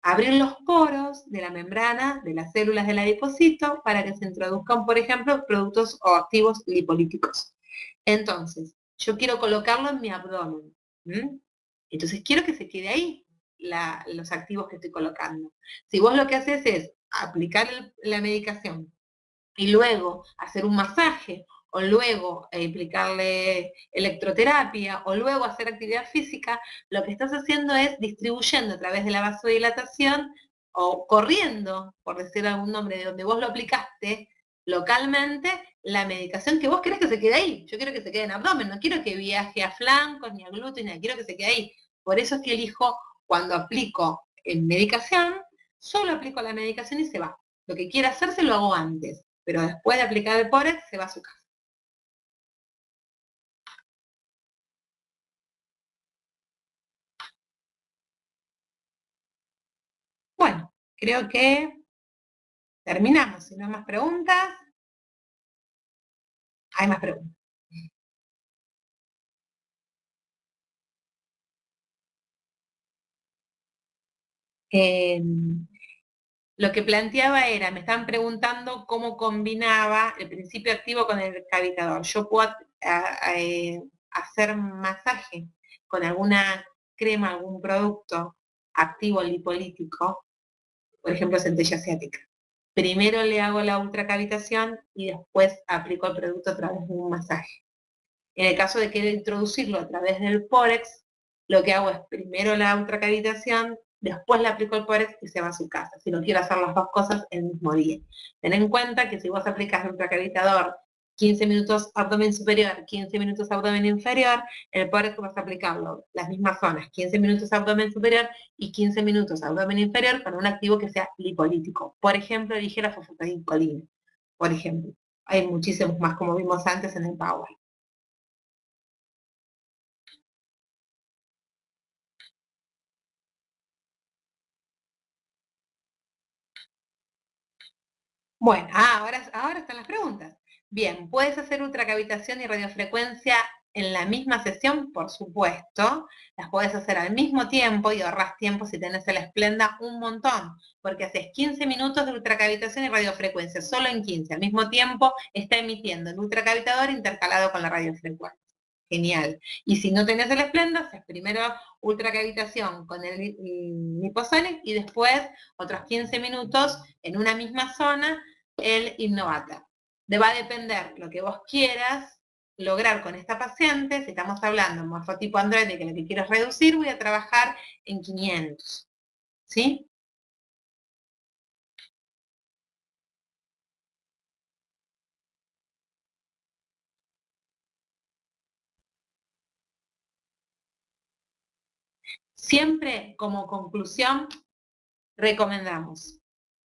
abrir los poros de la membrana de las células del adipocito para que se introduzcan, por ejemplo, productos o activos lipolíticos. Entonces, yo quiero colocarlo en mi abdomen. Entonces, quiero que se quede ahí los activos que estoy colocando. Si vos lo que haces es aplicar la medicación y luego hacer un masaje, o luego aplicarle electroterapia, o luego hacer actividad física, lo que estás haciendo es distribuyendo a través de la vasodilatación o corriendo, por decir algún nombre, de donde vos lo aplicaste localmente, la medicación que vos querés que se quede ahí. Yo quiero que se quede en abdomen, no quiero que viaje a flancos ni a glúteos, ni quiero que se quede ahí. Por eso es que elijo, cuando aplico en medicación, solo aplico la medicación y se va. Lo que quiera hacerse lo hago antes, pero después de aplicar el Porex se va a su casa. Bueno, creo que terminamos. Si no hay más preguntas, hay más preguntas. Eh, lo que planteaba era, me estaban preguntando cómo combinaba el principio activo con el cavitador. Yo puedo hacer masaje con alguna crema, algún producto activo lipolítico, por ejemplo, centella asiática. Primero le hago la ultracavitación y después aplico el producto a través de un masaje. En el caso de querer introducirlo a través del Porex, lo que hago es primero la ultracavitación, después le aplico el Porex y se va a su casa. Si no quiero hacer las dos cosas el mismo día. Ten en cuenta que si vos aplicas el ultracavitador 15 minutos abdomen superior, 15 minutos abdomen inferior, el Porex vas a aplicarlo las mismas zonas, 15 minutos abdomen superior y 15 minutos abdomen inferior con un activo que sea lipolítico. Por ejemplo, elige la fosfatidilcolina. Por ejemplo, hay muchísimos más como vimos antes en el Power. Bueno, ahora están las preguntas. Bien, puedes hacer ultracavitación y radiofrecuencia en la misma sesión, por supuesto, las podés hacer al mismo tiempo y ahorrás tiempo si tenés el Splenda un montón, porque haces 15 minutos de ultracavitación y radiofrecuencia, solo en 15, al mismo tiempo está emitiendo el ultracavitador intercalado con la radiofrecuencia. Genial. Y si no tenés el Splenda, haces primero ultracavitación con el Liposonic y después otros 15 minutos en una misma zona el Innovata. Va a depender lo que vos quieras lograr con esta paciente. Si estamos hablando de morfotipo androide que lo que quiero es reducir, voy a trabajar en 500. ¿Sí? Siempre, como conclusión, recomendamos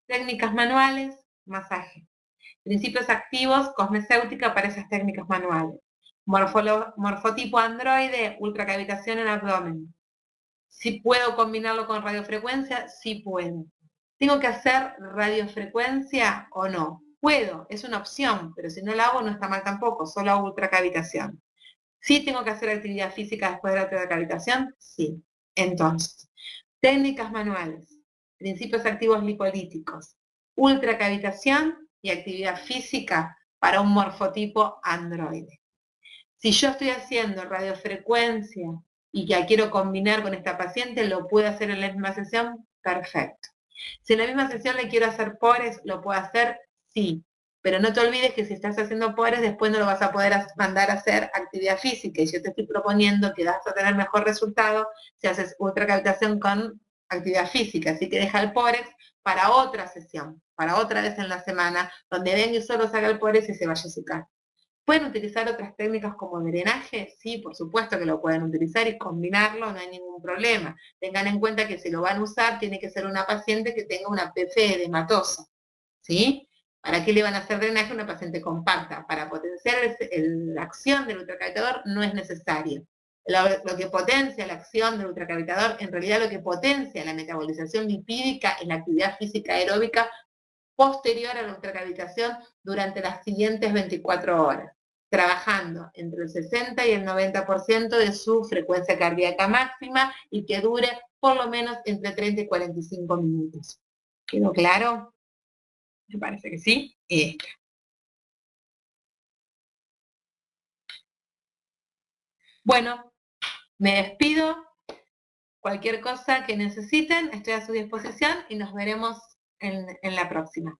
técnicas manuales, masaje. Principios activos, cosmecéutica para esas técnicas manuales. Morfotipo androide, ultracavitación en abdomen. Si puedo combinarlo con radiofrecuencia, sí puedo. ¿Tengo que hacer radiofrecuencia o no? Puedo, es una opción, pero si no la hago no está mal tampoco, solo hago ultracavitación. ¿Sí tengo que hacer actividad física después de la ultracavitación? Sí. Entonces, técnicas manuales, principios activos lipolíticos, ultracavitación y actividad física para un morfotipo androide. Si yo estoy haciendo radiofrecuencia y ya quiero combinar con esta paciente, lo puedo hacer en la misma sesión, perfecto. Si en la misma sesión le quiero hacer pores, ¿lo puedo hacer? Sí. Pero no te olvides que si estás haciendo pores, después no lo vas a poder mandar a hacer actividad física. Y yo te estoy proponiendo que vas a tener mejor resultado si haces ultracavitación con actividad física. Así que deja el pores para otra sesión, para otra vez en la semana, donde venga y solo se haga el pores y se vaya a su casa. ¿Pueden utilizar otras técnicas como drenaje? Sí, por supuesto que lo pueden utilizar y combinarlo, no hay ningún problema. Tengan en cuenta que si lo van a usar, tiene que ser una paciente que tenga una PF edematosa, ¿sí? ¿Para qué le van a hacer drenaje a una paciente compacta? Para potenciar la acción del ultracavitador no es necesario. Lo que potencia la acción del ultracavitador, en realidad lo que potencia la metabolización lipídica es la actividad física aeróbica posterior a la ultracavitación durante las siguientes 24 horas, trabajando entre el 60 y el 90% de su frecuencia cardíaca máxima y que dure por lo menos entre 30 y 45 minutos. ¿Quedó claro? Me parece que sí. Bueno, me despido. Cualquier cosa que necesiten, estoy a su disposición y nos veremos en la próxima.